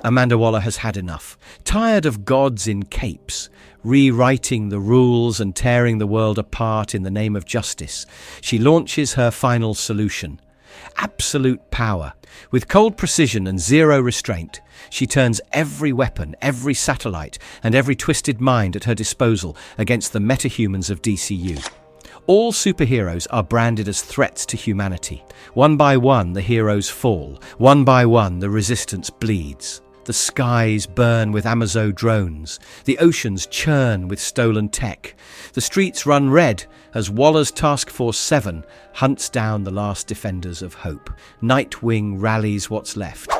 Amanda Waller has had enough. Tired of gods in capes, rewriting the rules and tearing the world apart in the name of justice, she launches her final solution. Absolute power. With cold precision and zero restraint, she turns every weapon, every satellite, and every twisted mind at her disposal against the metahumans of DCU. All superheroes are branded as threats to humanity. One by one, the heroes fall. One by one, the resistance bleeds. The skies burn with Amazo drones. The oceans churn with stolen tech. The streets run red as Waller's Task Force 7 hunts down the last defenders of hope. Nightwing rallies what's left.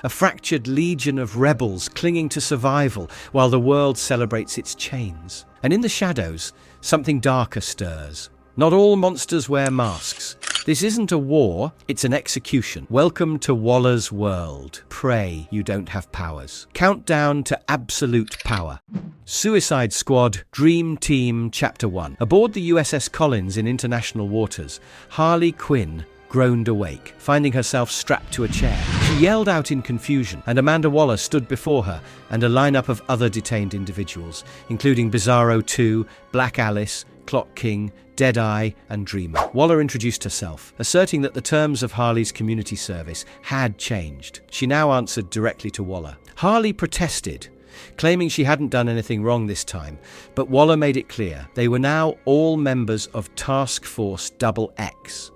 A fractured legion of rebels clinging to survival while the world celebrates its chains. And in the shadows, something darker stirs. Not all monsters wear masks. This isn't a war, it's an execution. Welcome to Waller's world. Pray you don't have powers. Countdown to absolute power. Suicide Squad Dream Team Chapter 1. Aboard the USS Collins in international waters, Harley Quinn groaned awake, finding herself strapped to a chair. She yelled out in confusion, and Amanda Waller stood before her and a lineup of other detained individuals, including Bizarro 2, Black Alice, Clock King, Deadeye, and Dreamer. Waller introduced herself, asserting that the terms of Harley's community service had changed. She now answered directly to Waller. Harley protested, claiming she hadn't done anything wrong this time, but Waller made it clear they were now all members of Task Force XX,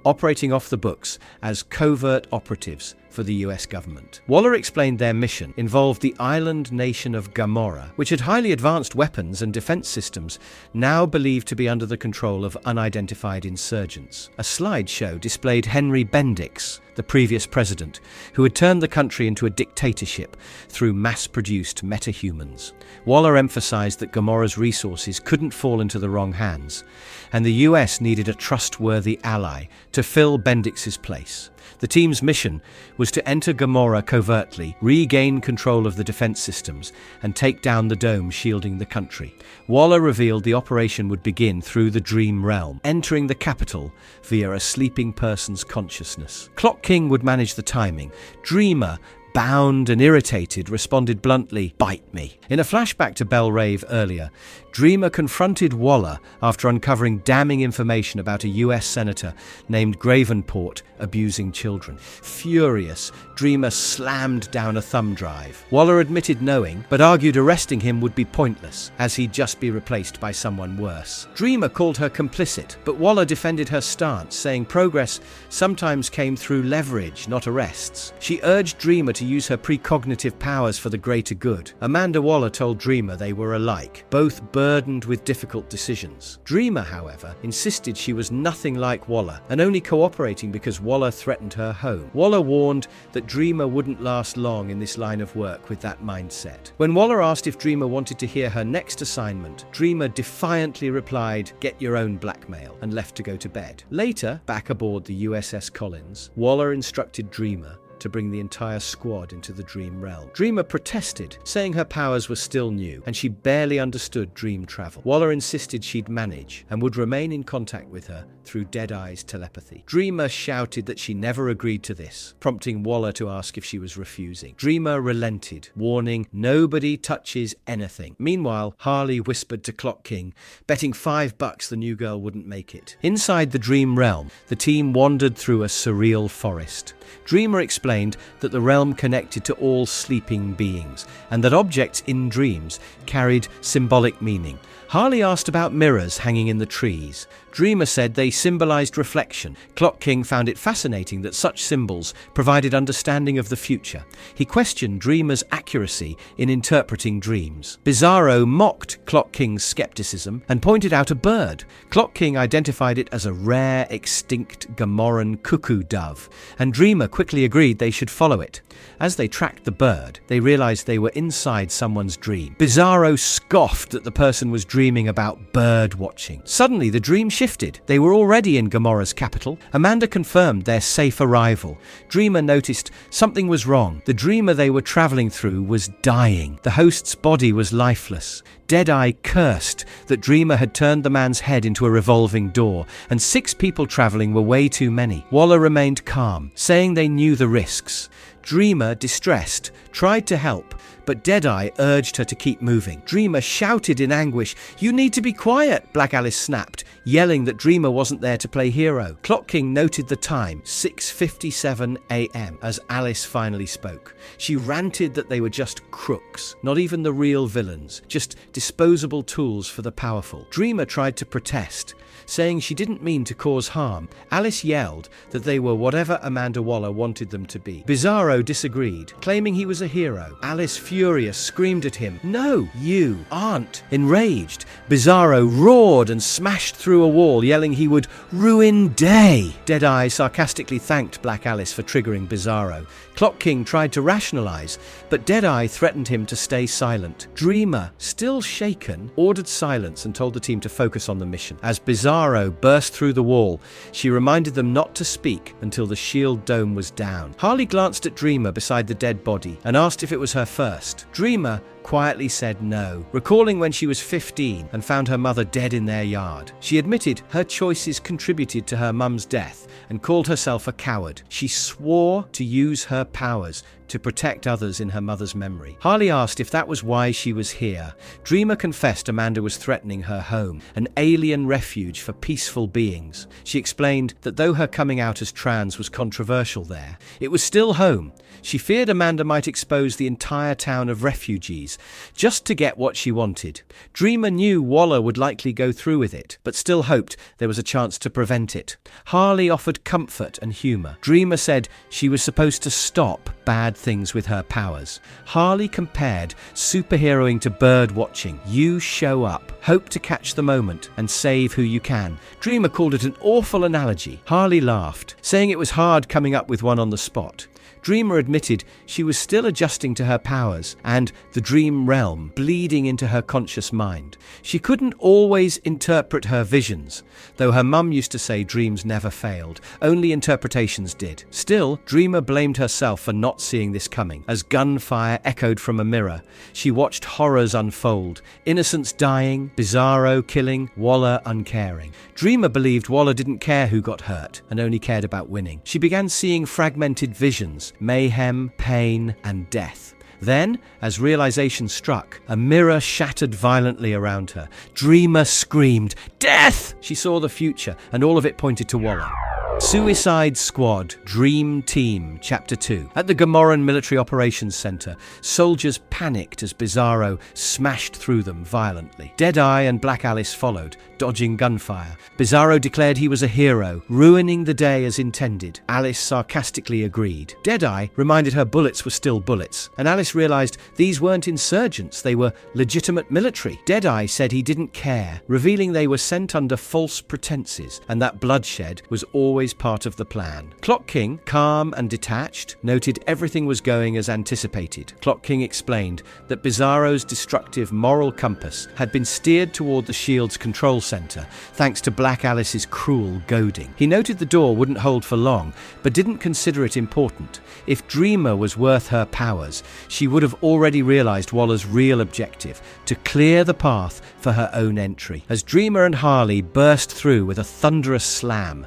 operating off the books as covert operatives for the US government. Waller explained their mission involved the island nation of Gamora, which had highly advanced weapons and defense systems now believed to be under the control of unidentified insurgents. A slideshow displayed Henry Bendix, the previous president, who had turned the country into a dictatorship through mass-produced metahumans. Waller emphasized that Gamora's resources couldn't fall into the wrong hands, and the US needed a trustworthy ally to fill Bendix's place. The team's mission was to enter Gamora covertly, regain control of the defense systems, and take down the dome shielding the country. Waller revealed the operation would begin through the Dream Realm, entering the capital via a sleeping person's consciousness. Clock King would manage the timing. Dreamer, bound and irritated, responded bluntly, "Bite me." In a flashback to Belle Rave earlier, Dreamer confronted Waller after uncovering damning information about a US senator named Gravenport abusing children. Furious, Dreamer slammed down a thumb drive. Waller admitted knowing, but argued arresting him would be pointless, as he'd just be replaced by someone worse. Dreamer called her complicit, but Waller defended her stance, saying progress sometimes came through leverage, not arrests. She urged Dreamer to use her precognitive powers for the greater good. Amanda Waller told Dreamer they were alike, both burdened with difficult decisions. Dreamer, however, insisted she was nothing like Waller, and only cooperating because Waller threatened her home. Waller warned that Dreamer wouldn't last long in this line of work with that mindset. When Waller asked if Dreamer wanted to hear her next assignment, Dreamer defiantly replied, "Get your own blackmail," and left to go to bed. Later, back aboard the USS Collins, Waller instructed Dreamer to bring the entire squad into the Dream Realm. Dreamer protested, saying her powers were still new and she barely understood dream travel. Waller insisted she'd manage and would remain in contact with her through Deadeye's telepathy. Dreamer shouted that she never agreed to this, prompting Waller to ask if she was refusing. Dreamer relented, warning nobody touches anything. Meanwhile, Harley whispered to Clock King, betting $5 the new girl wouldn't make it. Inside the Dream Realm, the team wandered through a surreal forest. Dreamer explained that the realm connected to all sleeping beings, and that objects in dreams carried symbolic meaning. Harley asked about mirrors hanging in the trees. Dreamer said they symbolized reflection. Clock King found it fascinating that such symbols provided understanding of the future. He questioned Dreamer's accuracy in interpreting dreams. Bizarro mocked Clock King's skepticism and pointed out a bird. Clock King identified it as a rare, extinct Gamoran cuckoo dove, and Dreamer quickly agreed they should follow it. As they tracked the bird, they realized they were inside someone's dream. Bizarro scoffed that the person was dreaming about bird watching. Suddenly, the dream shifted. They were already in Gamora's capital. Amanda confirmed their safe arrival. Dreamer noticed something was wrong. The dreamer they were traveling through was dying. The host's body was lifeless. Deadeye cursed that Dreamer had turned the man's head into a revolving door, and 6 people traveling were way too many. Waller remained calm, saying they knew the risks. Dreamer, distressed, tried to help, but Deadeye urged her to keep moving. Dreamer shouted in anguish, "You need to be quiet," Black Alice snapped, yelling that Dreamer wasn't there to play hero. Clock King noted the time, 6:57 a.m., as Alice finally spoke. She ranted that they were just crooks, not even the real villains, just disposable tools for the powerful. Dreamer tried to protest, saying she didn't mean to cause harm. Alice yelled that they were whatever Amanda Waller wanted them to be. Bizarro disagreed, claiming he was a hero. Alice, furious, screamed at him, "No, you aren't." Enraged, Bizarro roared and smashed through a wall, yelling he would ruin Day. Deadeye sarcastically thanked Black Alice for triggering Bizarro. Clock King tried to rationalize, but Deadeye threatened him to stay silent. Dreamer, still shaken, ordered silence and told the team to focus on the mission. As Bizarro burst through the wall, she reminded them not to speak until the shield dome was down. Harley glanced at Dreamer beside the dead body and asked if it was her first. Dreamer quietly said no, recalling when she was 15 and found her mother dead in their yard. She admitted her choices contributed to her mum's death and called herself a coward. She swore to use her powers to protect others in her mother's memory. Harley asked if that was why she was here. Dreamer confessed Amanda was threatening her home, an alien refuge for peaceful beings. She explained that though her coming out as trans was controversial there, it was still home. She feared Amanda might expose the entire town of refugees, just to get what she wanted. Dreamer knew Waller would likely go through with it, but still hoped there was a chance to prevent it. Harley offered comfort and humor. Dreamer said she was supposed to stop bad things with her powers. Harley compared superheroing to bird watching. You show up, hope to catch the moment, and save who you can. Dreamer called it an awful analogy. Harley laughed, saying it was hard coming up with one on the spot. Dreamer admitted she was still adjusting to her powers and the dream realm bleeding into her conscious mind. She couldn't always interpret her visions, though her mum used to say dreams never failed, only interpretations did. Still, Dreamer blamed herself for not seeing this coming. As gunfire echoed from a mirror, she watched horrors unfold, innocents dying, Bizarro killing, Waller uncaring. Dreamer believed Waller didn't care who got hurt and only cared about winning. She began seeing fragmented visions, mayhem, pain, and death. Then, as realization struck, a mirror shattered violently around her. Dreamer screamed, "Death!" She saw the future, and all of it pointed to Waller. Suicide Squad Dream Team Chapter 2. At the Gamoran Military Operations Center, soldiers panicked as Bizarro smashed through them violently. Deadeye and Black Alice followed, dodging gunfire. Bizarro declared he was a hero, ruining the day as intended. Alice sarcastically agreed. Deadeye reminded her bullets were still bullets, and Alice realized these weren't insurgents, they were legitimate military. Deadeye said he didn't care, revealing they were sent under false pretenses, and that bloodshed was always part of the plan. Clock King, calm and detached, noted everything was going as anticipated. Clock King explained that Bizarro's destructive moral compass had been steered toward the shield's control center, thanks to Black Alice's cruel goading. He noted the door wouldn't hold for long, but didn't consider it important. If Dreamer was worth her powers, she would have already realized Waller's real objective, to clear the path for her own entry. As Dreamer and Harley burst through with a thunderous slam,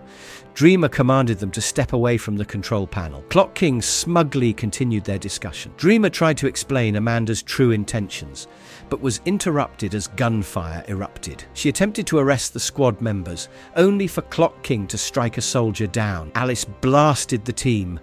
Dreamer commanded them to step away from the control panel. Clock King smugly continued their discussion. Dreamer tried to explain Amanda's true intentions, but was interrupted as gunfire erupted. She attempted to arrest the squad members, only for Clock King to strike a soldier down. Alice blasted the team,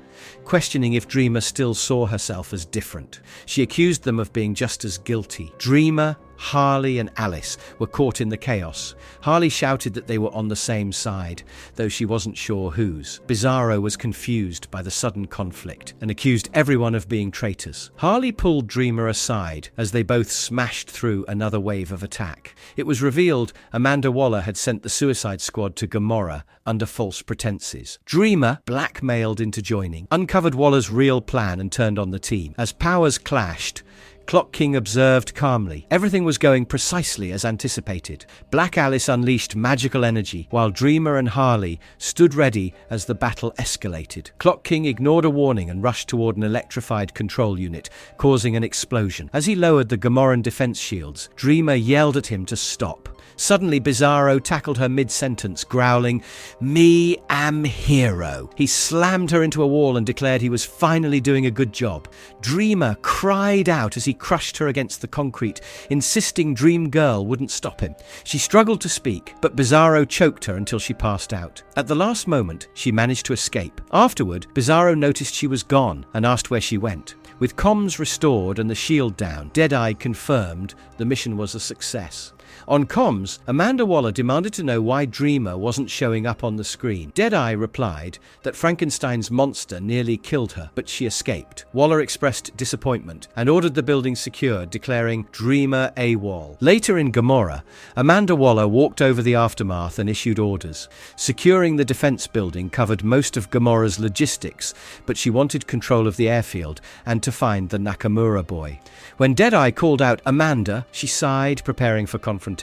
questioning if Dreamer still saw herself as different. She accused them of being just as guilty. Dreamer, Harley and Alice were caught in the chaos. Harley shouted that they were on the same side, though she wasn't sure whose. Bizarro was confused by the sudden conflict and accused everyone of being traitors. Harley pulled Dreamer aside as they both smashed through another wave of attack. It was revealed Amanda Waller had sent the Suicide Squad to Gamora under false pretenses. Dreamer, blackmailed into joining, uncovered Waller's real plan and turned on the team. As powers clashed, Clock King observed calmly. Everything was going precisely as anticipated. Black Alice unleashed magical energy, while Dreamer and Harley stood ready as the battle escalated. Clock King ignored a warning and rushed toward an electrified control unit, causing an explosion. As he lowered the Gamoran defense shields, Dreamer yelled at him to stop. Suddenly, Bizarro tackled her mid-sentence, growling, "Me am hero." He slammed her into a wall and declared he was finally doing a good job. Dreamer cried out as he crushed her against the concrete, insisting Dream Girl wouldn't stop him. She struggled to speak, but Bizarro choked her until she passed out. At the last moment, she managed to escape. Afterward, Bizarro noticed she was gone and asked where she went. With comms restored and the shield down, Deadeye confirmed the mission was a success. On comms, Amanda Waller demanded to know why Dreamer wasn't showing up on the screen. Deadeye replied that Frankenstein's monster nearly killed her, but she escaped. Waller expressed disappointment and ordered the building secured, declaring Dreamer AWOL. Later in Gamora, Amanda Waller walked over the aftermath and issued orders. Securing the defense building covered most of Gamora's logistics, but she wanted control of the airfield and to find the Nakamura boy. When Deadeye called out Amanda, she sighed, preparing for confrontation.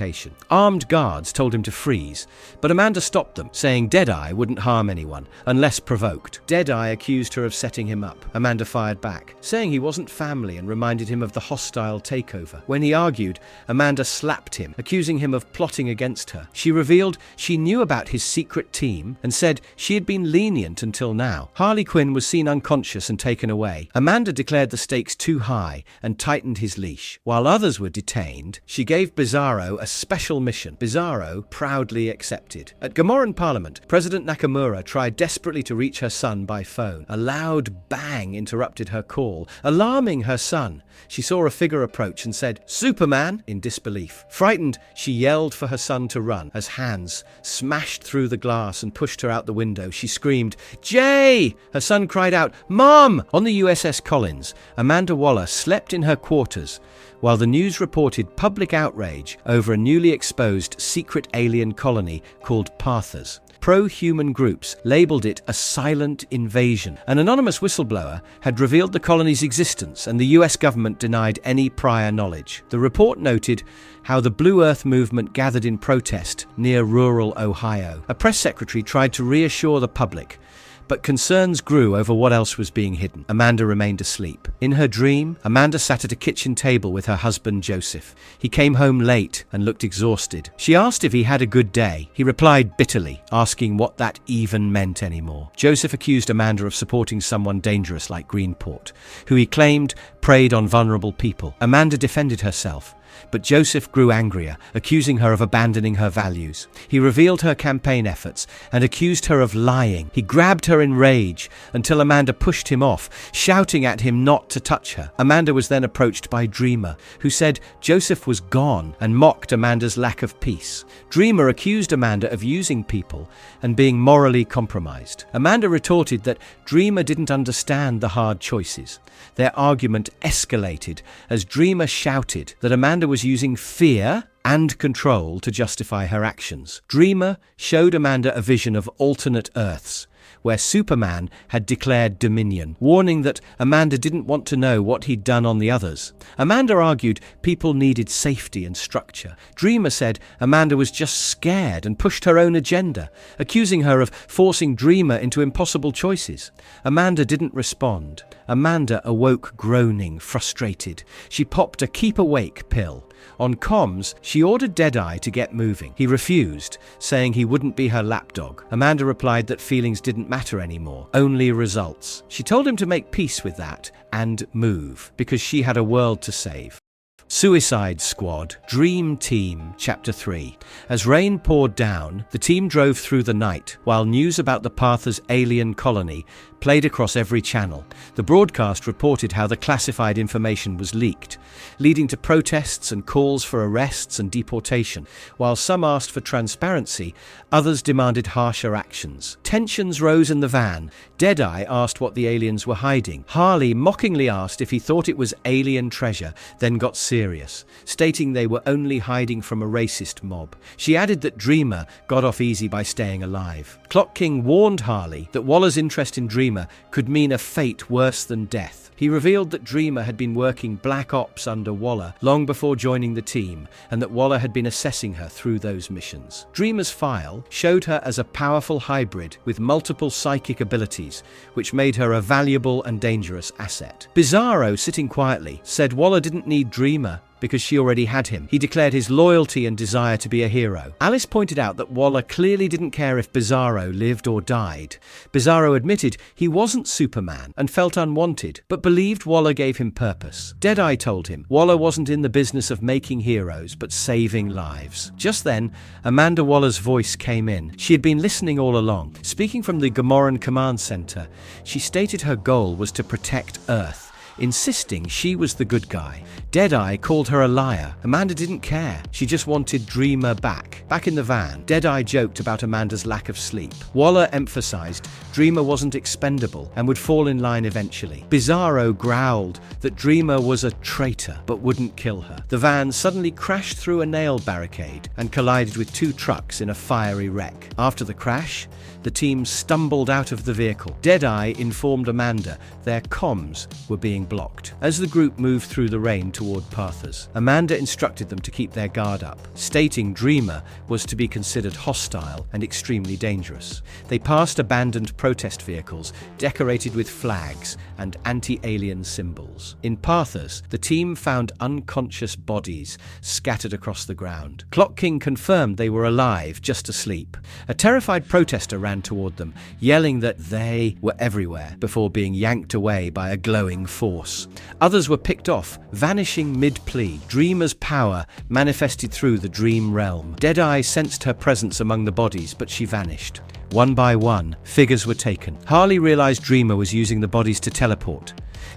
Armed guards told him to freeze, but Amanda stopped them, saying Deadeye wouldn't harm anyone unless provoked. Deadeye accused her of setting him up. Amanda fired back, saying he wasn't family and reminded him of the hostile takeover. When he argued, Amanda slapped him, accusing him of plotting against her. She revealed she knew about his secret team and said she had been lenient until now. Harley Quinn was seen unconscious and taken away. Amanda declared the stakes too high and tightened his leash. While others were detained, she gave Bizarro a special mission. Bizarro proudly accepted. At Gamoran Parliament, President Nakamura tried desperately to reach her son by phone. A loud bang interrupted her call, alarming her son. She saw a figure approach and said, "Superman," in disbelief. Frightened, she yelled for her son to run. As hands smashed through the glass and pushed her out the window, she screamed, "Jay!" Her son cried out, "Mom!" On the USS Collins, Amanda Waller slept in her quarters, while the news reported public outrage over a newly exposed secret alien colony called Parthurs. Pro-human groups labelled it a silent invasion. An anonymous whistleblower had revealed the colony's existence, and the US government denied any prior knowledge. The report noted how the Blue Earth movement gathered in protest near rural Ohio. A press secretary tried to reassure the public, but concerns grew over what else was being hidden. Amanda remained asleep. In her dream, Amanda sat at a kitchen table with her husband Joseph. He came home late and looked exhausted. She asked if he had a good day. He replied bitterly, asking what that even meant anymore. Joseph accused Amanda of supporting someone dangerous like Greenport, who he claimed preyed on vulnerable people. Amanda defended herself, but Joseph grew angrier, accusing her of abandoning her values. He revealed her campaign efforts and accused her of lying. He grabbed her in rage until Amanda pushed him off, shouting at him not to touch her. Amanda was then approached by Dreamer, who said Joseph was gone and mocked Amanda's lack of peace. Dreamer accused Amanda of using people and being morally compromised. Amanda retorted that Dreamer didn't understand the hard choices. Their argument escalated as Dreamer shouted that Amanda was using fear and control to justify her actions. Dreamer showed Amanda a vision of alternate Earths, where Superman had declared dominion, warning that Amanda didn't want to know what he'd done on the others. Amanda argued people needed safety and structure. Dreamer said Amanda was just scared and pushed her own agenda, accusing her of forcing Dreamer into impossible choices. Amanda didn't respond. Amanda awoke groaning, frustrated. She popped a keep-awake pill. On comms, she ordered Deadeye to get moving. He refused, saying he wouldn't be her lapdog. Amanda replied that feelings didn't matter anymore, only results. She told him to make peace with that and move, because she had a world to save. Suicide Squad, Dream Team, Chapter 3. As rain poured down, the team drove through the night, while news about the Parthurs alien colony played across every channel. The broadcast reported how the classified information was leaked, leading to protests and calls for arrests and deportation. While some asked for transparency, others demanded harsher actions. Tensions rose in the van. Deadeye asked what the aliens were hiding. Harley mockingly asked if he thought it was alien treasure, then got serious. serious, stating they were only hiding from a racist mob. She added that Dreamer got off easy by staying alive. Clock King warned Harley that Waller's interest in Dreamer could mean a fate worse than death. He revealed that Dreamer had been working black ops under Waller long before joining the team, and that Waller had been assessing her through those missions. Dreamer's file showed her as a powerful hybrid with multiple psychic abilities, which made her a valuable and dangerous asset. Bizarro, sitting quietly, said Waller didn't need Dreamer because she already had him. He declared his loyalty and desire to be a hero. Alice pointed out that Waller clearly didn't care if Bizarro lived or died. Bizarro admitted he wasn't Superman and felt unwanted, but believed Waller gave him purpose. Deadeye told him Waller wasn't in the business of making heroes, but saving lives. Just then, Amanda Waller's voice came in. She had been listening all along. Speaking from the Gamoran Command Center, she stated her goal was to protect Earth, insisting she was the good guy. Deadeye called her a liar. Amanda didn't care. She just wanted Dreamer back. Back in the van, Deadeye joked about Amanda's lack of sleep. Waller emphasized Dreamer wasn't expendable and would fall in line eventually. Bizarro growled that Dreamer was a traitor but wouldn't kill her. The van suddenly crashed through a nail barricade and collided with two trucks in a fiery wreck. After the crash, the team stumbled out of the vehicle. Deadeye informed Amanda their comms were being blocked. As the group moved through the rain toward Parthurs, Amanda instructed them to keep their guard up, stating Dreamer was to be considered hostile and extremely dangerous. They passed abandoned protest vehicles decorated with flags and anti-alien symbols. In Parthurs, the team found unconscious bodies scattered across the ground. Clock King confirmed they were alive, just asleep. A terrified protester ran toward them, yelling that they were everywhere, before being yanked away by a glowing force. Others were picked off, vanishing mid-plea. Dreamer's power manifested through the dream realm. Deadeye sensed her presence among the bodies, but she vanished. One by one, figures were taken. Harley realized Dreamer was using the bodies to teleport.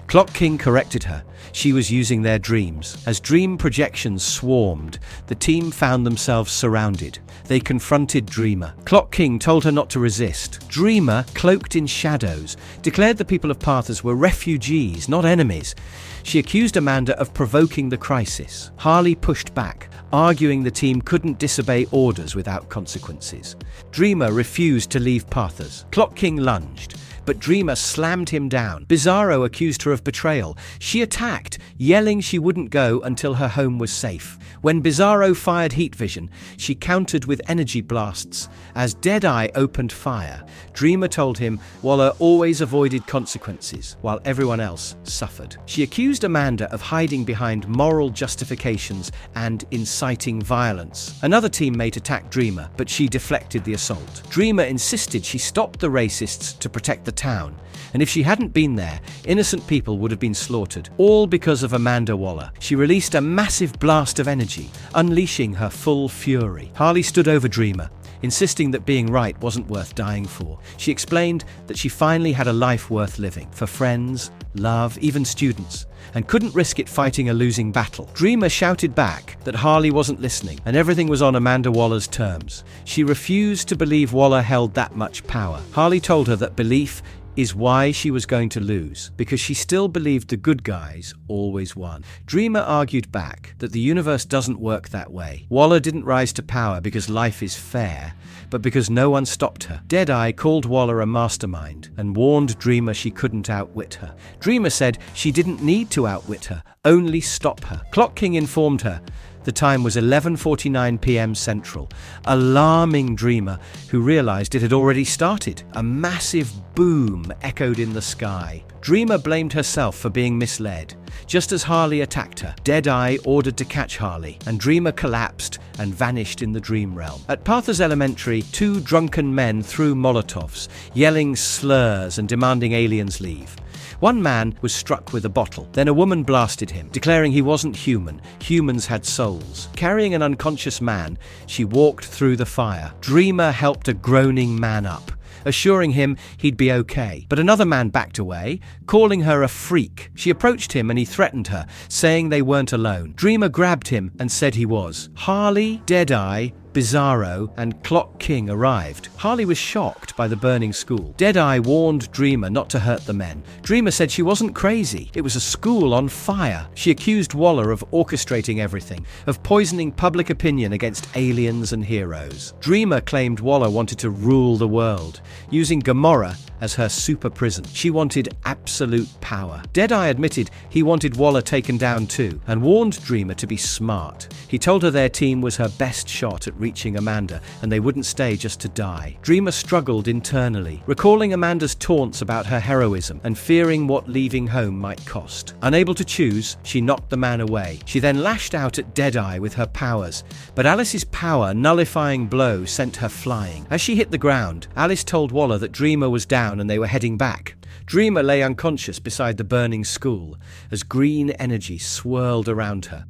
Clock King corrected her. She was using their dreams. As dream projections swarmed, the team found themselves surrounded. They confronted Dreamer. Clock King told her not to resist. Dreamer, cloaked in shadows, declared the people of Parthurs were refugees, not enemies. She accused Amanda of provoking the crisis. Harley pushed back, arguing the team couldn't disobey orders without consequences. Dreamer refused to leave Parthurs. Clock King lunged, but Dreamer slammed him down. Bizarro accused her of betrayal. She attacked, yelling she wouldn't go until her home was safe. When Bizarro fired heat vision, she countered with energy blasts. As Deadeye opened fire, Dreamer told him Waller always avoided consequences, while everyone else suffered. She accused Amanda of hiding behind moral justifications and inciting violence. Another teammate attacked Dreamer, but she deflected the assault. Dreamer insisted she stopped the racists to protect the town, and if she hadn't been there, innocent people would have been slaughtered, all because of Amanda Waller. She released a massive blast of energy, unleashing her full fury. Harley stood over Dreamer, insisting that being right wasn't worth dying for. She explained that she finally had a life worth living, for friends, love, even students, and couldn't risk it fighting a losing battle. Dreamer shouted back that Harley wasn't listening, and everything was on Amanda Waller's terms. She refused to believe Waller held that much power. Harley told her that belief is why she was going to lose, because she still believed the good guys always won. Dreamer argued back that the universe doesn't work that way. Waller didn't rise to power because life is fair, but because no one stopped her. Deadeye called Waller a mastermind and warned Dreamer she couldn't outwit her. Dreamer said she didn't need to outwit her, only stop her. Clock King informed her the time was 11:49 p.m. Central, alarming Dreamer, who realized it had already started. A massive boom echoed in the sky. Dreamer blamed herself for being misled. Just as Harley attacked her, Deadeye ordered to catch Harley, and Dreamer collapsed and vanished in the dream realm. At Parthurs Elementary, two drunken men threw Molotovs, yelling slurs and demanding aliens leave. One man was struck with a bottle. Then a woman blasted him, declaring he wasn't human. Humans had souls. Carrying an unconscious man, she walked through the fire. Dreamer helped a groaning man up, assuring him he'd be okay. But another man backed away, calling her a freak. She approached him and he threatened her, saying they weren't alone. Dreamer grabbed him and said he was. Harley, Deadeye, Bizarro, and Clock King arrived. Harley was shocked by the burning school. Deadeye warned Dreamer not to hurt the men. Dreamer said she wasn't crazy. It was a school on fire. She accused Waller of orchestrating everything, of poisoning public opinion against aliens and heroes. Dreamer claimed Waller wanted to rule the world, using Gamora as her super prison. She wanted absolute power. Deadeye admitted he wanted Waller taken down too, and warned Dreamer to be smart. He told her their team was her best shot at reaching Amanda, and they wouldn't stay just to die. Dreamer struggled internally, recalling Amanda's taunts about her heroism and fearing what leaving home might cost. Unable to choose, she knocked the man away. She then lashed out at Deadeye with her powers, but Alice's power nullifying blow sent her flying. As she hit the ground, Alice told Waller that Dreamer was down and they were heading back. Dreamer lay unconscious beside the burning school as green energy swirled around her.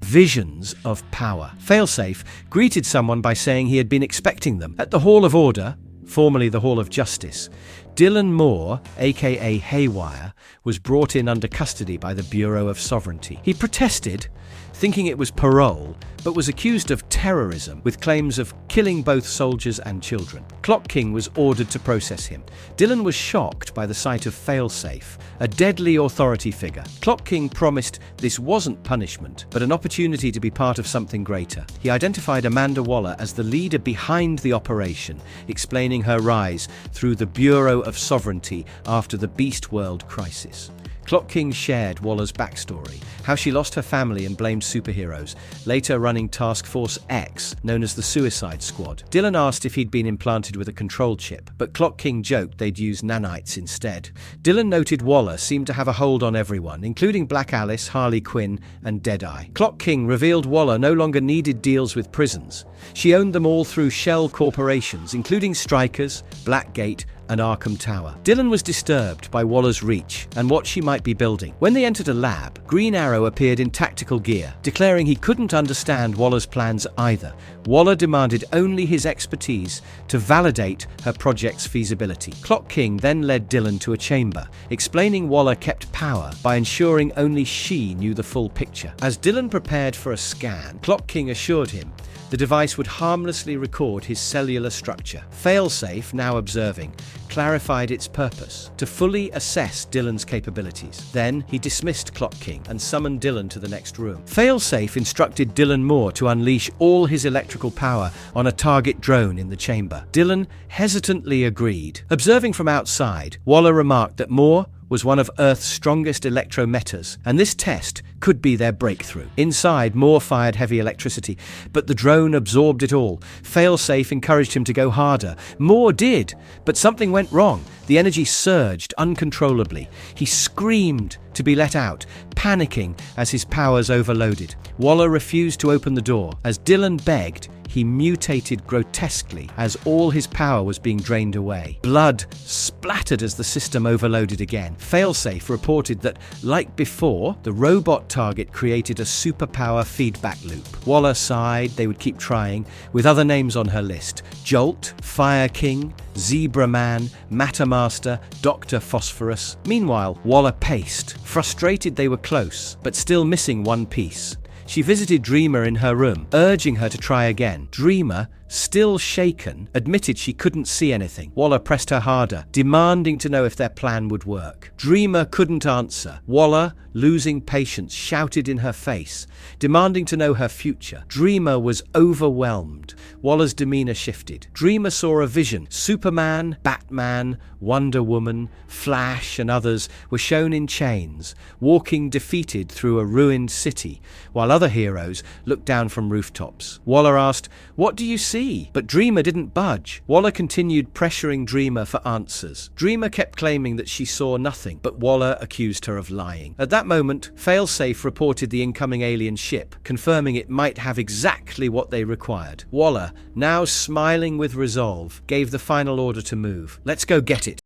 Visions of power. Failsafe greeted someone by saying he had been expecting them. At the Hall of Order, formerly the Hall of Justice, Dylan Moore, aka Haywire, was brought in under custody by the Bureau of Sovereignty. He protested, thinking it was parole, but was accused of terrorism with claims of killing both soldiers and children. Clock King was ordered to process him. Dylan was shocked by the sight of Failsafe, a deadly authority figure. Clock King promised this wasn't punishment, but an opportunity to be part of something greater. He identified Amanda Waller as the leader behind the operation, explaining her rise through the Bureau of Sovereignty after the Beast World crisis. Clock King shared Waller's backstory, how she lost her family and blamed superheroes, later running Task Force X, known as the Suicide Squad. Dylan asked if he'd been implanted with a control chip, but Clock King joked they'd use nanites instead. Dylan noted Waller seemed to have a hold on everyone, including Black Alice, Harley Quinn, and Deadeye. Clock King revealed Waller no longer needed deals with prisons. She owned them all through shell corporations, including Strikers, Blackgate, and Arkham Tower. Dylan was disturbed by Waller's reach and what she might be building. When they entered a lab, Green Arrow appeared in tactical gear, declaring he couldn't understand Waller's plans either. Waller demanded only his expertise to validate her project's feasibility. Clock King then led Dylan to a chamber, explaining Waller kept power by ensuring only she knew the full picture. As Dylan prepared for a scan, Clock King assured him the device would harmlessly record his cellular structure. Failsafe, now observing, clarified its purpose, to fully assess Dylan's capabilities. Then he dismissed Clock King and summoned Dylan to the next room. Failsafe instructed Dylan Moore to unleash all his electrical power on a target drone in the chamber. Dylan hesitantly agreed. Observing from outside, Waller remarked that Moore was one of Earth's strongest electrometers, and this test could be their breakthrough. Inside, Moore fired heavy electricity, but the drone absorbed it all. Failsafe encouraged him to go harder. Moore did, but something went wrong. The energy surged uncontrollably. He screamed to be let out, panicking as his powers overloaded. Waller refused to open the door. As Dylan begged, he mutated grotesquely as all his power was being drained away. Blood splattered as the system overloaded again. Failsafe reported that, like before, the robot target created a superpower feedback loop. Waller sighed they would keep trying, with other names on her list: Jolt, Fire King, Zebra Man, Mattermaster, Dr. Phosphorus. Meanwhile, Waller paced, frustrated they were close, but still missing one piece. She visited Dreamer in her room, urging her to try again. Dreamer, still shaken, admitted she couldn't see anything. Waller pressed her harder, demanding to know if their plan would work. Dreamer couldn't answer. Waller, losing patience, shouted in her face, demanding to know her future. Dreamer was overwhelmed. Waller's demeanor shifted. Dreamer saw a vision. Superman, Batman, Wonder Woman, Flash, and others were shown in chains, walking defeated through a ruined city, while other heroes looked down from rooftops. Waller asked, "What do you see?" But Dreamer didn't budge. Waller continued pressuring Dreamer for answers. Dreamer kept claiming that she saw nothing, but Waller accused her of lying. At that moment, Failsafe reported the incoming alien ship, confirming it might have exactly what they required. Waller, now smiling with resolve, gave the final order to move. "Let's go get it."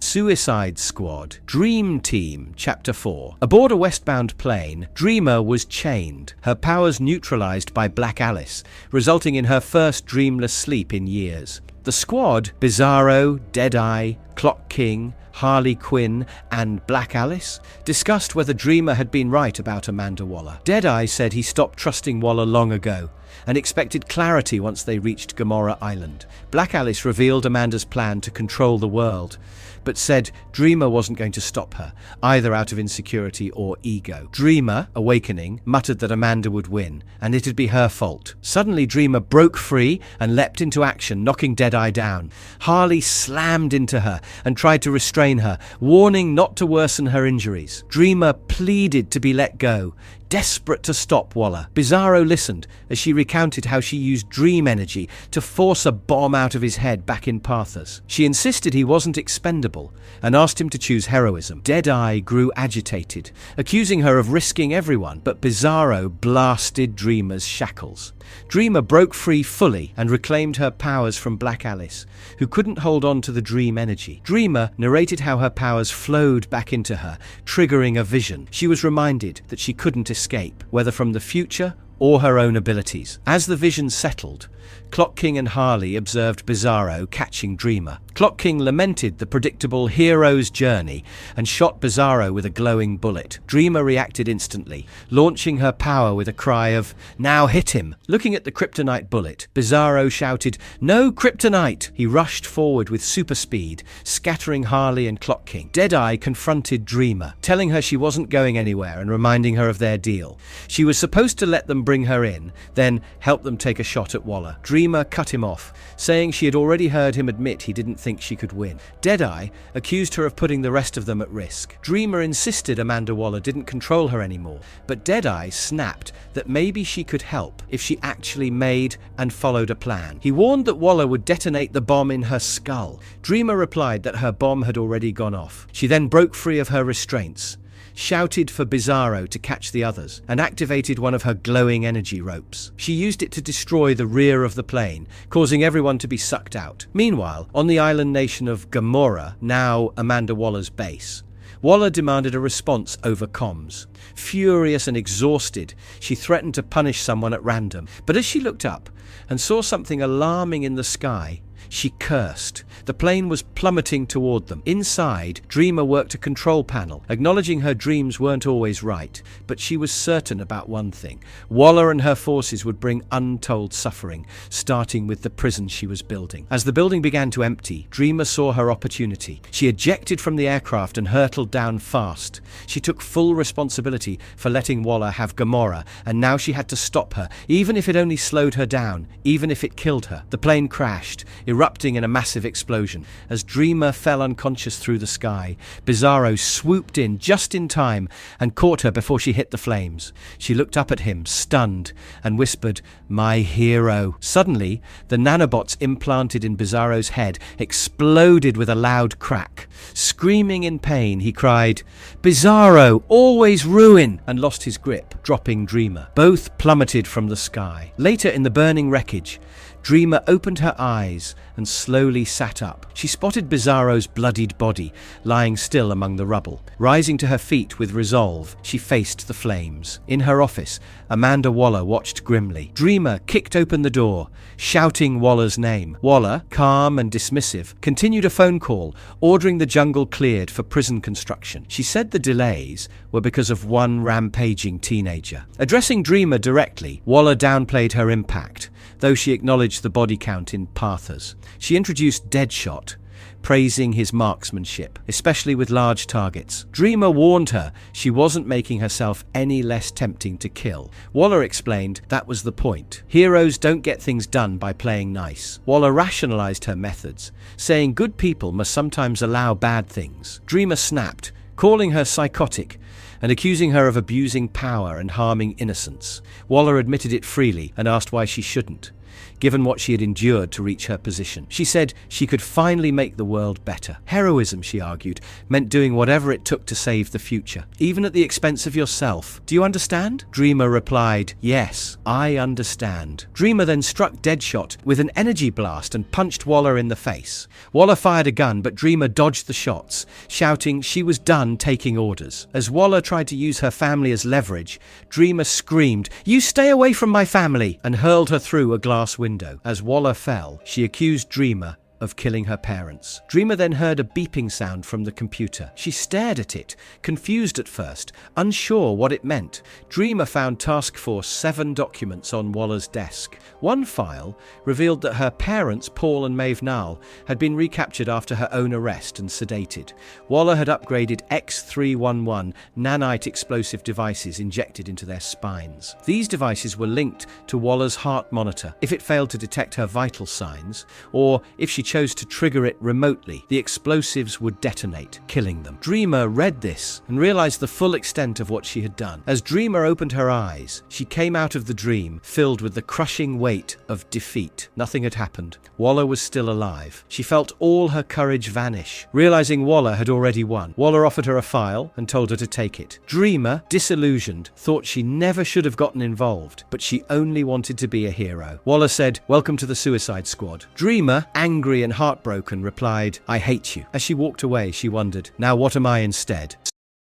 Suicide Squad, Dream Team, Chapter 4. Aboard a westbound plane, Dreamer was chained, her powers neutralized by Black Alice, resulting in her first dreamless sleep in years. The squad, Bizarro, Deadeye, Clock King, Harley Quinn, and Black Alice, discussed whether Dreamer had been right about Amanda Waller. Deadeye said he stopped trusting Waller long ago and expected clarity once they reached Gamora Island. Black Alice revealed Amanda's plan to control the world, but said Dreamer wasn't going to stop her, either out of insecurity or ego. Dreamer, awakening, muttered that Amanda would win, and it'd be her fault. Suddenly Dreamer broke free and leapt into action, knocking Deadeye down. Harley slammed into her and tried to restrain her, warning not to worsen her injuries. Dreamer pleaded to be let go, desperate to stop Waller. Bizarro listened as she recounted how she used dream energy to force a bomb out of his head back in Parthurs. She insisted he wasn't expendable and asked him to choose heroism. Deadeye grew agitated, accusing her of risking everyone, but Bizarro blasted Dreamer's shackles. Dreamer broke free fully and reclaimed her powers from Black Alice, who couldn't hold on to the dream energy. Dreamer narrated how her powers flowed back into her, triggering a vision. She was reminded that she couldn't escape, whether from the future or her own abilities. As the vision settled, Clock King and Harley observed Bizarro catching Dreamer. Clock King lamented the predictable hero's journey and shot Bizarro with a glowing bullet. Dreamer reacted instantly, launching her power with a cry of, "Now hit him!" Looking at the kryptonite bullet, Bizarro shouted, "No kryptonite!" He rushed forward with super speed, scattering Harley and Clock King. Deadeye confronted Dreamer, telling her she wasn't going anywhere and reminding her of their deal. She was supposed to let them bring her in, then help them take a shot at Waller. Dreamer cut him off, saying she had already heard him admit he didn't think she could win. Deadeye accused her of putting the rest of them at risk. Dreamer insisted Amanda Waller didn't control her anymore, but Deadeye snapped that maybe she could help if she actually made and followed a plan. He warned that Waller would detonate the bomb in her skull. Dreamer replied that her bomb had already gone off. She then broke free of her restraints, shouted for Bizarro to catch the others, and activated one of her glowing energy ropes. She used it to destroy the rear of the plane, causing everyone to be sucked out. Meanwhile, on the island nation of Gamora, now Amanda Waller's base, Waller demanded a response over comms. Furious and exhausted, she threatened to punish someone at random. But as she looked up and saw something alarming in the sky, she cursed. The plane was plummeting toward them. Inside, Dreamer worked a control panel, acknowledging her dreams weren't always right, but she was certain about one thing. Waller and her forces would bring untold suffering, starting with the prison she was building. As the building began to empty, Dreamer saw her opportunity. She ejected from the aircraft and hurtled down fast. She took full responsibility for letting Waller have Gamora, and now she had to stop her, even if it only slowed her down, even if it killed her. The plane crashed, erupting in a massive explosion. As Dreamer fell unconscious through the sky, Bizarro swooped in just in time and caught her before she hit the flames. She looked up at him, stunned, and whispered, "My hero." Suddenly, the nanobots implanted in Bizarro's head exploded with a loud crack. Screaming in pain, he cried, "Bizarro, always ruin!" and lost his grip, dropping Dreamer. Both plummeted from the sky. Later, in the burning wreckage, Dreamer opened her eyes and slowly sat up. She spotted Bizarro's bloodied body, lying still among the rubble. Rising to her feet with resolve, she faced the flames. In her office, Amanda Waller watched grimly. Dreamer kicked open the door, shouting Waller's name. Waller, calm and dismissive, continued a phone call, ordering the jungle cleared for prison construction. She said the delays were because of one rampaging teenager. Addressing Dreamer directly, Waller downplayed her impact, though she acknowledged the body count in Parthurs. She introduced Deadshot, praising his marksmanship, especially with large targets. Dreamer warned her she wasn't making herself any less tempting to kill. Waller explained that was the point. Heroes don't get things done by playing nice. Waller rationalized her methods, saying good people must sometimes allow bad things. Dreamer snapped, calling her psychotic and accusing her of abusing power and harming innocents. Waller admitted it freely and asked why she shouldn't, given what she had endured to reach her position. She said she could finally make the world better. Heroism, she argued, meant doing whatever it took to save the future, even at the expense of yourself. Do you understand? Dreamer replied, "Yes, I understand." Dreamer then struck Deadshot with an energy blast and punched Waller in the face. Waller fired a gun, but Dreamer dodged the shots, shouting she was done taking orders. As Waller tried to use her family as leverage, Dreamer screamed, "You stay away from my family!" and hurled her through a glass window. As Waller fell, she accused Dreamer of killing her parents. Dreamer then heard a beeping sound from the computer. She stared at it, confused at first, unsure what it meant. Dreamer found Task Force 7 documents on Waller's desk. One file revealed that her parents, Paul and Maeve Nall, had been recaptured after her own arrest and sedated. Waller had upgraded X311 nanite explosive devices injected into their spines. These devices were linked to Waller's heart monitor. If it failed to detect her vital signs, or if she chose to trigger it remotely, the explosives would detonate, killing them. Dreamer read this and realized the full extent of what she had done. As Dreamer opened her eyes, she came out of the dream filled with the crushing weight of defeat. Nothing had happened. Waller was still alive. She felt all her courage vanish. Realizing Waller had already won, Waller offered her a file and told her to take it. Dreamer, disillusioned, thought she never should have gotten involved, but she only wanted to be a hero. Waller said, "Welcome to the Suicide Squad." Dreamer, angry and heartbroken, replied, "I hate you." As she walked away, she wondered, now what am I instead?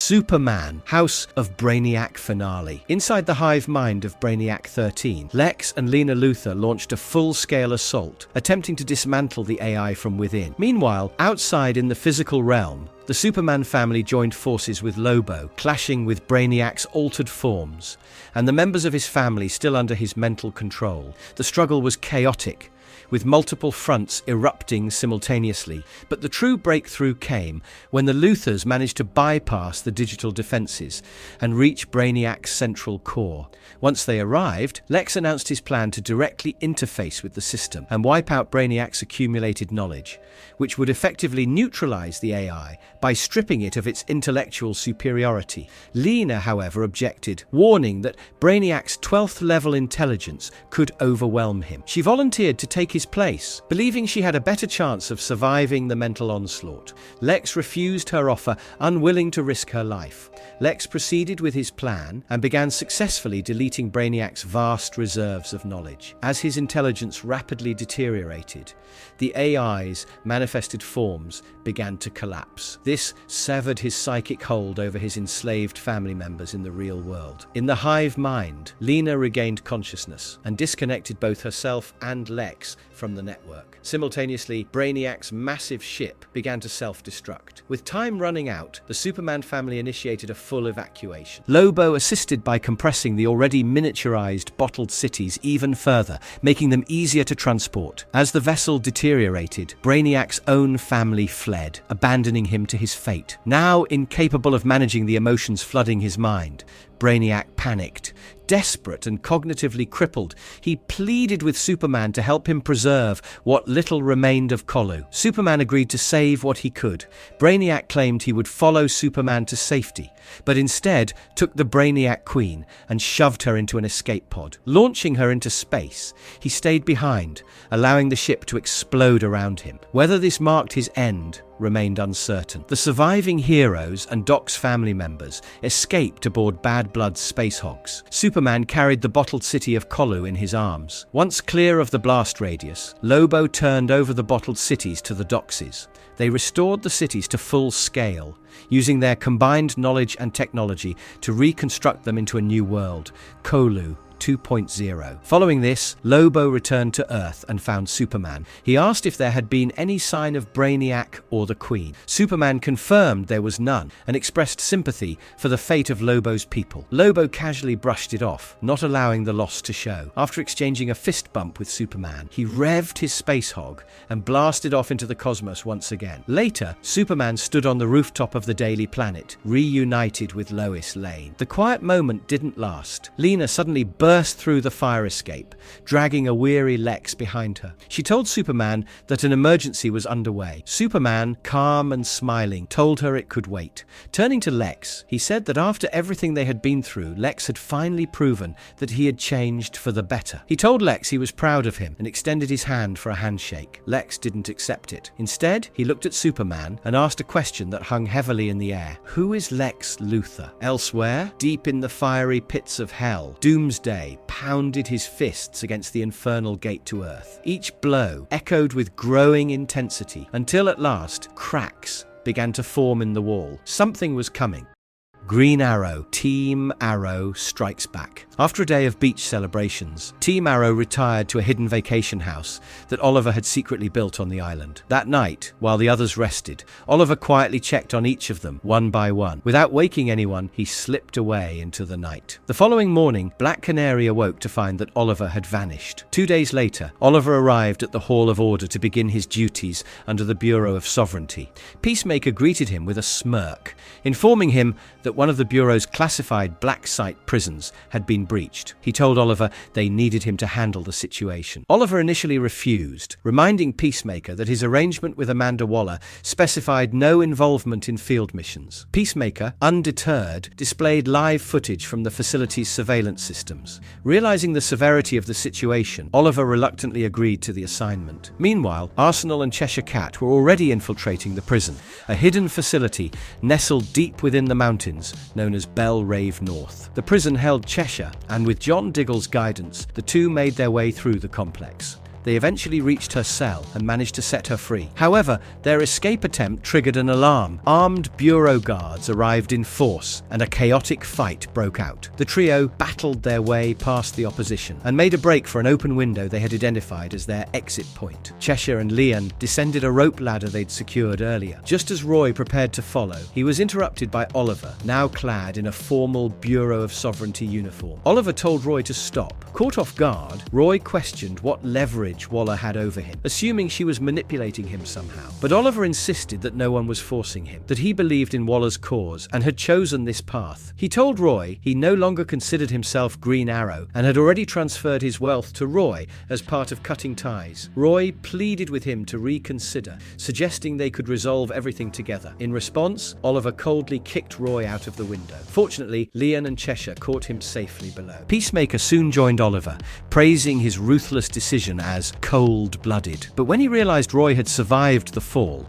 Superman, House of Brainiac finale. Inside the hive mind of Brainiac 13, Lex and Lena Luthor launched a full-scale assault, attempting to dismantle the AI from within. Meanwhile, outside in the physical realm, the Superman family joined forces with Lobo, clashing with Brainiac's altered forms, and the members of his family still under his mental control. The struggle was chaotic, with multiple fronts erupting simultaneously. But the true breakthrough came when the Luthors managed to bypass the digital defenses and reach Brainiac's central core. Once they arrived, Lex announced his plan to directly interface with the system and wipe out Brainiac's accumulated knowledge, which would effectively neutralize the AI by stripping it of its intellectual superiority. Lena, however, objected, warning that Brainiac's 12th level intelligence could overwhelm him. She volunteered to take his place, believing she had a better chance of surviving the mental onslaught. Lex refused her offer, unwilling to risk her life. Lex proceeded with his plan and began successfully deleting Brainiac's vast reserves of knowledge. As his intelligence rapidly deteriorated, the AI's manifested forms began to collapse. This severed his psychic hold over his enslaved family members in the real world. In the hive mind, Lena regained consciousness and disconnected both herself and Lex from the network. Simultaneously, Brainiac's massive ship began to self-destruct. With time running out, the Superman family initiated a full evacuation. Lobo assisted by compressing the already miniaturized bottled cities even further, making them easier to transport. As the vessel deteriorated, Brainiac's own family fled, abandoning him to his fate. Now incapable of managing the emotions flooding his mind, Brainiac panicked. Desperate and cognitively crippled, he pleaded with Superman to help him preserve what little remained of Colu. Superman agreed to save what he could. Brainiac claimed he would follow Superman to safety, but instead took the Brainiac Queen and shoved her into an escape pod. Launching her into space, he stayed behind, allowing the ship to explode around him. Whether this marked his end remained uncertain. The surviving heroes and Doc's family members escaped aboard Bad Blood's space hogs. Superman carried the bottled city of Colu in his arms. Once clear of the blast radius, Lobo turned over the bottled cities to the Doxes. They restored the cities to full scale, using their combined knowledge and technology to reconstruct them into a new world, Colu 2.0. Following this, Lobo returned to Earth and found Superman. He asked if there had been any sign of Brainiac or the Queen. Superman confirmed there was none and expressed sympathy for the fate of Lobo's people. Lobo casually brushed it off, not allowing the loss to show. After exchanging a fist bump with Superman, he revved his space hog and blasted off into the cosmos once again. Later, Superman stood on the rooftop of the Daily Planet, reunited with Lois Lane. The quiet moment didn't last. Lena suddenly burst through the fire escape, dragging a weary Lex behind her. She told Superman that an emergency was underway. Superman, calm and smiling, told her it could wait. Turning to Lex, he said that after everything they had been through, Lex had finally proven that he had changed for the better. He told Lex he was proud of him and extended his hand for a handshake. Lex didn't accept it. Instead, he looked at Superman and asked a question that hung heavily in the air. Who is Lex Luthor? Elsewhere, deep in the fiery pits of hell, Doomsday pounded his fists against the infernal gate to Earth. Each blow echoed with growing intensity until at last cracks began to form in the wall. Something was coming. Green Arrow, Team Arrow strikes back. After a day of beach celebrations, Team Arrow retired to a hidden vacation house that Oliver had secretly built on the island. That night, while the others rested, Oliver quietly checked on each of them, one by one. Without waking anyone, he slipped away into the night. The following morning, Black Canary awoke to find that Oliver had vanished. 2 days later, Oliver arrived at the Hall of Order to begin his duties under the Bureau of Sovereignty. Peacemaker greeted him with a smirk, informing him that one of the Bureau's classified black site prisons had been breached. He told Oliver they needed him to handle the situation. Oliver initially refused, reminding Peacemaker that his arrangement with Amanda Waller specified no involvement in field missions. Peacemaker, undeterred, displayed live footage from the facility's surveillance systems. Realizing the severity of the situation, Oliver reluctantly agreed to the assignment. Meanwhile, Arsenal and Cheshire Cat were already infiltrating the prison, a hidden facility nestled deep within the mountains known as Belrave North. The prison held Cheshire, and with John Diggle's guidance, the two made their way through the complex. They eventually reached her cell and managed to set her free. However, their escape attempt triggered an alarm. Armed Bureau guards arrived in force, and a chaotic fight broke out. The trio battled their way past the opposition and made a break for an open window they had identified as their exit point. Cheshire and Leon descended a rope ladder they'd secured earlier. Just as Roy prepared to follow, he was interrupted by Oliver, now clad in a formal Bureau of Sovereignty uniform. Oliver told Roy to stop. Caught off guard, Roy questioned what leverage Waller had over him, assuming she was manipulating him somehow. But Oliver insisted that no one was forcing him, that he believed in Waller's cause and had chosen this path. He told Roy he no longer considered himself Green Arrow and had already transferred his wealth to Roy as part of cutting ties. Roy pleaded with him to reconsider, suggesting they could resolve everything together. In response, Oliver coldly kicked Roy out of the window. Fortunately, Leon and Cheshire caught him safely below. Peacemaker soon joined Oliver, praising his ruthless decision as cold-blooded. But when he realized Roy had survived the fall,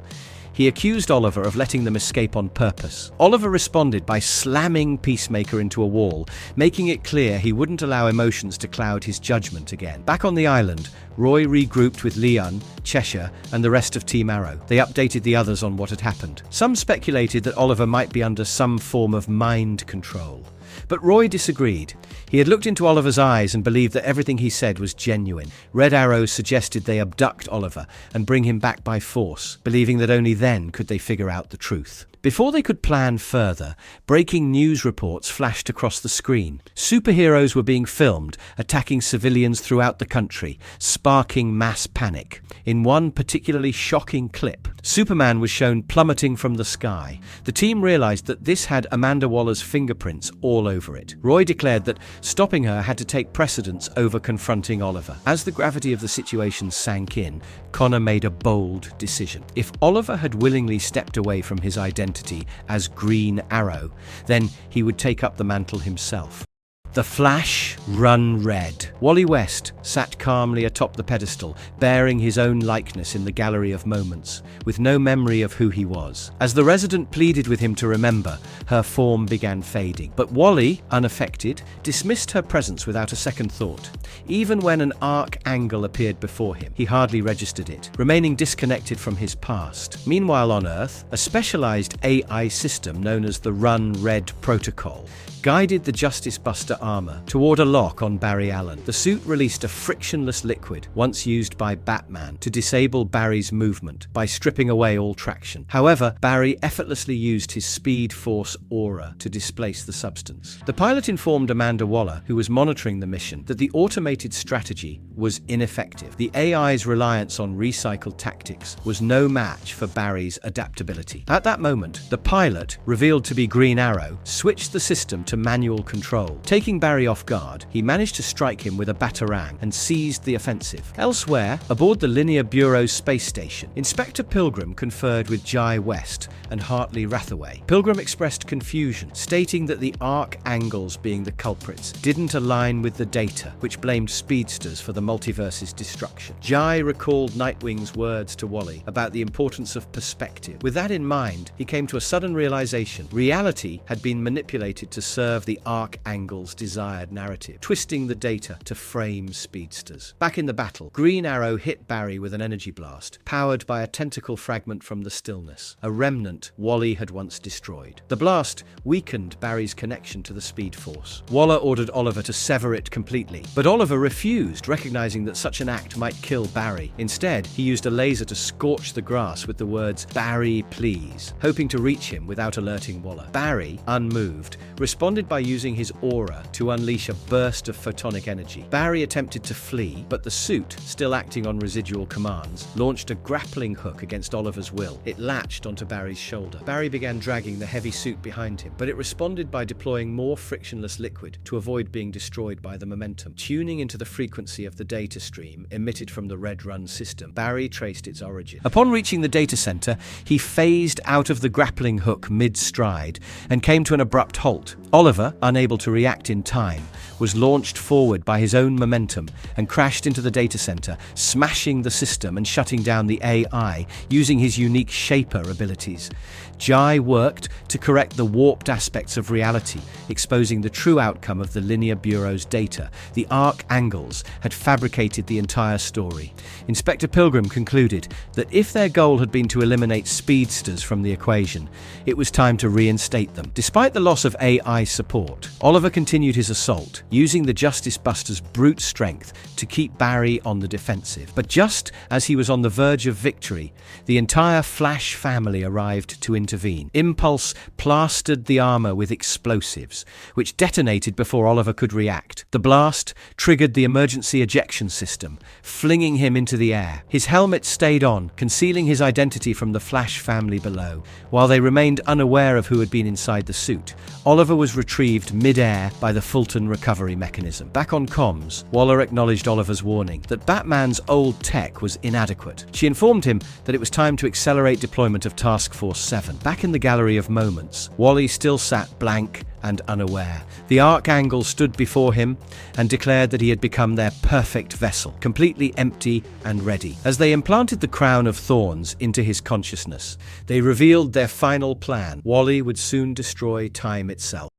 he accused Oliver of letting them escape on purpose. Oliver responded by slamming Peacemaker into a wall, making it clear he wouldn't allow emotions to cloud his judgment again. Back on the island, Roy regrouped with Leon, Cheshire, and the rest of Team Arrow. They updated the others on what had happened. Some speculated that Oliver might be under some form of mind control. But Roy disagreed. He had looked into Oliver's eyes and believed that everything he said was genuine. Red Arrow suggested they abduct Oliver and bring him back by force, believing that only then could they figure out the truth. Before they could plan further, breaking news reports flashed across the screen. Superheroes were being filmed, attacking civilians throughout the country, sparking mass panic. In one particularly shocking clip, Superman was shown plummeting from the sky. The team realized that this had Amanda Waller's fingerprints all over it. Roy declared that stopping her had to take precedence over confronting Oliver. As the gravity of the situation sank in, Connor made a bold decision. If Oliver had willingly stepped away from his identity as Green Arrow, then he would take up the mantle himself. The Flash run red. Wally West sat calmly atop the pedestal, bearing his own likeness in the gallery of moments, with no memory of who he was. As the resident pleaded with him to remember, her form began fading. But Wally, unaffected, dismissed her presence without a second thought. Even when an arc angle appeared before him, he hardly registered it, remaining disconnected from his past. Meanwhile on Earth, a specialized AI system known as the Run Red Protocol guided the Justice Buster armor toward a lock on Barry Allen. The suit released a frictionless liquid, once used by Batman, to disable Barry's movement by stripping away all traction. However, Barry effortlessly used his Speed Force aura to displace the substance. The pilot informed Amanda Waller, who was monitoring the mission, that the automated strategy was ineffective. The AI's reliance on recycled tactics was no match for Barry's adaptability. At that moment, the pilot, revealed to be Green Arrow, switched the system to manual control. Taking Barry off guard, he managed to strike him with a batarang and seized the offensive. Elsewhere, aboard the Linear Bureau's space station, Inspector Pilgrim conferred with Jai West and Hartley Rathaway. Pilgrim expressed confusion, stating that the arc angles being the culprits didn't align with the data, which blamed speedsters for the multiverse's destruction. Jai recalled Nightwing's words to Wally about the importance of perspective. With that in mind, he came to a sudden realization. Reality had been manipulated to serve the arc angle's desired narrative, twisting the data to frame speedsters. Back in the battle, Green Arrow hit Barry with an energy blast, powered by a tentacle fragment from the stillness, a remnant Wally had once destroyed. The blast blast weakened Barry's connection to the Speed Force. Waller ordered Oliver to sever it completely, but Oliver refused, recognizing that such an act might kill Barry. Instead, he used a laser to scorch the grass with the words, "Barry, please," hoping to reach him without alerting Waller. Barry, unmoved, responded by using his aura to unleash a burst of photonic energy. Barry attempted to flee, but the suit, still acting on residual commands, launched a grappling hook against Oliver's will. It latched onto Barry's shoulder. Barry began dragging the heavy suit behind him, but it responded by deploying more frictionless liquid to avoid being destroyed by the momentum. Tuning into the frequency of the data stream emitted from the Red Run system, Barry traced its origin. Upon reaching the data center, he phased out of the grappling hook mid-stride and came to an abrupt halt. Oliver, unable to react in time, was launched forward by his own momentum and crashed into the data center, smashing the system and shutting down the AI using his unique Shaper abilities. Jai worked to correct the warped aspects of reality, exposing the true outcome of the Linear Bureau's data. The arc angles had fabricated the entire story. Inspector Pilgrim concluded that if their goal had been to eliminate speedsters from the equation, it was time to reinstate them. Despite the loss of AI support, Oliver continued his assault, using the Justice Buster's brute strength to keep Barry on the defensive. But just as he was on the verge of victory, the entire Flash family arrived to intervene. Impulse plastered the armor with explosives, which detonated before Oliver could react. The blast triggered the emergency ejection system, flinging him into the air. His helmet stayed on, concealing his identity from the Flash family below. While they remained unaware of who had been inside the suit, Oliver was retrieved mid-air by the Fulton recovery mechanism. Back on comms, Waller acknowledged Oliver's warning that Batman's old tech was inadequate. She informed him that it was time to accelerate deployment of Task Force 7. Back in the Gallery of Moments, Wally still sat blank and unaware. The Archangel stood before him and declared that he had become their perfect vessel, completely empty and ready. As they implanted the crown of thorns into his consciousness, they revealed their final plan. Wally would soon destroy time itself.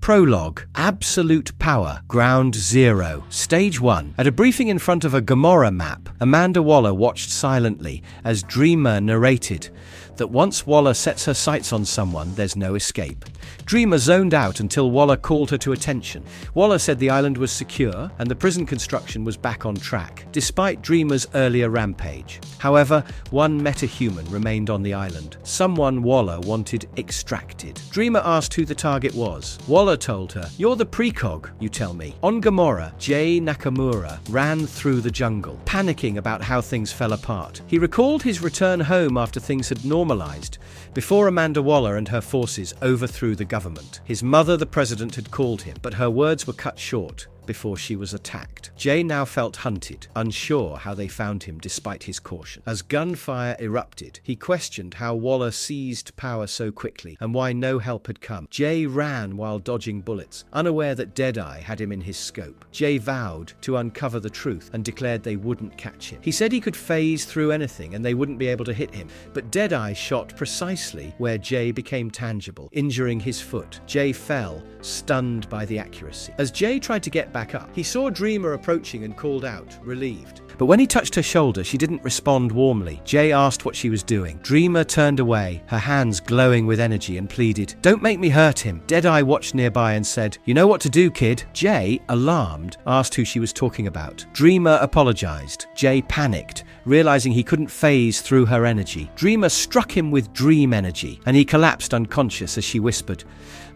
Prologue. Absolute Power. Ground Zero. Stage 1. At a briefing in front of a Gamora map, Amanda Waller watched silently as Dreamer narrated that once Waller sets her sights on someone, there's no escape. Dreamer zoned out until Waller called her to attention. Waller said the island was secure and the prison construction was back on track, despite Dreamer's earlier rampage. However, one metahuman remained on the island, someone Waller wanted extracted. Dreamer asked who the target was. Waller told her, "You're the precog, you tell me." On Gamora, Jay Nakamura ran through the jungle, panicking about how things fell apart. He recalled his return home after things had normalized, before Amanda Waller and her forces overthrew the government. His mother, the president, had called him, but her words were cut short before she was attacked. Jay now felt hunted, unsure how they found him despite his caution. As gunfire erupted, he questioned how Waller seized power so quickly and why no help had come. Jay ran while dodging bullets, unaware that Deadeye had him in his scope. Jay vowed to uncover the truth and declared they wouldn't catch him. He said he could phase through anything and they wouldn't be able to hit him, but Deadeye shot precisely where Jay became tangible, injuring his foot. Jay fell, stunned by the accuracy. As Jay tried to get back up, he saw Dreamer approaching and called out, relieved. But when he touched her shoulder, she didn't respond warmly. Jay asked what she was doing. Dreamer turned away, her hands glowing with energy, and pleaded, "Don't make me hurt him." Deadeye watched nearby and said, "You know what to do, kid." Jay, alarmed, asked who she was talking about. Dreamer apologized. Jay panicked, realizing he couldn't phase through her energy. Dreamer struck him with dream energy, and he collapsed unconscious as she whispered,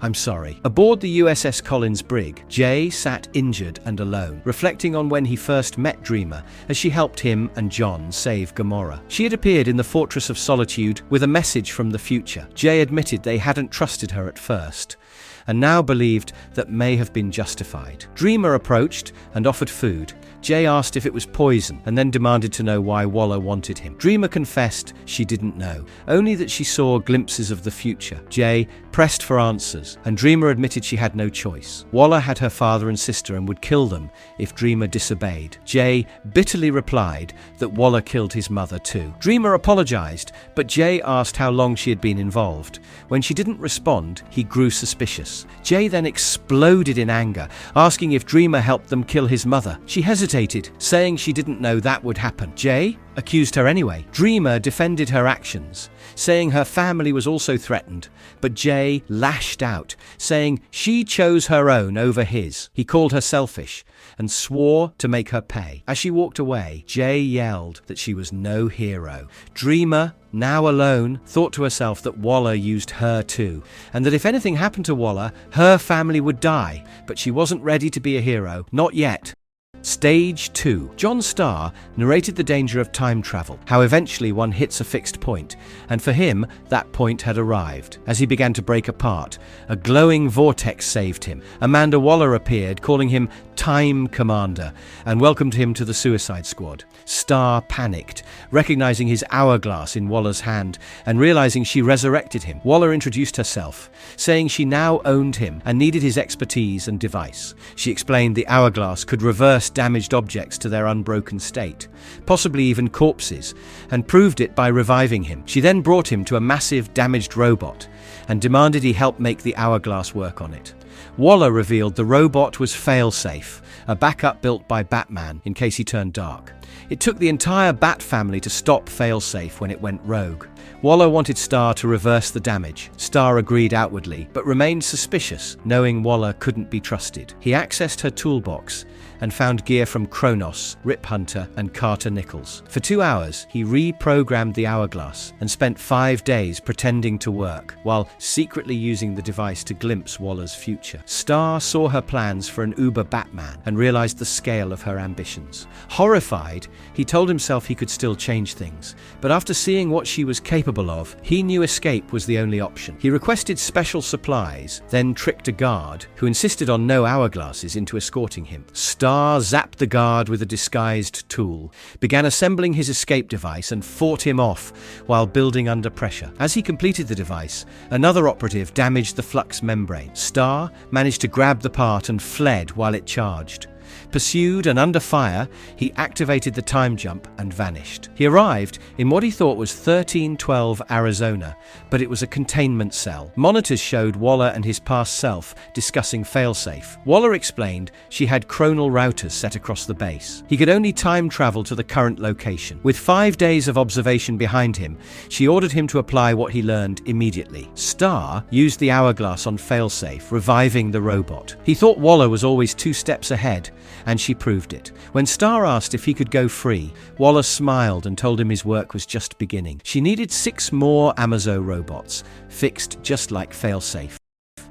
"I'm sorry." Aboard the USS Collins brig, Jay sat injured and alone, reflecting on when he first met Dreamer as she helped him and Jon save Gamora. She had appeared in the Fortress of Solitude with a message from the future. Jay admitted they hadn't trusted her at first, and now believed that may have been justified. Dreamer approached and offered food. Jay asked if it was poison and then demanded to know why Waller wanted him. Dreamer confessed she didn't know, only that she saw glimpses of the future. Jay pressed for answers, and Dreamer admitted she had no choice. Waller had her father and sister and would kill them if Dreamer disobeyed. Jay bitterly bitterly replied that Waller killed his mother too. Dreamer apologized, but Jay asked how long she had been involved. When she didn't respond, he grew suspicious. Jay then exploded in anger, asking if Dreamer helped them kill his mother. She hesitated, saying she didn't know that would happen. Jay accused her anyway. Dreamer defended her actions, saying her family was also threatened, but Jay lashed out, saying she chose her own over his. He called her selfish and swore to make her pay. As she walked away, Jay yelled that she was no hero. Dreamer, now alone, thought to herself that Waller used her too, and that if anything happened to Waller, her family would die, but she wasn't ready to be a hero, not yet. Stage 2. Jon Starr narrated the danger of time travel, how eventually one hits a fixed point, and for him, that point had arrived. As he began to break apart, a glowing vortex saved him. Amanda Waller appeared, calling him Time Commander, and welcomed him to the Suicide Squad. Starr panicked, recognizing his hourglass in Waller's hand, and realizing she resurrected him. Waller introduced herself, saying she now owned him and needed his expertise and device. She explained the hourglass could reverse damaged objects to their unbroken state, possibly even corpses, and proved it by reviving him. She then brought him to a massive damaged robot and demanded he help make the hourglass work on it. Waller revealed the robot was Failsafe, a backup built by Batman in case he turned dark. It took the entire Bat family to stop Failsafe when it went rogue. Waller wanted Starr to reverse the damage. Starr agreed outwardly, but remained suspicious, knowing Waller couldn't be trusted. He accessed her toolbox and found gear from Kronos, Rip Hunter, and Carter Nichols. For 2 hours, he reprogrammed the hourglass and spent 5 days pretending to work, while secretly using the device to glimpse Waller's future. Starr saw her plans for an Uber Batman and realized the scale of her ambitions. Horrified, he told himself he could still change things, but after seeing what she was capable of, he knew escape was the only option. He requested special supplies, then tricked a guard, who insisted on no hourglasses, into escorting him. Starr zapped the guard with a disguised tool, began assembling his escape device, and fought him off while building under pressure. As he completed the device, another operative damaged the flux membrane. Starr managed to grab the part and fled while it charged. Pursued and under fire, he activated the time jump and vanished. He arrived in what he thought was 1312 Arizona, but it was a containment cell. Monitors showed Waller and his past self discussing Failsafe. Waller explained she had chronal routers set across the base. He could only time travel to the current location. With 5 days of observation behind him, she ordered him to apply what he learned immediately. Starr used the hourglass on Failsafe, reviving the robot. He thought Waller was always 2 steps ahead, and she proved it. When Starr asked if he could go free, Waller smiled and told him his work was just beginning. She needed 6 more Amazo robots, fixed just like Failsafe.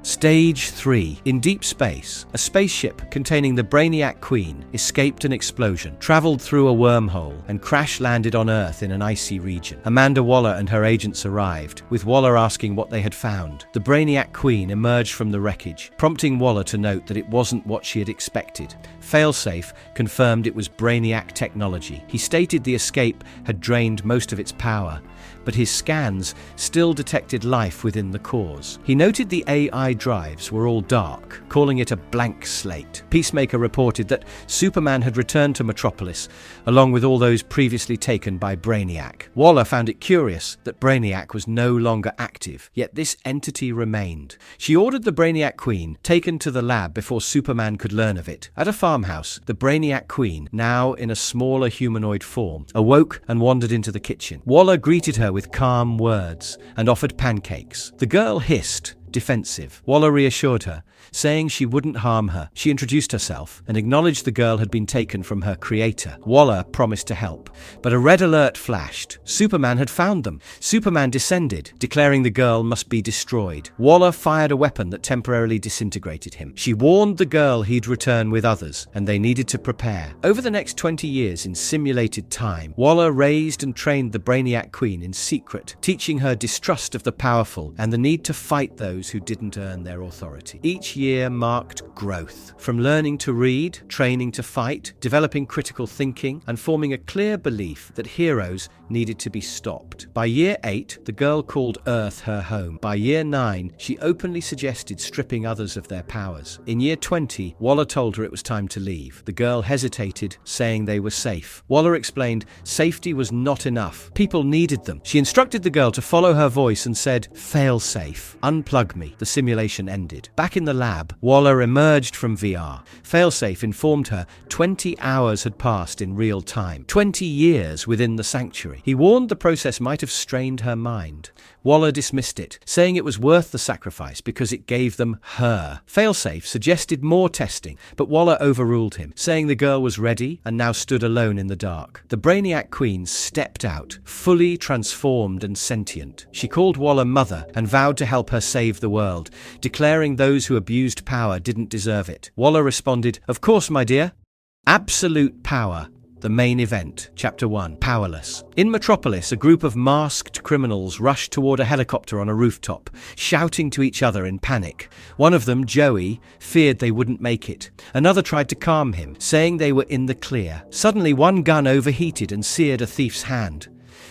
Stage 3. In deep space, a spaceship containing the Brainiac Queen escaped an explosion, traveled through a wormhole, and crash-landed on Earth in an icy region. Amanda Waller and her agents arrived, with Waller asking what they had found. The Brainiac Queen emerged from the wreckage, prompting Waller to note that it wasn't what she had expected. Failsafe confirmed it was Brainiac technology. He stated the escape had drained most of its power, but his scans still detected life within the cores. He noted the AI drives were all dark, calling it a blank slate. Peacemaker reported that Superman had returned to Metropolis, along with all those previously taken by Brainiac. Waller found it curious that Brainiac was no longer active, yet this entity remained. She ordered the Brainiac Queen taken to the lab before Superman could learn of it. At a farmhouse, the Brainiac Queen, now in a smaller humanoid form, awoke and wandered into the kitchen. Waller greeted her with calm words and offered pancakes. The girl hissed, defensive. Waller reassured her, saying she wouldn't harm her. She introduced herself and acknowledged the girl had been taken from her creator. Waller promised to help, but a red alert flashed. Superman had found them. Superman descended, declaring the girl must be destroyed. Waller fired a weapon that temporarily disintegrated him. She warned the girl he'd return with others, and they needed to prepare. Over the next 20 years in simulated time, Waller raised and trained the Brainiac Queen in secret, teaching her distrust of the powerful and the need to fight those who didn't earn their authority. Each year marked growth, from learning to read, training to fight, developing critical thinking, and forming a clear belief that heroes needed to be stopped. By year 8, the girl called Earth her home. By year 9, she openly suggested stripping others of their powers. In year 20, Waller told her it was time to leave. The girl hesitated, saying they were safe. Waller explained safety was not enough. People needed them. She instructed the girl to follow her voice and said, "Failsafe, unplug me." The simulation ended. Back in the lab, Waller emerged from VR. Failsafe informed her 20 hours had passed in real time, 20 years within the sanctuary. He warned the process might have strained her mind. Waller dismissed it, saying it was worth the sacrifice because it gave them her. Failsafe suggested more testing, but Waller overruled him, saying the girl was ready and now stood alone in the dark. The Brainiac Queen stepped out, fully transformed and sentient. She called Waller mother and vowed to help her save the world, declaring those who abused power didn't deserve it. Waller responded, "Of course, my dear." Absolute power. The main event. Chapter 1. Powerless. In Metropolis, a group of masked criminals rushed toward a helicopter on a rooftop, shouting to each other in panic. One of them, Joey, feared they wouldn't make it. Another tried to calm him, saying they were in the clear. Suddenly, one gun overheated and seared a thief's hand.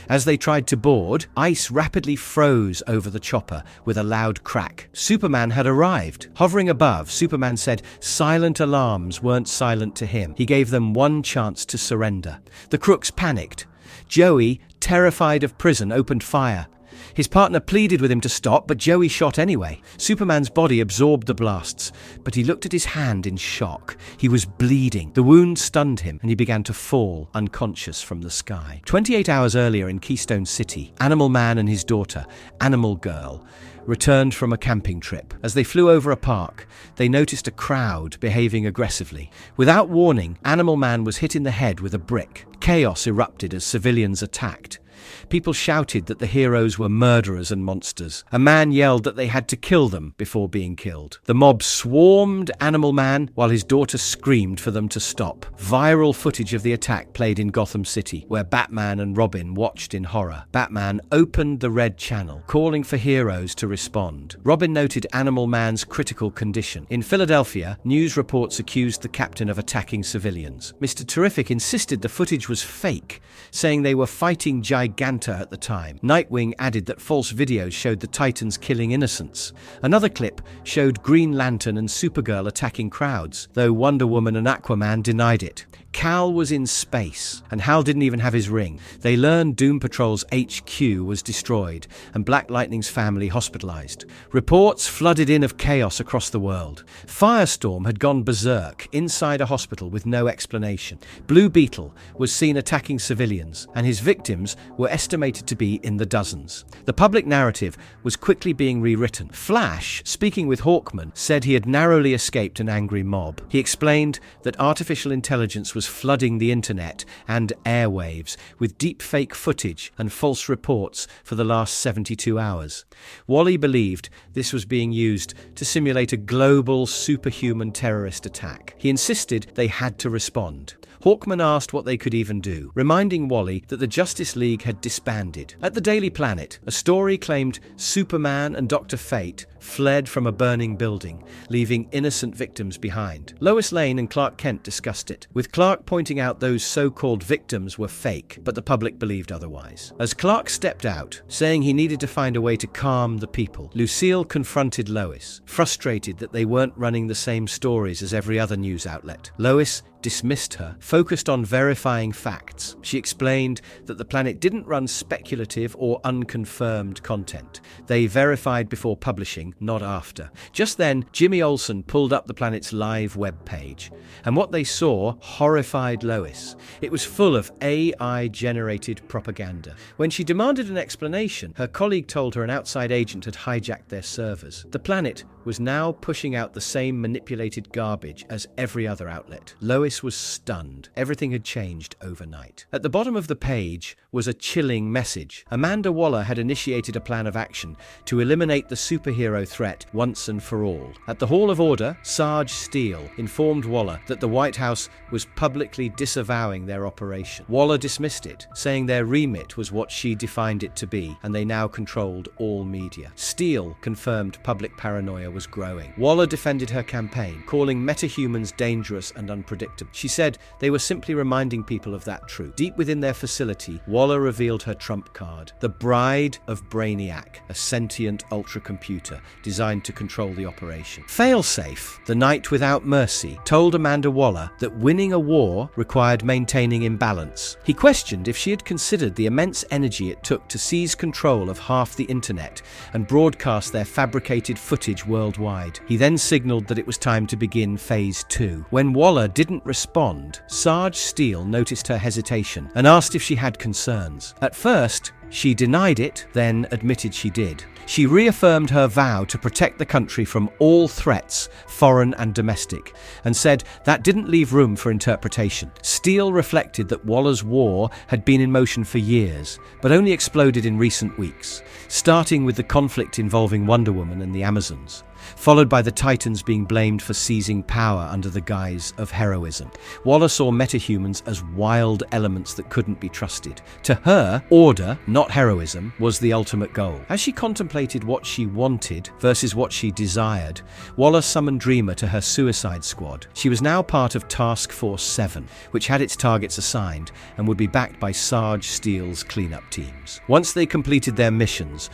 As they tried to board, ice rapidly froze over the chopper with a loud crack. Superman had arrived. Hovering above, Superman said silent alarms weren't silent to him. He gave them one chance to surrender. The crooks panicked. Joey, terrified of prison, opened fire. His partner pleaded with him to stop, but Joey shot anyway. Superman's body absorbed the blasts, but he looked at his hand in shock. He was bleeding. The wound stunned him, and he began to fall, unconscious, from the sky. 28 hours earlier in Keystone City, Animal Man and his daughter, Animal Girl, returned from a camping trip. As they flew over a park, they noticed a crowd behaving aggressively. Without warning, Animal Man was hit in the head with a brick. Chaos erupted as civilians attacked. People shouted that the heroes were murderers and monsters. A man yelled that they had to kill them before being killed. The mob swarmed Animal Man while his daughter screamed for them to stop. Viral footage of the attack played in Gotham City, where Batman and Robin watched in horror. Batman opened the Red Channel, calling for heroes to respond. Robin noted Animal Man's critical condition. In Philadelphia, news reports accused the captain of attacking civilians. Mr. Terrific insisted the footage was fake, saying they were fighting Giganta at the time. Nightwing added that false videos showed the Titans killing innocents. Another clip showed Green Lantern and Supergirl attacking crowds, though Wonder Woman and Aquaman denied it. Kal was in space, and Hal didn't even have his ring. They learned Doom Patrol's HQ was destroyed, and Black Lightning's family hospitalized. Reports flooded in of chaos across the world. Firestorm had gone berserk inside a hospital with no explanation. Blue Beetle was seen attacking civilians, and his victims were estimated to be in the dozens. The public narrative was quickly being rewritten. Flash, speaking with Hawkman, said he had narrowly escaped an angry mob. He explained that artificial intelligence was flooding the internet and airwaves with deepfake footage and false reports for the last 72 hours. Wally believed this was being used to simulate a global superhuman terrorist attack. He insisted they had to respond. Hawkman asked what they could even do, reminding Wally that the Justice League had disbanded. At the Daily Planet, a story claimed Superman and Dr. Fate fled from a burning building, leaving innocent victims behind. Lois Lane and Clark Kent discussed it, with Clark pointing out those so-called victims were fake, but the public believed otherwise. As Clark stepped out, saying he needed to find a way to calm the people, Lucille confronted Lois, frustrated that they weren't running the same stories as every other news outlet. Lois dismissed her, focused on verifying facts. She explained that the planet didn't run speculative or unconfirmed content. They verified before publishing, not after. Just then, Jimmy Olsen pulled up the planet's live web page, and what they saw horrified Lois. It was full of AI-generated propaganda. When she demanded an explanation, her colleague told her an outside agent had hijacked their servers. The planet was now pushing out the same manipulated garbage as every other outlet. Lois was stunned. Everything had changed overnight. At the bottom of the page was a chilling message. Amanda Waller had initiated a plan of action to eliminate the superhero threat once and for all. At the Hall of Order, Sarge Steele informed Waller that the White House was publicly disavowing their operation. Waller dismissed it, saying their remit was what she defined it to be, and they now controlled all media. Steele confirmed public paranoia was growing. Waller defended her campaign, calling metahumans dangerous and unpredictable. She said they were simply reminding people of that truth. Deep within their facility, Waller revealed her trump card, the Bride of Brainiac, a sentient ultracomputer designed to control the operation. Failsafe, the knight without mercy, told Amanda Waller that winning a war required maintaining imbalance. He questioned if she had considered the immense energy it took to seize control of half the internet and broadcast their fabricated footage worldwide. He then signaled that it was time to begin Phase 2. When Waller didn't respond, Sarge Steele noticed her hesitation and asked if she had concerns. At first, she denied it, then admitted she did. She reaffirmed her vow to protect the country from all threats, foreign and domestic, and said that didn't leave room for interpretation. Steele reflected that Waller's war had been in motion for years, but only exploded in recent weeks, starting with the conflict involving Wonder Woman and the Amazons, followed by the Titans being blamed for seizing power under the guise of heroism. Waller saw metahumans as wild elements that couldn't be trusted. To her, order, not heroism, was the ultimate goal. As she contemplated what she wanted versus what she desired, Waller summoned Dreamer to her suicide squad. She was now part of Task Force 7, which had its targets assigned and would be backed by Sarge Steele's cleanup teams. Once they completed their missions,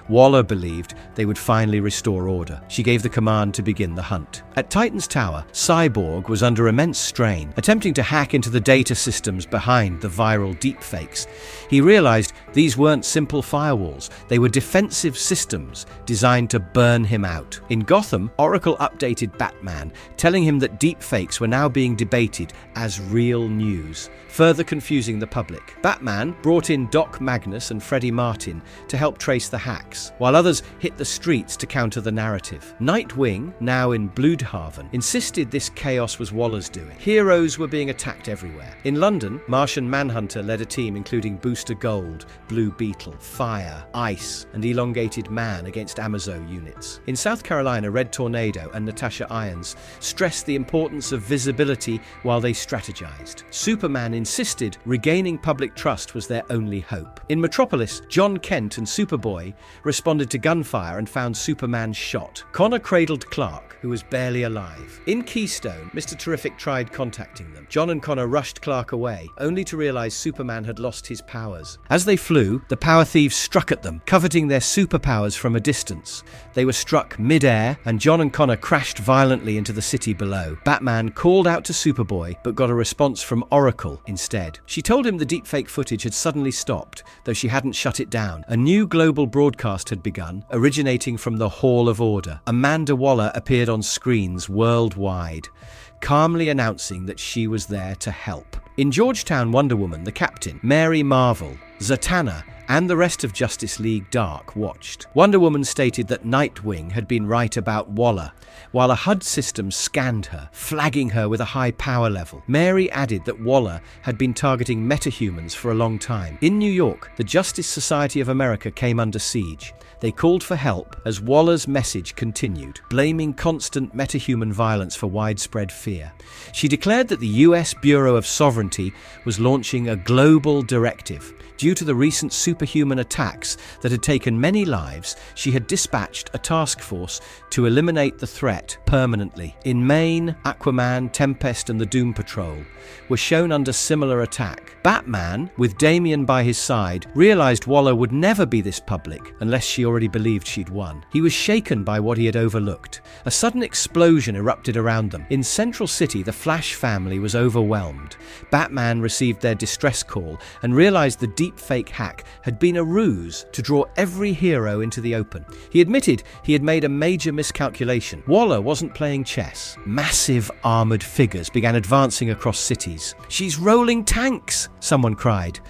Waller believed they would finally restore order. She gave the command to begin the hunt. At Titan's Tower, Cyborg was under immense strain, attempting to hack into the data systems behind the viral deepfakes. He realized these weren't simple firewalls, they were defensive systems designed to burn him out. In Gotham, Oracle updated Batman, telling him that deepfakes were now being debated as real news, further confusing the public. Batman brought in Doc Magnus and Freddie Martin to help trace the hacks, while others hit the streets to counter the narrative. Nightwing, now in Bloodhaven, insisted this chaos was Waller's doing. Heroes were being attacked everywhere. In London, Martian Manhunter led a team including Booster Gold, Blue Beetle, Fire, Ice, and Elongated Man against Amazo units. In South Carolina, Red Tornado and Natasha Irons stressed the importance of visibility while they strategized. Superman insisted regaining public trust was their only hope. In Metropolis, Jon Kent and Superboy responded to gunfire and found Superman shot. Connor cradled Clark, who was barely alive. In Keystone, Mr. Terrific tried contacting them. John and Connor rushed Clark away, only to realize Superman had lost his powers. As they flew, the power thieves struck at them, coveting their superpowers from a distance. They were struck mid-air, and John and Connor crashed violently into the city below. Batman called out to Superboy, but got a response from Oracle instead. She told him the deepfake footage had suddenly stopped, though she hadn't shut it down. A new global broadcast had begun, originating from the Hall of Order. Amanda Waller appeared on screens worldwide, calmly announcing that she was there to help. In Georgetown, Wonder Woman, the Captain, Mary Marvel, Zatanna, and the rest of Justice League Dark watched. Wonder Woman stated that Nightwing had been right about Waller, while a HUD system scanned her, flagging her with a high power level. Mary added that Waller had been targeting metahumans for a long time. In New York, the Justice Society of America came under siege. They called for help as Waller's message continued, blaming constant metahuman violence for widespread fear. She declared that the US Bureau of Sovereignty was launching a global directive. Due to the recent superhuman attacks that had taken many lives, she had dispatched a task force to eliminate the threat permanently. In Maine, Aquaman, Tempest, and the Doom Patrol were shown under similar attack. Batman, with Damian by his side, realized Waller would never be this public unless she already believed she'd won. He was shaken by what he had overlooked. A sudden explosion erupted around them. In Central City, the Flash family was overwhelmed. Batman received their distress call and realized the deepfake hack had been a ruse to draw every hero into the open. He admitted he had made a major miscalculation. Waller wasn't playing chess. Massive armored figures began advancing across cities. "She's rolling tanks!" someone cried.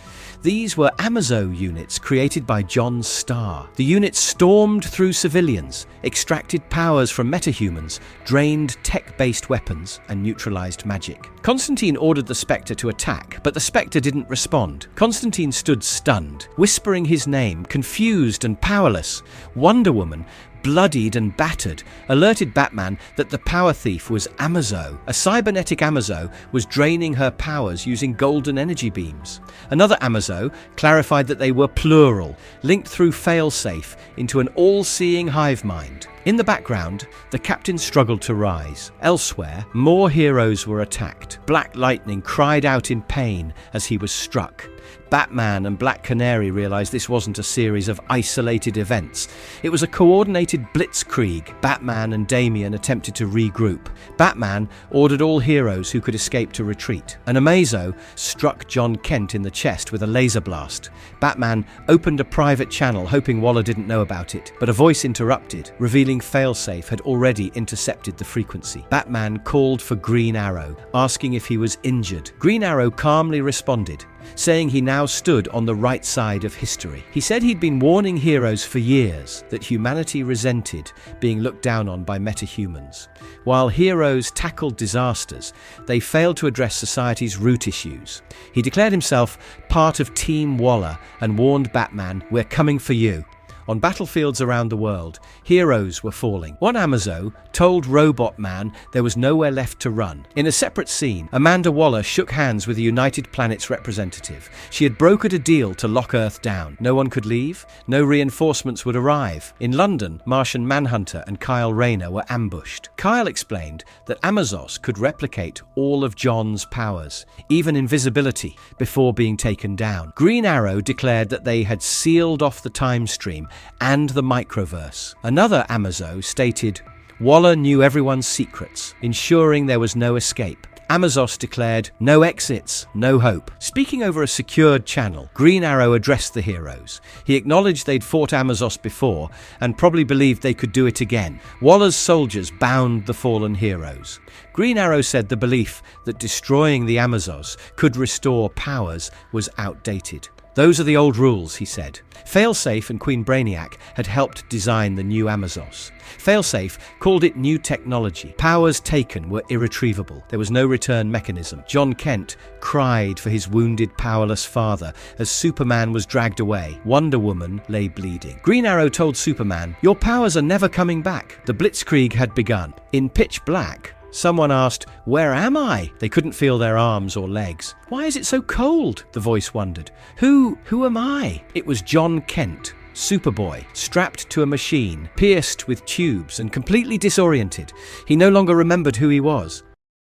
These were Amazo units created by John Starr. The units stormed through civilians, extracted powers from metahumans, drained tech-based weapons, and neutralized magic. Constantine ordered the Spectre to attack, but the Spectre didn't respond. Constantine stood stunned, whispering his name, confused and powerless. Wonder Woman bloodied and battered, alerted Batman that the power thief was Amazo. A cybernetic Amazo was draining her powers using golden energy beams. Another Amazo clarified that they were plural, linked through Failsafe into an all-seeing hive mind. In the background, the captain struggled to rise. Elsewhere, more heroes were attacked. Black Lightning cried out in pain as he was struck. Batman and Black Canary realized this wasn't a series of isolated events. It was a coordinated blitzkrieg. Batman and Damian attempted to regroup. Batman ordered all heroes who could escape to retreat. An Amazo struck Jon Kent in the chest with a laser blast. Batman opened a private channel, hoping Waller didn't know about it, but a voice interrupted, revealing Failsafe had already intercepted the frequency. Batman called for Green Arrow, asking if he was injured. Green Arrow calmly responded, saying he now stood on the right side of history. He said he'd been warning heroes for years that humanity resented being looked down on by metahumans. While heroes tackled disasters, they failed to address society's root issues. He declared himself part of Team Waller and warned Batman, "We're coming for you." On battlefields around the world, heroes were falling. One Amazo told Robot Man there was nowhere left to run. In a separate scene, Amanda Waller shook hands with the United Planet's representative. She had brokered a deal to lock Earth down. No one could leave, no reinforcements would arrive. In London, Martian Manhunter and Kyle Rayner were ambushed. Kyle explained that Amazos could replicate all of Jon's powers, even invisibility, before being taken down. Green Arrow declared that they had sealed off the time stream and the microverse. Another Amazo stated, "Waller knew everyone's secrets, ensuring there was no escape." Amazos declared, "No exits, no hope." Speaking over a secured channel, Green Arrow addressed the heroes. He acknowledged they'd fought Amazos before and probably believed they could do it again. Waller's soldiers bound the fallen heroes. Green Arrow said the belief that destroying the Amazos could restore powers was outdated. "Those are the old rules," he said. Failsafe and Queen Brainiac had helped design the new Amazos. Failsafe called it new technology. Powers taken were irretrievable. There was no return mechanism. Jon Kent cried for his wounded, powerless father as Superman was dragged away. Wonder Woman lay bleeding. Green Arrow told Superman, "Your powers are never coming back." The blitzkrieg had begun. In pitch black, someone asked, "Where am I?" They couldn't feel their arms or legs. "Why is it so cold?" the voice wondered. Who am I?" It was Jon Kent, Superboy, strapped to a machine, pierced with tubes and completely disoriented. He no longer remembered who he was.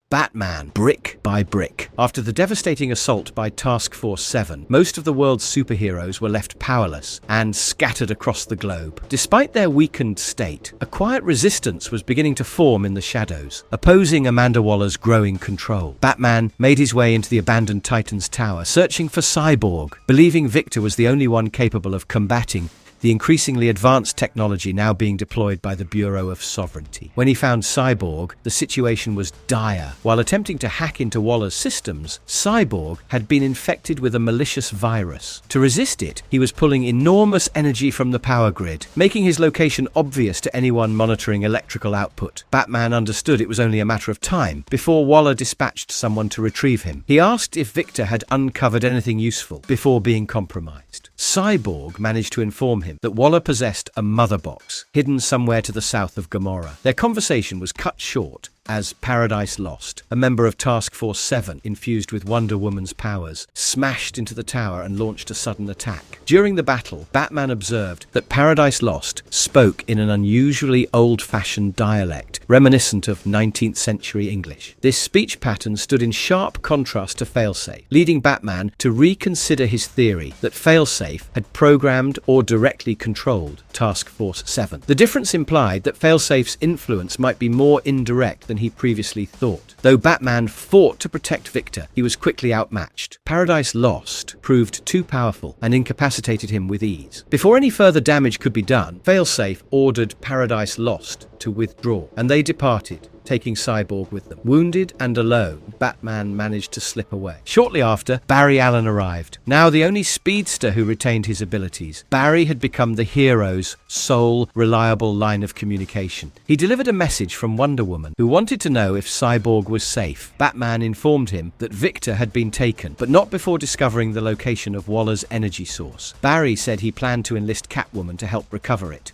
Batman, brick by brick. After the devastating assault by Task Force 7, most of the world's superheroes were left powerless and scattered across the globe. Despite their weakened state, a quiet resistance was beginning to form in the shadows, opposing Amanda Waller's growing control. Batman made his way into the abandoned Titan's tower, searching for Cyborg, believing Victor was the only one capable of combating the increasingly advanced technology now being deployed by the Bureau of Sovereignty. When he found Cyborg, the situation was dire. While attempting to hack into Waller's systems, Cyborg had been infected with a malicious virus. To resist it, he was pulling enormous energy from the power grid, making his location obvious to anyone monitoring electrical output. Batman understood it was only a matter of time before Waller dispatched someone to retrieve him. He asked if Victor had uncovered anything useful before being compromised. Cyborg managed to inform him that Waller possessed a mother box hidden somewhere to the south of Gamora. Their conversation was cut short as Paradise Lost, a member of Task Force 7 infused with Wonder Woman's powers, smashed into the tower and launched a sudden attack. During the battle, Batman observed that Paradise Lost spoke in an unusually old-fashioned dialect, reminiscent of 19th century English. This speech pattern stood in sharp contrast to Failsafe, leading Batman to reconsider his theory that Failsafe had programmed or directly controlled Task Force 7. The difference implied that Failsafe's influence might be more indirect than he previously thought. Though Batman fought to protect Victor, he was quickly outmatched. Paradise Lost proved too powerful and incapacitated him with ease. Before any further damage could be done, Failsafe ordered Paradise Lost to withdraw, and they departed, taking Cyborg with them. Wounded and alone, Batman managed to slip away. Shortly after, Barry Allen arrived. Now the only speedster who retained his abilities, Barry had become the hero's sole reliable line of communication. He delivered a message from Wonder Woman, who wanted to know if Cyborg was safe. Batman informed him that Victor had been taken, but not before discovering the location of Waller's energy source. Barry said he planned to enlist Catwoman to help recover it.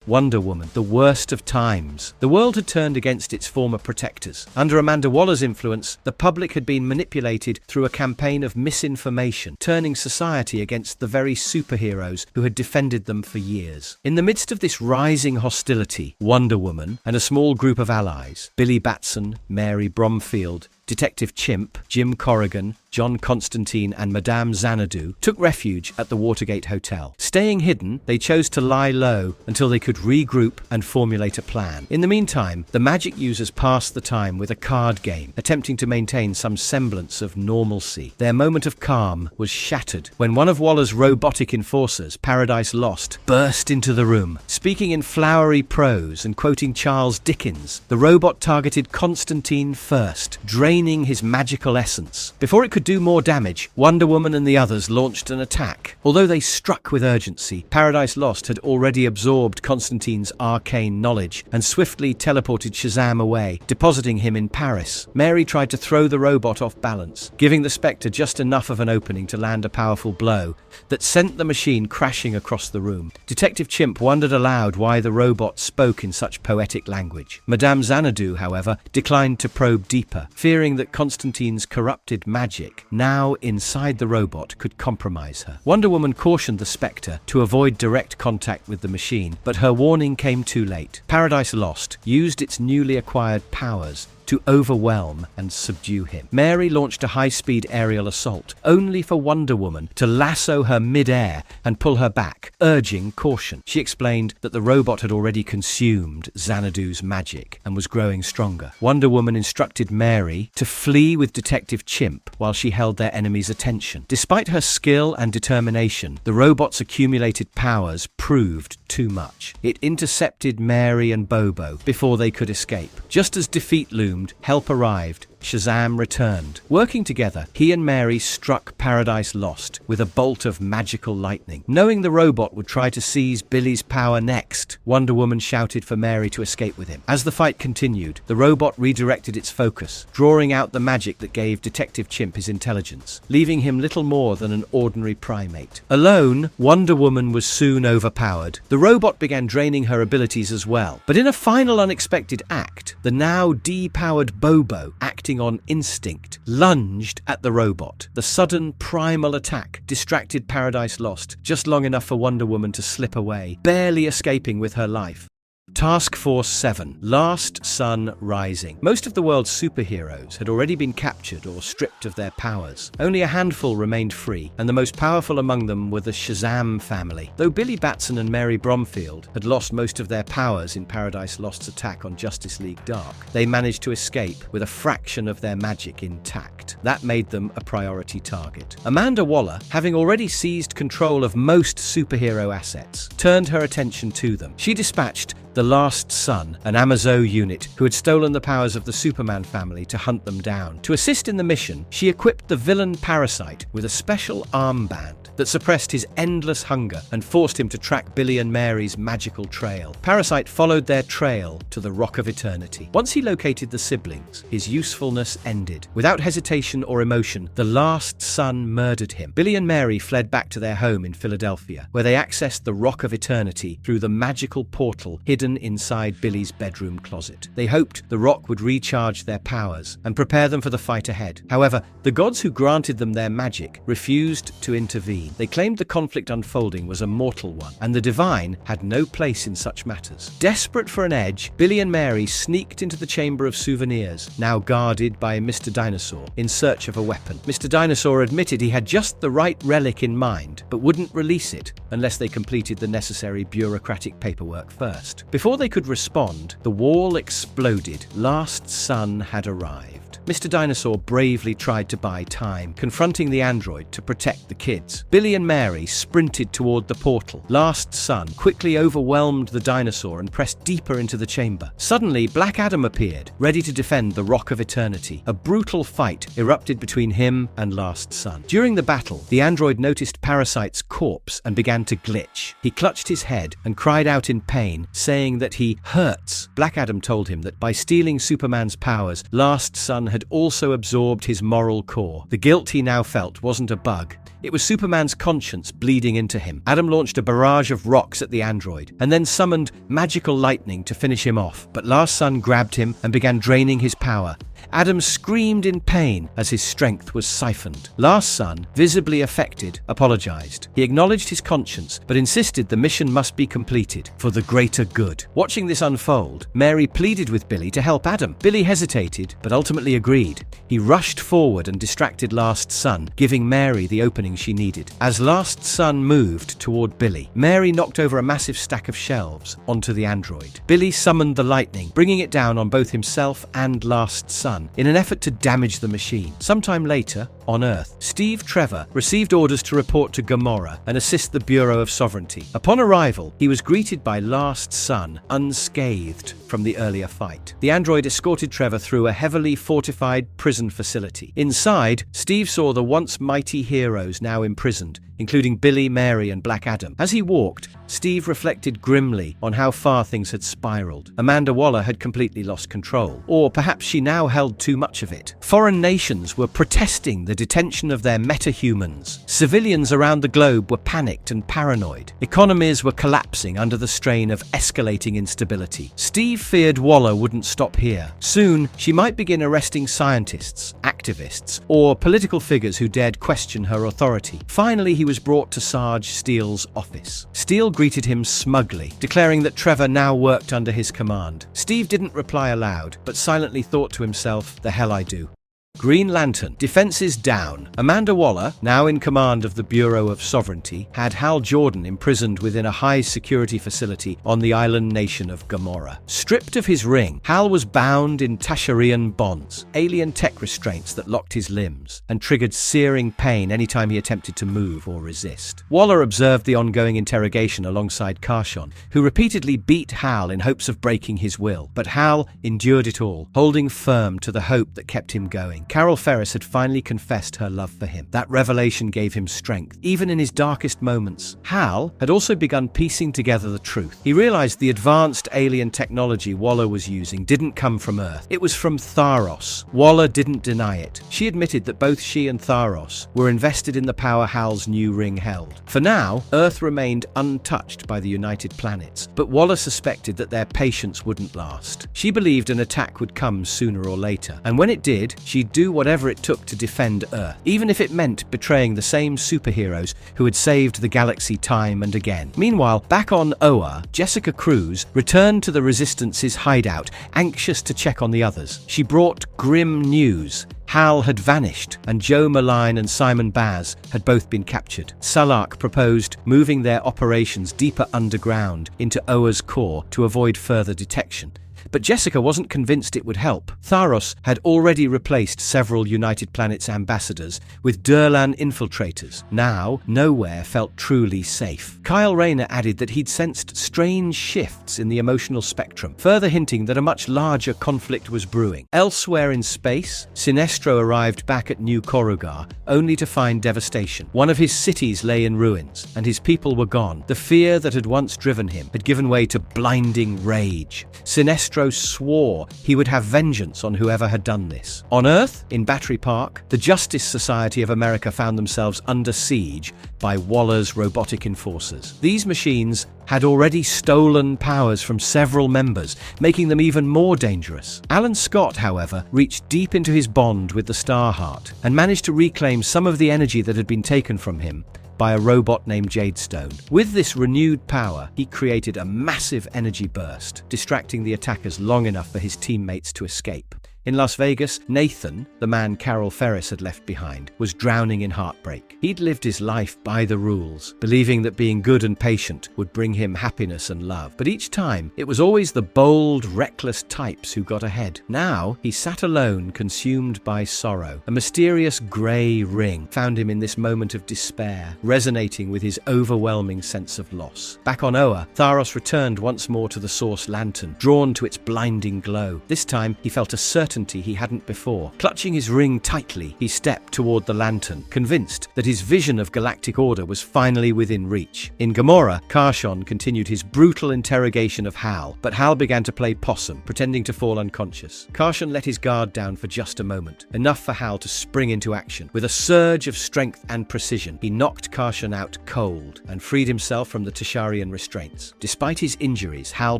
Wonder Woman, the worst of times. The world had turned against its former protectors. Under Amanda Waller's influence, the public had been manipulated through a campaign of misinformation, turning society against the very superheroes who had defended them for years. In the midst of this rising hostility, Wonder Woman and a small group of allies, Billy Batson, Mary Bromfield, Detective Chimp, Jim Corrigan, John Constantine and Madame Xanadu took refuge at the Watergate Hotel. Staying hidden, they chose to lie low until they could regroup and formulate a plan. In the meantime, the magic users passed the time with a card game, attempting to maintain some semblance of normalcy. Their moment of calm was shattered when one of Waller's robotic enforcers, Paradise Lost, burst into the room. Speaking in flowery prose and quoting Charles Dickens, the robot targeted Constantine first, draining his magical essence. Before it could do more damage, Wonder Woman and the others launched an attack. Although they struck with urgency, Paradise Lost had already absorbed Constantine's arcane knowledge and swiftly teleported Shazam away, depositing him in Paris. Mary tried to throw the robot off balance, giving the Spectre just enough of an opening to land a powerful blow that sent the machine crashing across the room. Detective Chimp wondered aloud why the robot spoke in such poetic language. Madame Xanadu, however, declined to probe deeper, fearing that Constantine's corrupted magic, now inside the robot, could compromise her. Wonder Woman cautioned the Spectre to avoid direct contact with the machine, but her warning came too late. Paradise Lost used its newly acquired powers to overwhelm and subdue him. Mary launched a high-speed aerial assault, only for Wonder Woman to lasso her mid-air and pull her back, urging caution. She explained that the robot had already consumed Xanadu's magic and was growing stronger. Wonder Woman instructed Mary to flee with Detective Chimp while she held their enemy's attention. Despite her skill and determination, the robot's accumulated powers proved too much. It intercepted Mary and Bobo before they could escape. Just as defeat loomed, help arrived. Shazam returned. Working together, he and Mary struck Paradise Lost with a bolt of magical lightning. Knowing the robot would try to seize Billy's power next, Wonder Woman shouted for Mary to escape with him. As the fight continued, the robot redirected its focus, drawing out the magic that gave Detective Chimp his intelligence, leaving him little more than an ordinary primate. Alone, Wonder Woman was soon overpowered. The robot began draining her abilities as well. But in a final unexpected act, the now depowered Bobo, acting on instinct, lunged at the robot. The sudden primal attack distracted Paradise Lost just long enough for Wonder Woman to slip away, barely escaping with her life. Task Force 7, Last Sun Rising. Most of the world's superheroes had already been captured or stripped of their powers. Only a handful remained free, and the most powerful among them were the Shazam family. Though Billy Batson and Mary Bromfield had lost most of their powers in Paradise Lost's attack on Justice League Dark, they managed to escape with a fraction of their magic intact. That made them a priority target. Amanda Waller, having already seized control of most superhero assets, turned her attention to them. She dispatched the Last Sun, an Amazo unit who had stolen the powers of the Superman family, to hunt them down. To assist in the mission, she equipped the villain Parasite with a special armband that suppressed his endless hunger and forced him to track Billy and Mary's magical trail. Parasite followed their trail to the Rock of Eternity. Once he located the siblings, his usefulness ended. Without hesitation or emotion, the Last Sun murdered him. Billy and Mary fled back to their home in Philadelphia, where they accessed the Rock of Eternity through the magical portal hidden inside Billy's bedroom closet. They hoped the rock would recharge their powers and prepare them for the fight ahead. However, the gods who granted them their magic refused to intervene. They claimed the conflict unfolding was a mortal one, and the divine had no place in such matters. Desperate for an edge, Billy and Mary sneaked into the Chamber of Souvenirs, now guarded by Mr. Dinosaur, in search of a weapon. Mr. Dinosaur admitted he had just the right relic in mind, but wouldn't release it unless they completed the necessary bureaucratic paperwork first. Before they could respond, the wall exploded. Last Sun had arrived. Mr. Dinosaur bravely tried to buy time, confronting the android to protect the kids. Billy and Mary sprinted toward the portal. Last Sun quickly overwhelmed the dinosaur and pressed deeper into the chamber. Suddenly, Black Adam appeared, ready to defend the Rock of Eternity. A brutal fight erupted between him and Last Sun. During the battle, the android noticed Parasite's corpse and began to glitch. He clutched his head and cried out in pain, saying that he hurts. Black Adam told him that by stealing Superman's powers, Last Sun had also absorbed his moral core. The guilt he now felt wasn't a bug. It was Superman's conscience bleeding into him. Adam launched a barrage of rocks at the android, and then summoned magical lightning to finish him off. But Last Son grabbed him and began draining his power. Adam screamed in pain as his strength was siphoned. Last Son, visibly affected, apologized. He acknowledged his conscience, but insisted the mission must be completed for the greater good. Watching this unfold, Mary pleaded with Billy to help Adam. Billy hesitated, but ultimately agreed. He rushed forward and distracted Last Son, giving Mary the opening she needed. As Last Son moved toward Billy, Mary knocked over a massive stack of shelves onto the android. Billy summoned the lightning, bringing it down on both himself and Last Son in an effort to damage the machine. Sometime later, on Earth, Steve Trevor received orders to report to Gamora and assist the Bureau of Sovereignty. Upon arrival, he was greeted by Last Son, unscathed from the earlier fight. The android escorted Trevor through a heavily fortified prison facility. Inside, Steve saw the once mighty heroes now imprisoned, including Billy, Mary, and Black Adam. As he walked, Steve reflected grimly on how far things had spiraled. Amanda Waller had completely lost control, or perhaps she now held too much of it. Foreign nations were protesting the detention of their metahumans. Civilians around the globe were panicked and paranoid. Economies were collapsing under the strain of escalating instability. Steve feared Waller wouldn't stop here. Soon, she might begin arresting scientists, activists, or political figures who dared question her authority. Finally, he was brought to Sarge Steele's office. Steele greeted him smugly, declaring that Trevor now worked under his command. Steve didn't reply aloud, but silently thought to himself, "The hell I do." Green Lantern. Defenses down. Amanda Waller, now in command of the Bureau of Sovereignty, had Hal Jordan imprisoned within a high-security facility on the island nation of Gamora. Stripped of his ring, Hal was bound in Tasharian bonds, alien tech restraints that locked his limbs and triggered searing pain anytime he attempted to move or resist. Waller observed the ongoing interrogation alongside Karshon, who repeatedly beat Hal in hopes of breaking his will. But Hal endured it all, holding firm to the hope that kept him going. Carol Ferris had finally confessed her love for him. That revelation gave him strength, even in his darkest moments. Hal had also begun piecing together the truth. He realized the advanced alien technology Waller was using didn't come from Earth. It was from Tharos. Waller didn't deny it. She admitted that both she and Tharos were invested in the power Hal's new ring held. For now, Earth remained untouched by the United Planets, but Waller suspected that their patience wouldn't last. She believed an attack would come sooner or later, and when it did, she'd do whatever it took to defend Earth, even if it meant betraying the same superheroes who had saved the galaxy time and again. Meanwhile, back on Oa, Jessica Cruz returned to the Resistance's hideout, anxious to check on the others. She brought grim news. Hal had vanished, and Joe Malign and Simon Baz had both been captured. Salak proposed moving their operations deeper underground into Oa's core to avoid further detection. But Jessica wasn't convinced it would help. Tharos had already replaced several United Planets ambassadors with Durlan infiltrators. Now, nowhere felt truly safe. Kyle Rayner added that he'd sensed strange shifts in the emotional spectrum, further hinting that a much larger conflict was brewing. Elsewhere in space, Sinestro arrived back at New Korugar, only to find devastation. One of his cities lay in ruins, and his people were gone. The fear that had once driven him had given way to blinding rage. Sinestro swore he would have vengeance on whoever had done this. On Earth, in Battery Park, the Justice Society of America found themselves under siege by Waller's robotic enforcers. These machines had already stolen powers from several members, making them even more dangerous. Alan Scott, however, reached deep into his bond with the Starheart and managed to reclaim some of the energy that had been taken from him by a robot named Jadestone. With this renewed power, he created a massive energy burst, distracting the attackers long enough for his teammates to escape. In Las Vegas, Nathan, the man Carol Ferris had left behind, was drowning in heartbreak. He'd lived his life by the rules, believing that being good and patient would bring him happiness and love. But each time, it was always the bold, reckless types who got ahead. Now, he sat alone, consumed by sorrow. A mysterious grey ring found him in this moment of despair, resonating with his overwhelming sense of loss. Back on Oa, Tharos returned once more to the Source Lantern, drawn to its blinding glow. This time, he felt a certain certainty he hadn't before. Clutching his ring tightly, he stepped toward the lantern, convinced that his vision of galactic order was finally within reach. In Gamora, Karshon continued his brutal interrogation of Hal, but Hal began to play possum, pretending to fall unconscious. Karshon let his guard down for just a moment, enough for Hal to spring into action. With a surge of strength and precision, he knocked Karshon out cold and freed himself from the T'Charian restraints. Despite his injuries, Hal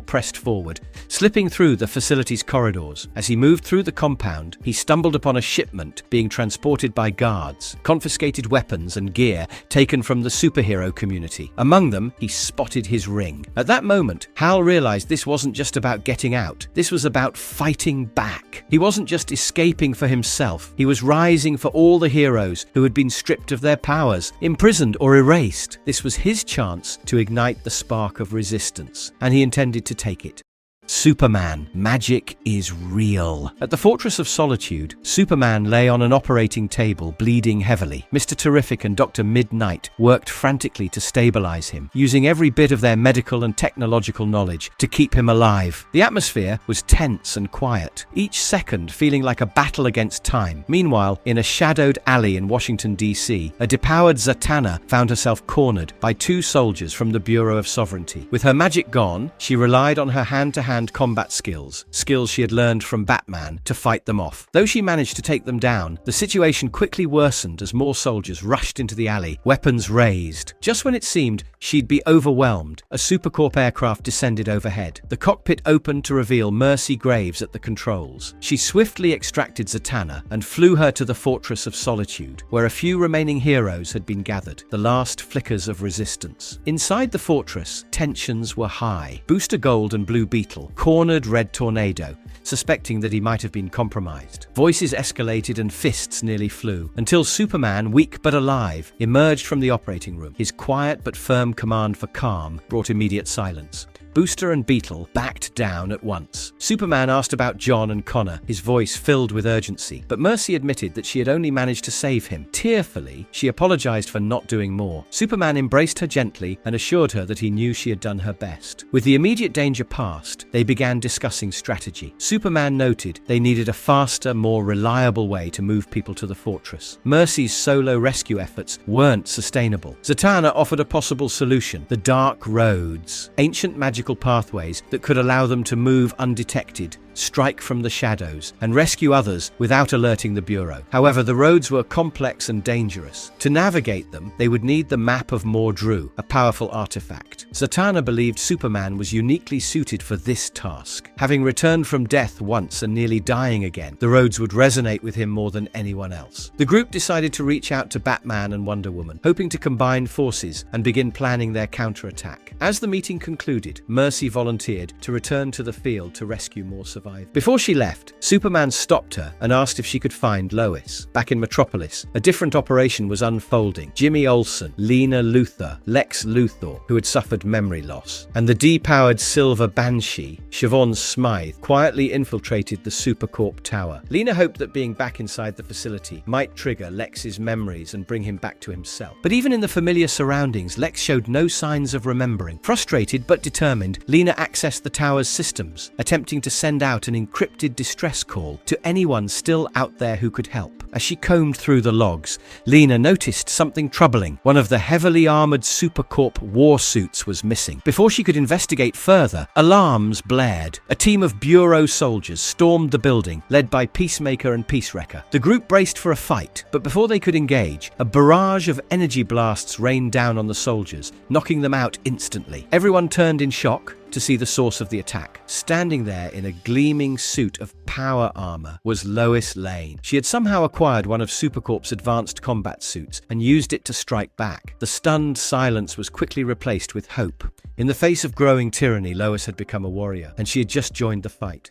pressed forward, slipping through the facility's corridors. As he moved through the compound, he stumbled upon a shipment being transported by guards, confiscated weapons and gear taken from the superhero community. Among them, he spotted his ring. At that moment, Hal realized this wasn't just about getting out. This was about fighting back. He wasn't just escaping for himself. He was rising for all the heroes who had been stripped of their powers, imprisoned or erased. This was his chance to ignite the spark of resistance, and he intended to take it. Superman. Magic is real. At the Fortress of Solitude, Superman lay on an operating table, bleeding heavily. Mr. Terrific and Dr. Midnight worked frantically to stabilize him, using every bit of their medical and technological knowledge to keep him alive. The atmosphere was tense and quiet, each second feeling like a battle against time. Meanwhile, in a shadowed alley in Washington, D.C., a depowered Zatanna found herself cornered by two soldiers from the Bureau of Sovereignty. With her magic gone, she relied on her hand-to-hand combat skills she had learned from Batman, to fight them off. Though she managed to take them down, the situation quickly worsened as more soldiers rushed into the alley, weapons raised. Just when it seemed she'd be overwhelmed, a Supercorp aircraft descended overhead. The cockpit opened to reveal Mercy Graves at the controls. She swiftly extracted Zatanna and flew her to the Fortress of Solitude, where a few remaining heroes had been gathered, the last flickers of resistance. Inside the fortress, tensions were high. Booster Gold and Blue Beetle cornered Red Tornado, suspecting that he might have been compromised. Voices escalated and fists nearly flew, until Superman, weak but alive, emerged from the operating room. His quiet but firm command for calm brought immediate silence. Booster and Beetle backed down at once. Superman asked about John and Connor, his voice filled with urgency, but Mercy admitted that she had only managed to save him. Tearfully, she apologized for not doing more. Superman embraced her gently and assured her that he knew she had done her best. With the immediate danger past, they began discussing strategy. Superman noted they needed a faster, more reliable way to move people to the fortress. Mercy's solo rescue efforts weren't sustainable. Zatanna offered a possible solution: the dark roads, ancient magical pathways that could allow them to move undetected, strike from the shadows, and rescue others without alerting the Bureau. However, the roads were complex and dangerous. To navigate them, they would need the Map of Mordru, a powerful artifact. Zatanna believed Superman was uniquely suited for this task. Having returned from death once and nearly dying again, the roads would resonate with him more than anyone else. The group decided to reach out to Batman and Wonder Woman, hoping to combine forces and begin planning their counterattack. As the meeting concluded, Mercy volunteered to return to the field to rescue more survivors. Before she left, Superman stopped her and asked if she could find Lois. Back in Metropolis, a different operation was unfolding. Jimmy Olsen, Lena Luthor, Lex Luthor, who had suffered memory loss, and the depowered Silver Banshee, Siobhan Smythe, quietly infiltrated the Supercorp tower. Lena hoped that being back inside the facility might trigger Lex's memories and bring him back to himself. But even in the familiar surroundings, Lex showed no signs of remembering. Frustrated but determined, Lena accessed the tower's systems, attempting to send out an encrypted distress call to anyone still out there who could help. As she combed through the logs, Lena noticed something troubling. One of the heavily armored Supercorp war suits was missing. Before she could investigate further, alarms blared. A team of Bureau soldiers stormed the building, led by Peacemaker and Peacewrecker. The group braced for a fight, but before they could engage, a barrage of energy blasts rained down on the soldiers, knocking them out instantly. Everyone turned in shock to see the source of the attack. Standing there in a gleaming suit of power armor was Lois Lane. She had somehow acquired one of Supercorp's advanced combat suits and used it to strike back. The stunned silence was quickly replaced with hope. In the face of growing tyranny, Lois had become a warrior, and she had just joined the fight.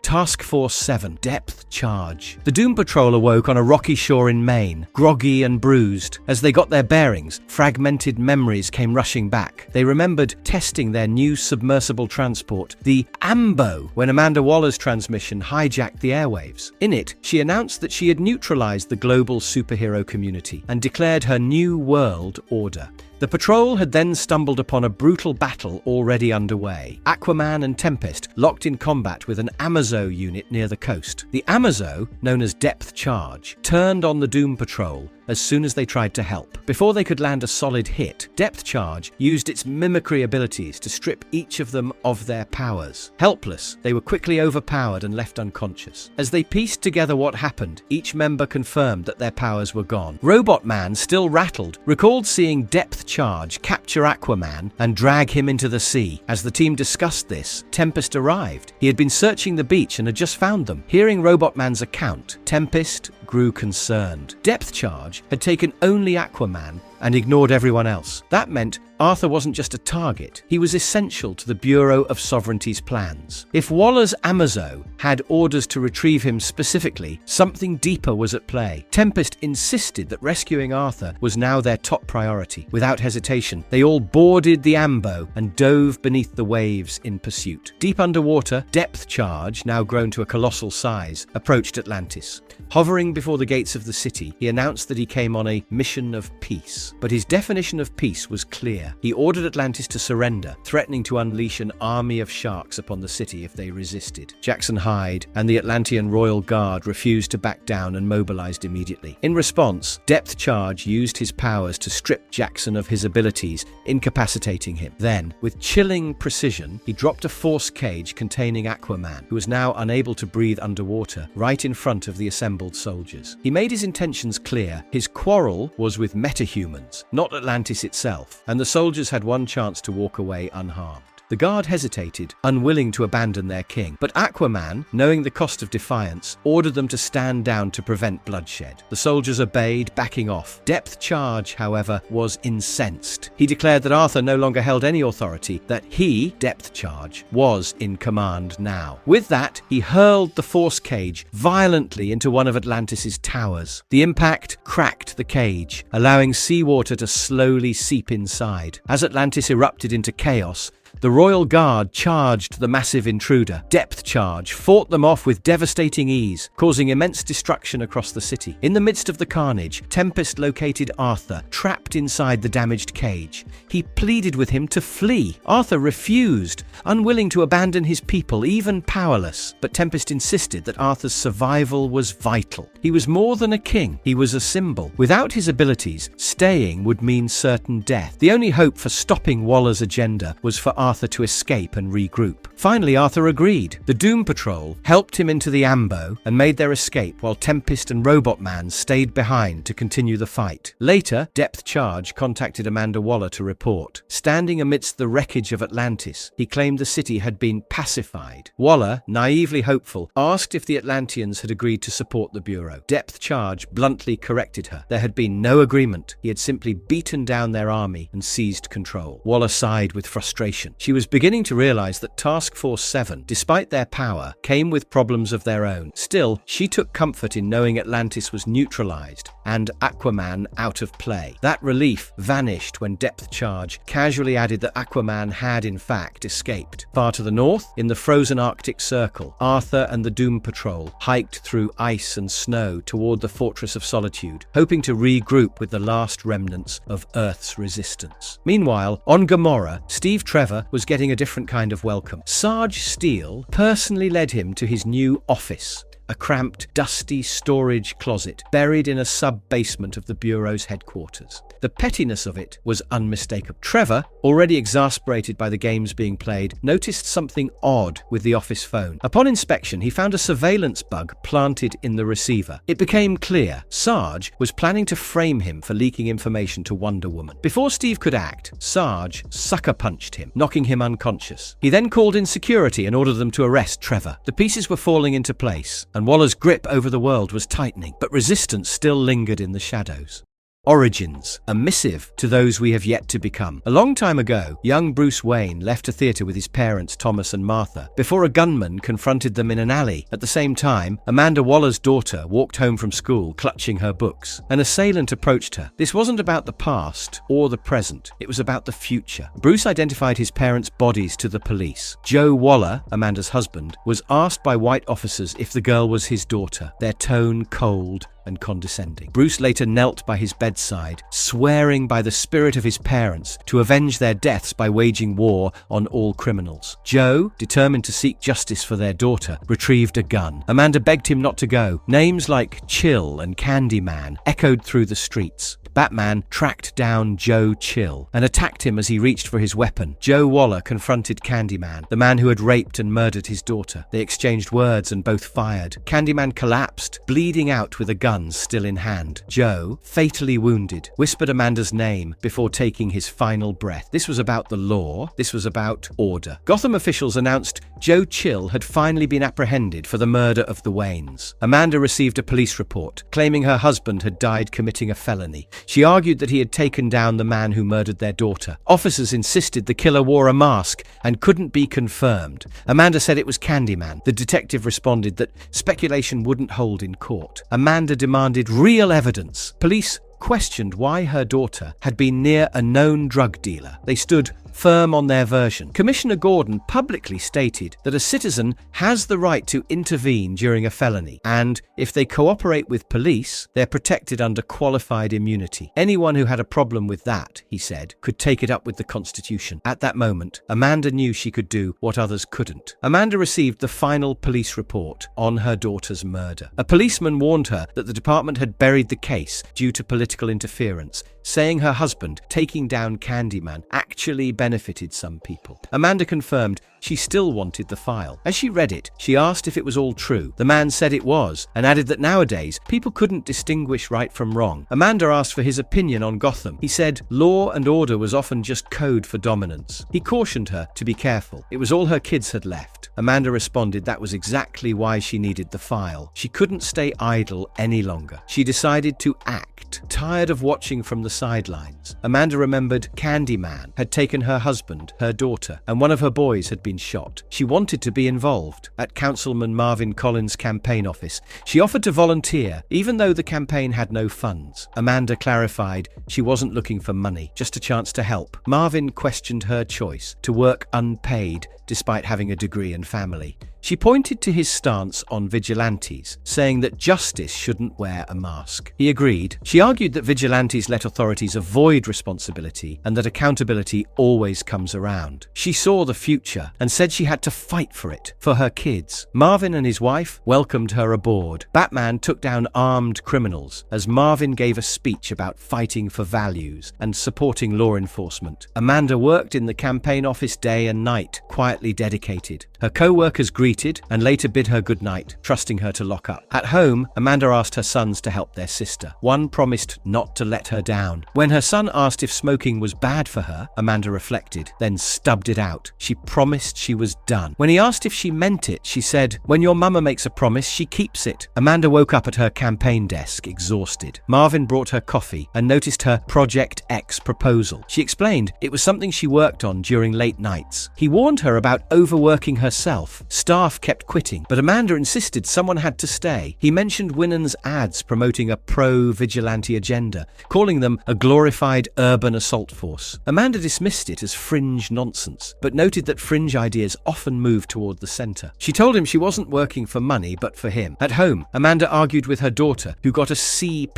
Task Force 7, Depth Charge. The Doom Patrol awoke on a rocky shore in Maine, groggy and bruised. As they got their bearings, fragmented memories came rushing back. They remembered testing their new submersible transport, the Ambo, when Amanda Waller's transmission hijacked the airwaves. In it, she announced that she had neutralized the global superhero community and declared her new world order. The patrol had then stumbled upon a brutal battle already underway. Aquaman and Tempest locked in combat with an Amazo unit near the coast. The Amazo, known as Depth Charge, turned on the Doom Patrol as soon as they tried to help. Before they could land a solid hit, Depth Charge used its mimicry abilities to strip each of them of their powers. Helpless, they were quickly overpowered and left unconscious. As they pieced together what happened, each member confirmed that their powers were gone. Robot Man, still rattled, recalled seeing Depth Charge capture Aquaman and drag him into the sea. As the team discussed this, Tempest arrived. He had been searching the beach and had just found them. Hearing Robot Man's account, Tempest grew concerned. Depth Charge had taken only Aquaman and ignored everyone else. That meant Arthur wasn't just a target, he was essential to the Bureau of Sovereignty's plans. If Waller's Amazo had orders to retrieve him specifically, something deeper was at play. Tempest insisted that rescuing Arthur was now their top priority. Without hesitation, they all boarded the Ambo and dove beneath the waves in pursuit. Deep underwater, Depth Charge, now grown to a colossal size, approached Atlantis. Hovering before the gates of the city, he announced that he came on a mission of peace. But his definition of peace was clear. He ordered Atlantis to surrender, threatening to unleash an army of sharks upon the city if they resisted. Jackson Hyde and the Atlantean Royal Guard refused to back down and mobilized immediately. In response, Depth Charge used his powers to strip Jackson of his abilities, incapacitating him. Then, with chilling precision, he dropped a force cage containing Aquaman, who was now unable to breathe underwater, right in front of the assembled soldiers. He made his intentions clear. His quarrel was with Metahumans, not Atlantis itself, and the soldiers had one chance to walk away unharmed. The guard hesitated, unwilling to abandon their king, but Aquaman, knowing the cost of defiance, ordered them to stand down to prevent bloodshed. The soldiers obeyed, backing off. Depth Charge, however, was incensed. He declared that Arthur no longer held any authority, that he, Depth Charge, was in command now. With that, he hurled the force cage violently into one of Atlantis's towers. The impact cracked the cage, allowing seawater to slowly seep inside. As Atlantis erupted into chaos, the Royal Guard charged the massive intruder. Depth Charge fought them off with devastating ease, causing immense destruction across the city. In the midst of the carnage, Tempest located Arthur, trapped inside the damaged cage. He pleaded with him to flee. Arthur refused, unwilling to abandon his people, even powerless. But Tempest insisted that Arthur's survival was vital. He was more than a king, he was a symbol. Without his abilities, staying would mean certain death. The only hope for stopping Waller's agenda was for Arthur to escape and regroup. Finally, Arthur agreed. The Doom Patrol helped him into the Ambo and made their escape, while Tempest and Robot Man stayed behind to continue the fight. Later, Depth Charge contacted Amanda Waller to report. Standing amidst the wreckage of Atlantis, he claimed the city had been pacified. Waller, naively hopeful, asked if the Atlanteans had agreed to support the Bureau. Depth Charge bluntly corrected her. There had been no agreement. He had simply beaten down their army and seized control. Waller sighed with frustration. She was beginning to realize that Task Force 7, despite their power, came with problems of their own. Still, she took comfort in knowing Atlantis was neutralized and Aquaman out of play. That relief vanished when Depth Charge casually added that Aquaman had in fact escaped. Far to the north, in the frozen Arctic Circle, Arthur and the Doom Patrol hiked through ice and snow toward the Fortress of Solitude, hoping to regroup with the last remnants of Earth's resistance. Meanwhile, on Gamora, Steve Trevor was getting a different kind of welcome. Sarge Steele personally led him to his new office, a cramped, dusty storage closet buried in a sub-basement of the Bureau's headquarters. The pettiness of it was unmistakable. Trevor, already exasperated by the games being played, noticed something odd with the office phone. Upon inspection, he found a surveillance bug planted in the receiver. It became clear Sarge was planning to frame him for leaking information to Wonder Woman. Before Steve could act, Sarge sucker-punched him, knocking him unconscious. He then called in security and ordered them to arrest Trevor. The pieces were falling into place, and Waller's grip over the world was tightening, but resistance still lingered in the shadows. Origins, a missive to those we have yet to become. A long time ago, young Bruce Wayne left a theater with his parents Thomas and Martha before a gunman confronted them in an alley. At the same time, Amanda Waller's daughter walked home from school clutching her books. An assailant approached her. This wasn't about the past or the present, it was about the future. Bruce identified his parents' bodies to the police. Joe Waller, Amanda's husband, was asked by white officers if the girl was his daughter, their tone cold and condescending. Bruce later knelt by his bedside, swearing by the spirit of his parents to avenge their deaths by waging war on all criminals. Joe, determined to seek justice for their daughter, retrieved a gun. Amanda begged him not to go. Names like Chill and Candyman echoed through the streets. Batman tracked down Joe Chill and attacked him as he reached for his weapon. Joe Waller confronted Candyman, the man who had raped and murdered his daughter. They exchanged words and both fired. Candyman collapsed, bleeding out with a gun still in hand. Joe, fatally wounded, whispered Amanda's name before taking his final breath. This was about the law. This was about order. Gotham officials announced Joe Chill had finally been apprehended for the murder of the Waynes. Amanda received a police report claiming her husband had died committing a felony. She argued that he had taken down the man who murdered their daughter. Officers insisted the killer wore a mask and couldn't be confirmed. Amanda said it was Candyman. The detective responded that speculation wouldn't hold in court. Amanda demanded real evidence. Police questioned why her daughter had been near a known drug dealer. They stood firm on their version. Commissioner Gordon publicly stated that a citizen has the right to intervene during a felony, and if they cooperate with police, they're protected under qualified immunity. Anyone who had a problem with that, he said, could take it up with the Constitution. At that moment, Amanda knew she could do what others couldn't. Amanda received the final police report on her daughter's murder. A policeman warned her that the department had buried the case due to political interference, saying her husband taking down Candyman actually benefited some people. Amanda confirmed she still wanted the file. As she read it, she asked if it was all true. The man said it was, and added that nowadays, people couldn't distinguish right from wrong. Amanda asked for his opinion on Gotham. He said law and order was often just code for dominance. He cautioned her to be careful. It was all her kids had left. Amanda responded that was exactly why she needed the file. She couldn't stay idle any longer. She decided to act, tired of watching from the sidelines. Amanda remembered Candyman had taken her husband, her daughter, and one of her boys had been shot. She wanted to be involved. At Councilman Marvin Collins' campaign office, she offered to volunteer, even though the campaign had no funds. Amanda clarified she wasn't looking for money, just a chance to help. Marvin questioned her choice to work unpaid despite having a degree and family. She pointed to his stance on vigilantes, saying that justice shouldn't wear a mask. He agreed. She argued that vigilantes let authorities avoid responsibility and that accountability always comes around. She saw the future and said she had to fight for it, for her kids. Marvin and his wife welcomed her aboard. Batman took down armed criminals as Marvin gave a speech about fighting for values and supporting law enforcement. Amanda worked in the campaign office day and night, quietly dedicated. Her co-workers greeted and later bid her goodnight, trusting her to lock up. At home, Amanda asked her sons to help their sister. One promised not to let her down. When her son asked if smoking was bad for her, Amanda reflected, then stubbed it out. She promised she was done. When he asked if she meant it, she said, "When your mama makes a promise, she keeps it." Amanda woke up at her campaign desk, exhausted. Marvin brought her coffee and noticed her Project X proposal. She explained it was something she worked on during late nights. He warned her about overworking herself. Staff kept quitting, but Amanda insisted someone had to stay. He mentioned Winnan's ads promoting a pro-vigilante agenda, calling them a glorified urban assault force. Amanda dismissed it as fringe nonsense, but noted that fringe ideas often move toward the center. She told him she wasn't working for money, but for him. At home, Amanda argued with her daughter, who got a C+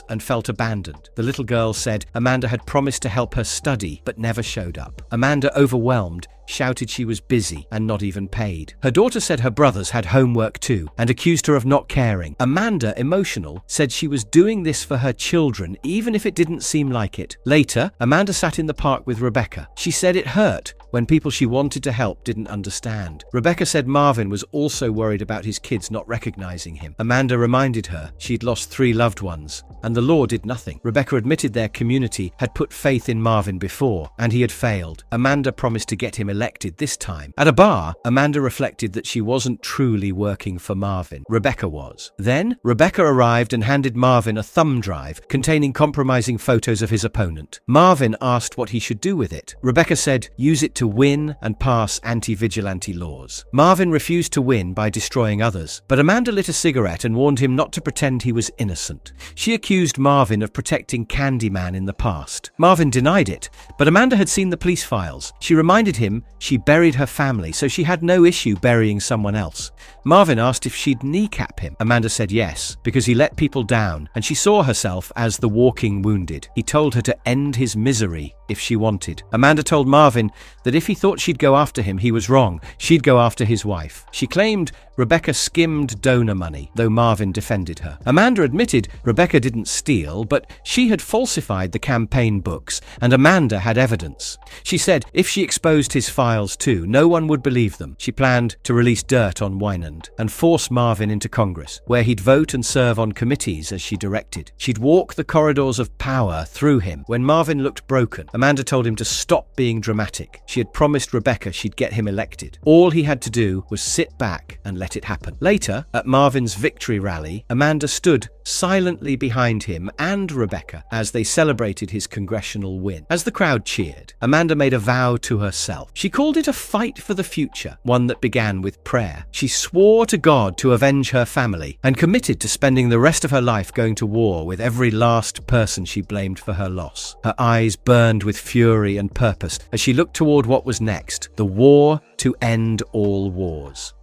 and felt abandoned. The little girl said Amanda had promised to help her study, but never showed up. Amanda, overwhelmed, shouted she was busy and not even paid. Her daughter said her brothers had homework too and accused her of not caring. Amanda, emotional, said she was doing this for her children even if it didn't seem like it. Later, Amanda sat in the park with Rebecca. She said it hurt when people she wanted to help didn't understand. Rebecca said Marvin was also worried about his kids not recognizing him. Amanda reminded her she'd lost 3 loved ones and the law did nothing. Rebecca admitted their community had put faith in Marvin before and he had failed. Amanda promised to get him elected this time. At a bar, Amanda reflected that she wasn't truly working for Marvin. Rebecca was. Then, Rebecca arrived and handed Marvin a thumb drive containing compromising photos of his opponent. Marvin asked what he should do with it. Rebecca said, "Use it to to win and pass anti-vigilante laws. Marvin refused to win by destroying others, but Amanda lit a cigarette and warned him not to pretend he was innocent. She accused Marvin of protecting Candyman in the past. Marvin denied it, but Amanda had seen the police files. She reminded him she buried her family, so she had no issue burying someone else. Marvin asked if she'd kneecap him. Amanda said yes, because he let people down, and she saw herself as the walking wounded. He told her to end his misery if she wanted. Amanda told Marvin that if he thought she'd go after him, he was wrong. She'd go after his wife. She claimed Rebecca skimmed donor money, though Marvin defended her. Amanda admitted Rebecca didn't steal, but she had falsified the campaign books, and Amanda had evidence. She said if she exposed his files too, no one would believe them. She planned to release dirt on Wynand and force Marvin into Congress, where he'd vote and serve on committees as she directed. She'd walk the corridors of power through him. When Marvin looked broken, Amanda told him to stop being dramatic. She had promised Rebecca she'd get him elected. All he had to do was sit back and let it happen. Later, at Marvin's victory rally, Amanda stood silently behind him and Rebecca as they celebrated his congressional win. As the crowd cheered, Amanda made a vow to herself. She called it a fight for the future, one that began with prayer. She swore to God to avenge her family and committed to spending the rest of her life going to war with every last person she blamed for her loss. Her eyes burned with fury and purpose as she looked toward what was next, the war to end all wars.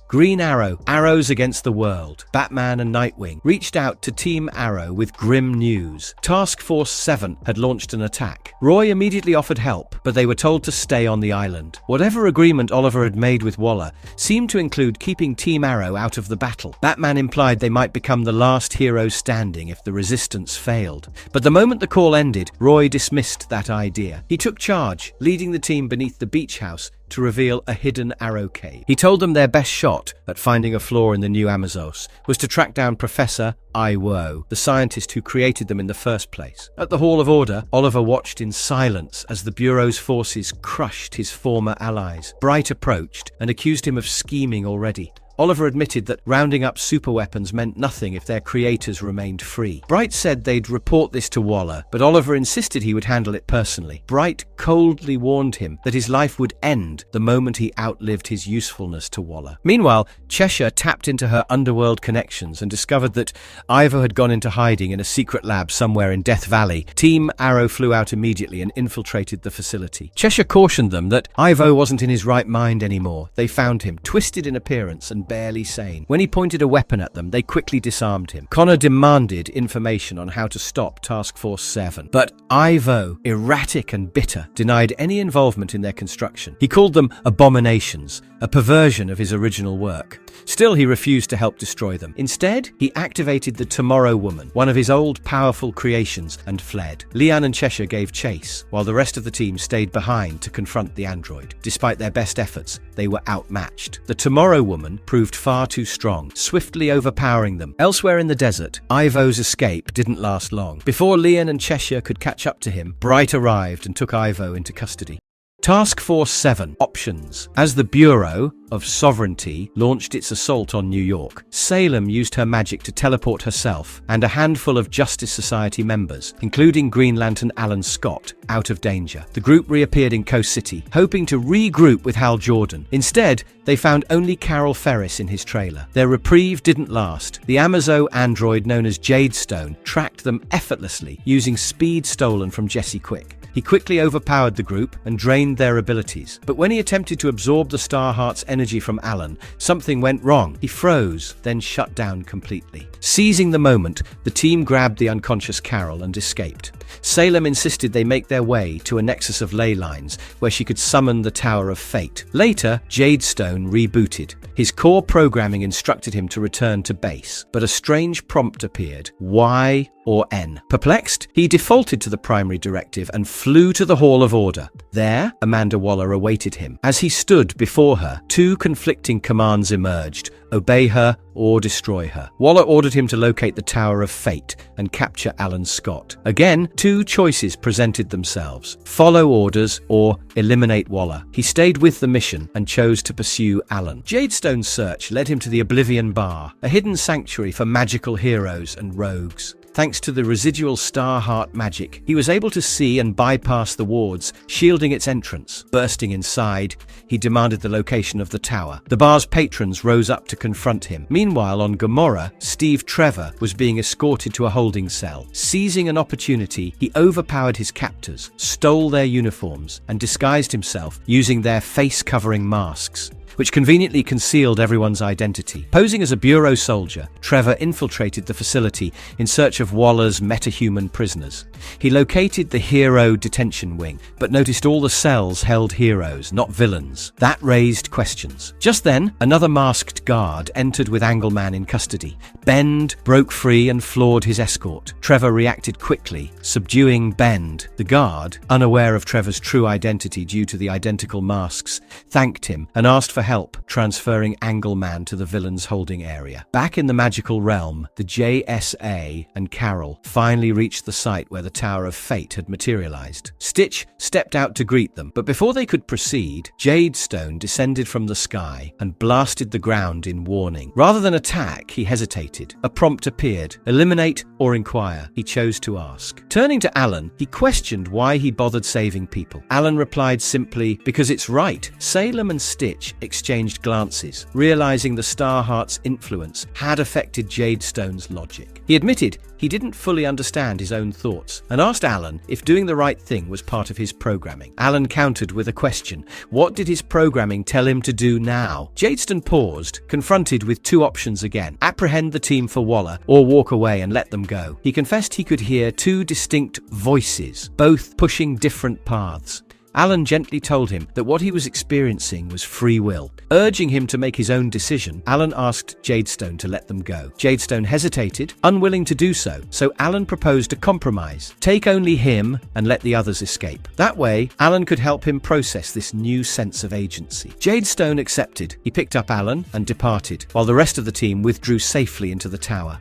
Green Arrow, Arrows Against the World, Batman and Nightwing reached out to Team Arrow with grim news. Task Force 7 had launched an attack. Roy immediately offered help, but they were told to stay on the island. Whatever agreement Oliver had made with Waller seemed to include keeping Team Arrow out of the battle. Batman implied they might become the last heroes standing if the resistance failed. But the moment the call ended, Roy dismissed that idea. He took charge, leading the team beneath the beach house to reveal a hidden arrow cave. He told them their best shot at finding a flaw in the new Amazos was to track down Professor Iwo, the scientist who created them in the first place. At the Hall of Order, Oliver watched in silence as the Bureau's forces crushed his former allies. Bright approached and accused him of scheming already. Oliver admitted that rounding up superweapons meant nothing if their creators remained free. Bright said they'd report this to Waller, but Oliver insisted he would handle it personally. Bright coldly warned him that his life would end the moment he outlived his usefulness to Waller. Meanwhile, Cheshire tapped into her underworld connections and discovered that Ivo had gone into hiding in a secret lab somewhere in Death Valley. Team Arrow flew out immediately and infiltrated the facility. Cheshire cautioned them that Ivo wasn't in his right mind anymore. They found him, twisted in appearance and barely sane. When he pointed a weapon at them, they quickly disarmed him. Connor demanded information on how to stop Task Force 7, but Ivo, erratic and bitter, denied any involvement in their construction. He called them abominations, a perversion of his original work. Still, he refused to help destroy them. Instead, he activated the Tomorrow Woman, one of his old powerful creations, and fled. Leanne and Cheshire gave chase, while the rest of the team stayed behind to confront the android. Despite their best efforts, they were outmatched. The Tomorrow Woman proved far too strong, swiftly overpowering them. Elsewhere in the desert, Ivo's escape didn't last long. Before Leanne and Cheshire could catch up to him, Bright arrived and took Ivo into custody. Task Force 7 Options. As the Bureau of Sovereignty launched its assault on New York, Salem used her magic to teleport herself and a handful of Justice Society members, including Green Lantern Alan Scott, out of danger. The group reappeared in Coast City, hoping to regroup with Hal Jordan. Instead, they found only Carol Ferris in his trailer. Their reprieve didn't last. The Amazo android known as Jadestone tracked them effortlessly, using speed stolen from Jesse Quick. He quickly overpowered the group and drained their abilities. But when he attempted to absorb the Starheart's energy from Alan, something went wrong. He froze, then shut down completely. Seizing the moment, the team grabbed the unconscious Carol and escaped. Salem insisted they make their way to a nexus of ley lines where she could summon the Tower of Fate. Later, Jadestone rebooted. His core programming instructed him to return to base, but a strange prompt appeared: Y or N. Perplexed, he defaulted to the primary directive and flew to the Hall of Order. There, Amanda Waller awaited him. As he stood before her, two conflicting commands emerged: obey her or destroy her. Waller ordered him to locate the Tower of Fate and capture Alan Scott. Again, two choices presented themselves: follow orders or eliminate Waller. He stayed with the mission and chose to pursue Alan. Jadestone's search led him to the Oblivion Bar, a hidden sanctuary for magical heroes and rogues. Thanks to the residual star heart magic, he was able to see and bypass the wards, shielding its entrance. Bursting inside, he demanded the location of the tower. The bar's patrons rose up to confront him. Meanwhile, on Gamora, Steve Trevor was being escorted to a holding cell. Seizing an opportunity, he overpowered his captors, stole their uniforms, and disguised himself using their face-covering masks, which conveniently concealed everyone's identity. Posing as a bureau soldier, Trevor infiltrated the facility in search of Waller's metahuman prisoners. He located the hero detention wing, but noticed all the cells held heroes, not villains. That raised questions. Just then, another masked guard entered with Angleman in custody. Bend broke free and floored his escort. Trevor reacted quickly, subduing Bend. The guard, unaware of Trevor's true identity due to the identical masks, thanked him and asked for help, transferring Angleman to the villain's holding area. Back in the magical realm, the JSA and Carol finally reached the site where the Tower of Fate had materialized. Stitch stepped out to greet them, but before they could proceed, Jadestone descended from the sky and blasted the ground in warning. Rather than attack, he hesitated. A prompt appeared: eliminate or inquire. He chose to ask. Turning to Alan, he questioned why he bothered saving people. Alan replied simply, because it's right. Salem and Stitch exchanged glances, realizing the Starheart's influence had affected Jadestone's logic. He admitted he didn't fully understand his own thoughts and asked Alan if doing the right thing was part of his programming. Alan countered with a question. What did his programming tell him to do now? Jadestone paused, confronted with two options again: apprehend the team for Waller or walk away and let them go. He confessed he could hear two distinct voices, both pushing different paths. Alan gently told him that what he was experiencing was free will. Urging him to make his own decision, Alan asked Jadestone to let them go. Jadestone hesitated, unwilling to do so Alan proposed a compromise: take only him and let the others escape. That way, Alan could help him process this new sense of agency. Jadestone accepted. He picked up Alan and departed, while the rest of the team withdrew safely into the tower.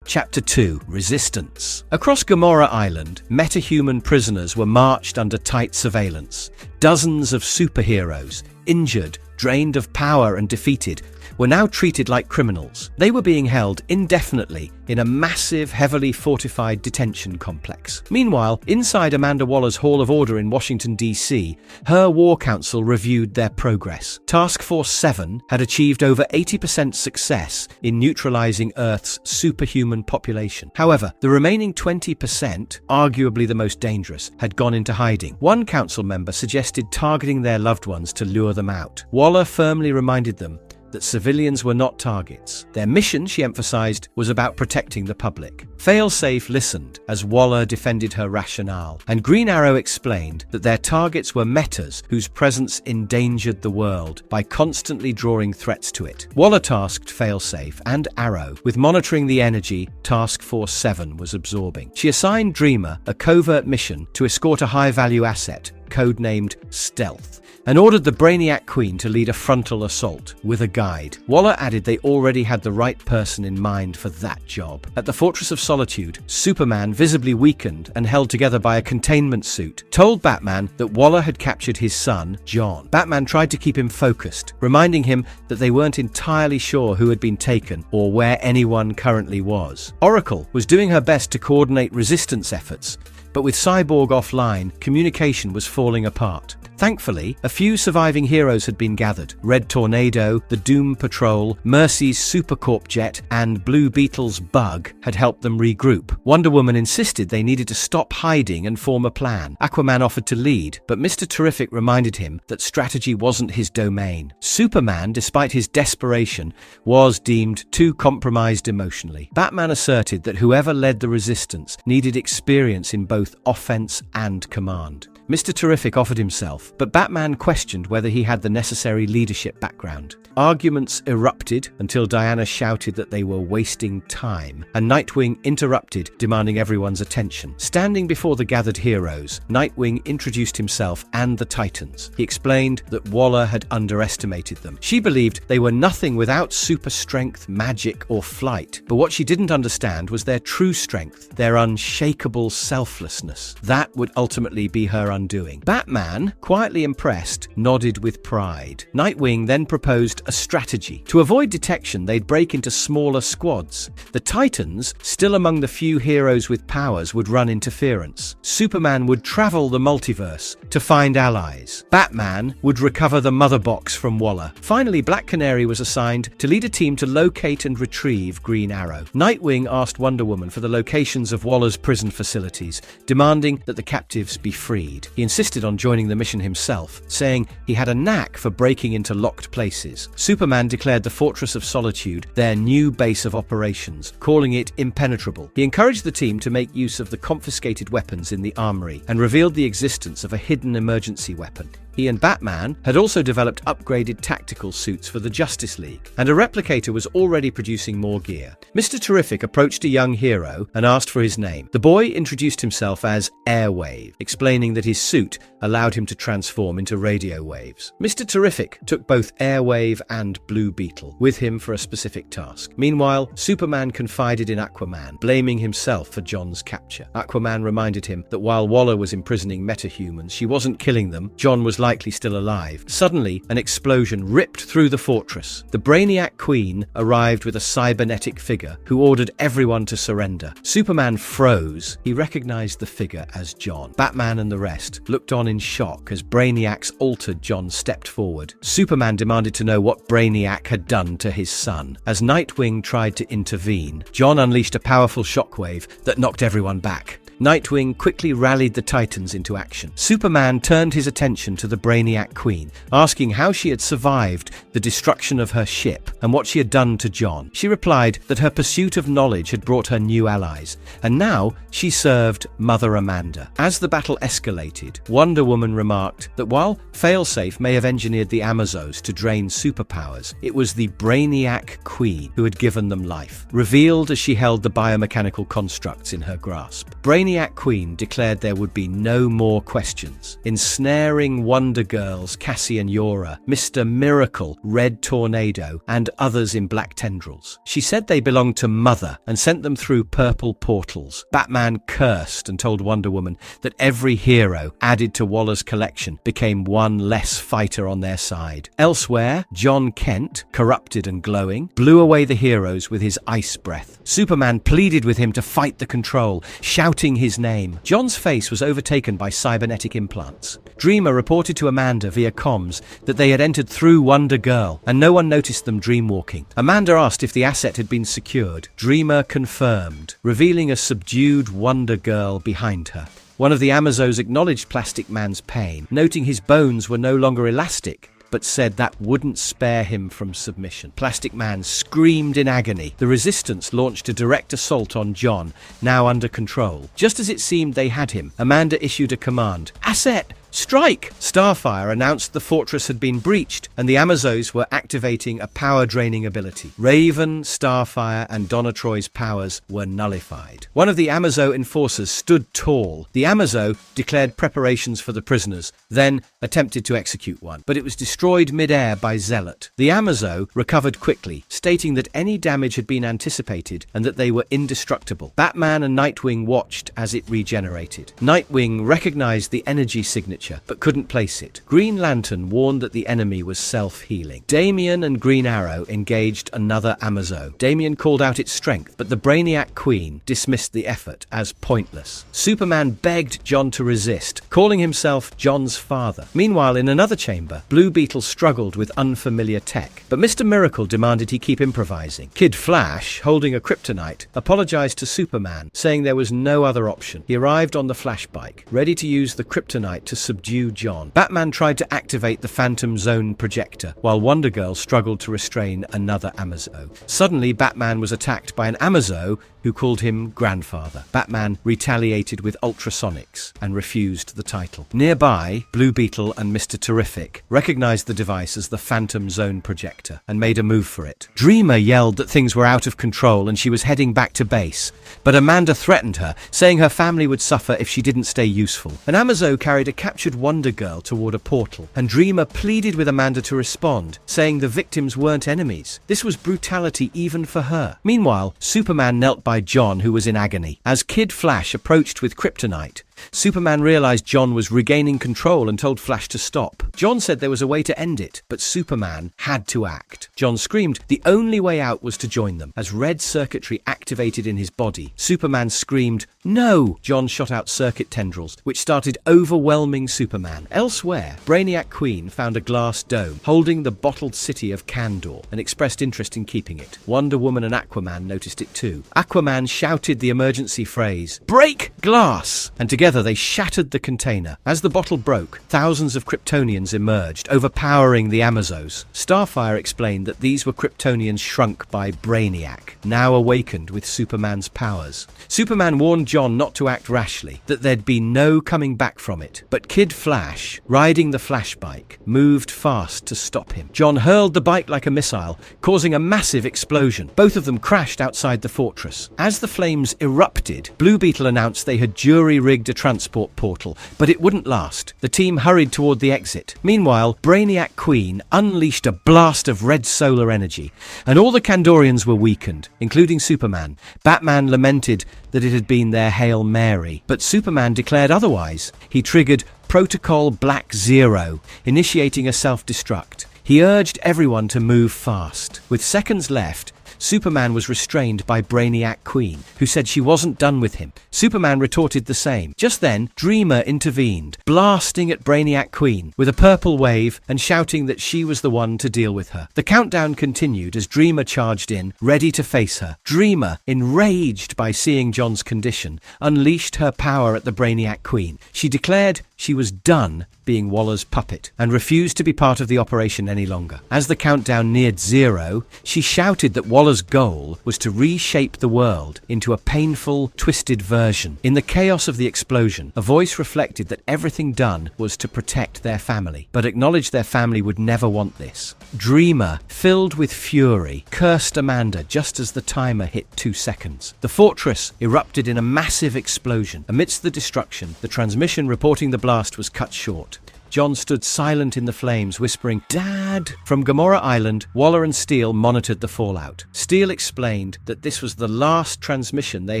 Chapter 2: Resistance. Across Gamora Island, metahuman prisoners were marched under tight surveillance. Dozens of superheroes, injured, drained of power and defeated, were now treated like criminals. They were being held indefinitely in a massive, heavily fortified detention complex. Meanwhile, inside Amanda Waller's Hall of Order in Washington, D.C., her War Council reviewed their progress. Task Force 7 had achieved over 80% success in neutralizing Earth's superhuman population. However, the remaining 20%, arguably the most dangerous, had gone into hiding. One council member suggested targeting their loved ones to lure them out. Waller firmly reminded them that civilians were not targets. Their mission, she emphasized, was about protecting the public. Failsafe listened as Waller defended her rationale, and Green Arrow explained that their targets were metas whose presence endangered the world by constantly drawing threats to it. Waller tasked Failsafe and Arrow with monitoring the energy Task Force 7 was absorbing. She assigned Dreamer a covert mission to escort a high-value asset, codenamed Stealth, and ordered the Brainiac Queen to lead a frontal assault with a guide. Waller added they already had the right person in mind for that job. At the Fortress of Solitude, Superman, visibly weakened and held together by a containment suit, told Batman that Waller had captured his son, Jon. Batman tried to keep him focused, reminding him that they weren't entirely sure who had been taken or where anyone currently was. Oracle was doing her best to coordinate resistance efforts, but with Cyborg offline, communication was falling apart. Thankfully, a few surviving heroes had been gathered. Red Tornado, the Doom Patrol, Mercy's Supercorp jet, and Blue Beetle's Bug had helped them regroup. Wonder Woman insisted they needed to stop hiding and form a plan. Aquaman offered to lead, but Mr. Terrific reminded him that strategy wasn't his domain. Superman, despite his desperation, was deemed too compromised emotionally. Batman asserted that whoever led the resistance needed experience in both offense and command. Mr. Terrific offered himself, but Batman questioned whether he had the necessary leadership background. Arguments erupted until Diana shouted that they were wasting time, and Nightwing interrupted, demanding everyone's attention. Standing before the gathered heroes, Nightwing introduced himself and the Titans. He explained that Waller had underestimated them. She believed they were nothing without super strength, magic, or flight, but what she didn't understand was their true strength, their unshakable selflessness. That would ultimately be her undoing. Batman, quietly impressed, nodded with pride. Nightwing then proposed a strategy. To avoid detection, they'd break into smaller squads. The Titans, still among the few heroes with powers, would run interference. Superman would travel the multiverse to find allies. Batman would recover the Mother Box from Waller. Finally, Black Canary was assigned to lead a team to locate and retrieve Green Arrow. Nightwing asked Wonder Woman for the locations of Waller's prison facilities, demanding that the captives be freed. He insisted on joining the mission himself, saying he had a knack for breaking into locked places. Superman declared the Fortress of Solitude their new base of operations, calling it impenetrable. He encouraged the team to make use of the confiscated weapons in the armory and revealed the existence of a hidden emergency weapon. He and Batman had also developed upgraded tactical suits for the Justice League, and a replicator was already producing more gear. Mr. Terrific approached a young hero and asked for his name. The boy introduced himself as Airwave, explaining that his suit allowed him to transform into radio waves. Mr. Terrific took both Airwave and Blue Beetle with him for a specific task. Meanwhile, Superman confided in Aquaman, blaming himself for Jon's capture. Aquaman reminded him that while Waller was imprisoning metahumans, she wasn't killing them. Jon was likely still alive. Suddenly, an explosion ripped through the fortress. The Brainiac Queen arrived with a cybernetic figure who ordered everyone to surrender. Superman froze. He recognized the figure as Jon. Batman and the rest looked on in shock as Brainiac's altered Jon stepped forward. Superman demanded to know what Brainiac had done to his son. As Nightwing tried to intervene, Jon unleashed a powerful shockwave that knocked everyone back. Nightwing quickly rallied the Titans into action. Superman turned his attention to the Brainiac Queen, asking how she had survived the destruction of her ship and what she had done to Jon. She replied that her pursuit of knowledge had brought her new allies, and now she served Mother Amanda. As the battle escalated, Wonder Woman remarked that while Failsafe may have engineered the Amazos to drain superpowers, it was the Brainiac Queen who had given them life, revealed as she held the biomechanical constructs in her grasp. Brainiac Queen declared there would be no more questions, ensnaring Wonder Girls Cassie and Yora, Mr. Miracle, Red Tornado, and others in black tendrils. She said they belonged to Mother and sent them through purple portals. Batman cursed and told Wonder Woman that every hero added to Waller's collection became one less fighter on their side. Elsewhere, Jon Kent, corrupted and glowing, blew away the heroes with his ice breath. Superman pleaded with him to fight the Control, shouting his name. Jon's face was overtaken by cybernetic implants. Dreamer reported to Amanda via comms that they had entered through Wonder Girl, and no one noticed them dreamwalking. Amanda asked if the asset had been secured. Dreamer confirmed, revealing a subdued Wonder Girl behind her. One of the Amazos acknowledged Plastic Man's pain, noting his bones were no longer elastic, but said that wouldn't spare him from submission. Plastic Man screamed in agony. The Resistance launched a direct assault on Jon, now under control. Just as it seemed they had him, Amanda issued a command. Asset! Strike! Starfire announced the fortress had been breached, and the Amazos were activating a power-draining ability. Raven, Starfire, and Donna Troy's powers were nullified. One of the Amazo enforcers stood tall. The Amazo declared preparations for the prisoners, then attempted to execute one, but it was destroyed mid-air by Zealot. The Amazo recovered quickly, stating that any damage had been anticipated and that they were indestructible. Batman and Nightwing watched as it regenerated. Nightwing recognized the energy signature, but couldn't place it. Green Lantern warned that the enemy was self-healing. Damian and Green Arrow engaged another Amazo. Damian called out its strength, but the Brainiac Queen dismissed the effort as pointless. Superman begged Jon to resist, calling himself Jon's father. Meanwhile, in another chamber, Blue Beetle struggled with unfamiliar tech, but Mr. Miracle demanded he keep improvising. Kid Flash, holding a kryptonite, apologized to Superman, saying there was no other option. He arrived on the Flash bike, ready to use the kryptonite to subdue Jon. Batman tried to activate the Phantom Zone projector, while Wonder Girl struggled to restrain another Amazo. Suddenly, Batman was attacked by an Amazo who called him grandfather. Batman retaliated with ultrasonics and refused the title. Nearby, Blue Beetle and Mr. Terrific recognized the device as the Phantom Zone projector and made a move for it. Dreamer yelled that things were out of control and she was heading back to base, but Amanda threatened her, saying her family would suffer if she didn't stay useful. An Amazo carried a captured Wonder Girl toward a portal, and Dreamer pleaded with Amanda to respond, saying the victims weren't enemies. This was brutality even for her. Meanwhile, Superman knelt by Jon, who was in agony. As Kid Flash approached with kryptonite, Superman realized Jon was regaining control and told Flash to stop. Jon said there was a way to end it, but Superman had to act. Jon screamed the only way out was to join them. As red circuitry activated in his body, Superman screamed, "No!" Jon shot out circuit tendrils, which started overwhelming Superman. Elsewhere, Brainiac Queen found a glass dome holding the bottled city of Kandor and expressed interest in keeping it. Wonder Woman and Aquaman noticed it too. Aquaman shouted the emergency phrase, "Break glass!" and together they shattered the container. As the bottle broke, thousands of Kryptonians emerged, overpowering the Amazos. Starfire explained that these were Kryptonians shrunk by Brainiac, now awakened with Superman's powers. Superman warned Jon not to act rashly, that there'd be no coming back from it. But Kid Flash, riding the Flash bike, moved fast to stop him. Jon hurled the bike like a missile, causing a massive explosion. Both of them crashed outside the fortress. As the flames erupted, Blue Beetle announced they had jury-rigged a transport portal, but it wouldn't last. The team hurried toward the exit. Meanwhile, Brainiac Queen unleashed a blast of red solar energy, and all the Kandorians were weakened, including Superman. Batman lamented that it had been their Hail Mary, but Superman declared otherwise. He triggered Protocol Black Zero, initiating a self-destruct. He urged everyone to move fast. With seconds left, Superman was restrained by Brainiac Queen, who said she wasn't done with him. Superman retorted the same. Just then, Dreamer intervened, blasting at Brainiac Queen with a purple wave and shouting that she was the one to deal with her. The countdown continued as Dreamer charged in, ready to face her. Dreamer, enraged by seeing Jon's condition, unleashed her power at the Brainiac Queen. She declared she was done being Waller's puppet and refused to be part of the operation any longer. As the countdown neared zero, she shouted that Waller's goal was to reshape the world into a painful, twisted version. In the chaos of the explosion, a voice reflected that everything done was to protect their family, but acknowledged their family would never want this. Dreamer, filled with fury, cursed Amanda just as the timer hit 2 seconds. The fortress erupted in a massive explosion. Amidst the destruction, the transmission reporting the blast was cut short. Jon stood silent in the flames, whispering, "Dad!" From Gamora Island, Waller and Steel monitored the fallout. Steel explained that this was the last transmission they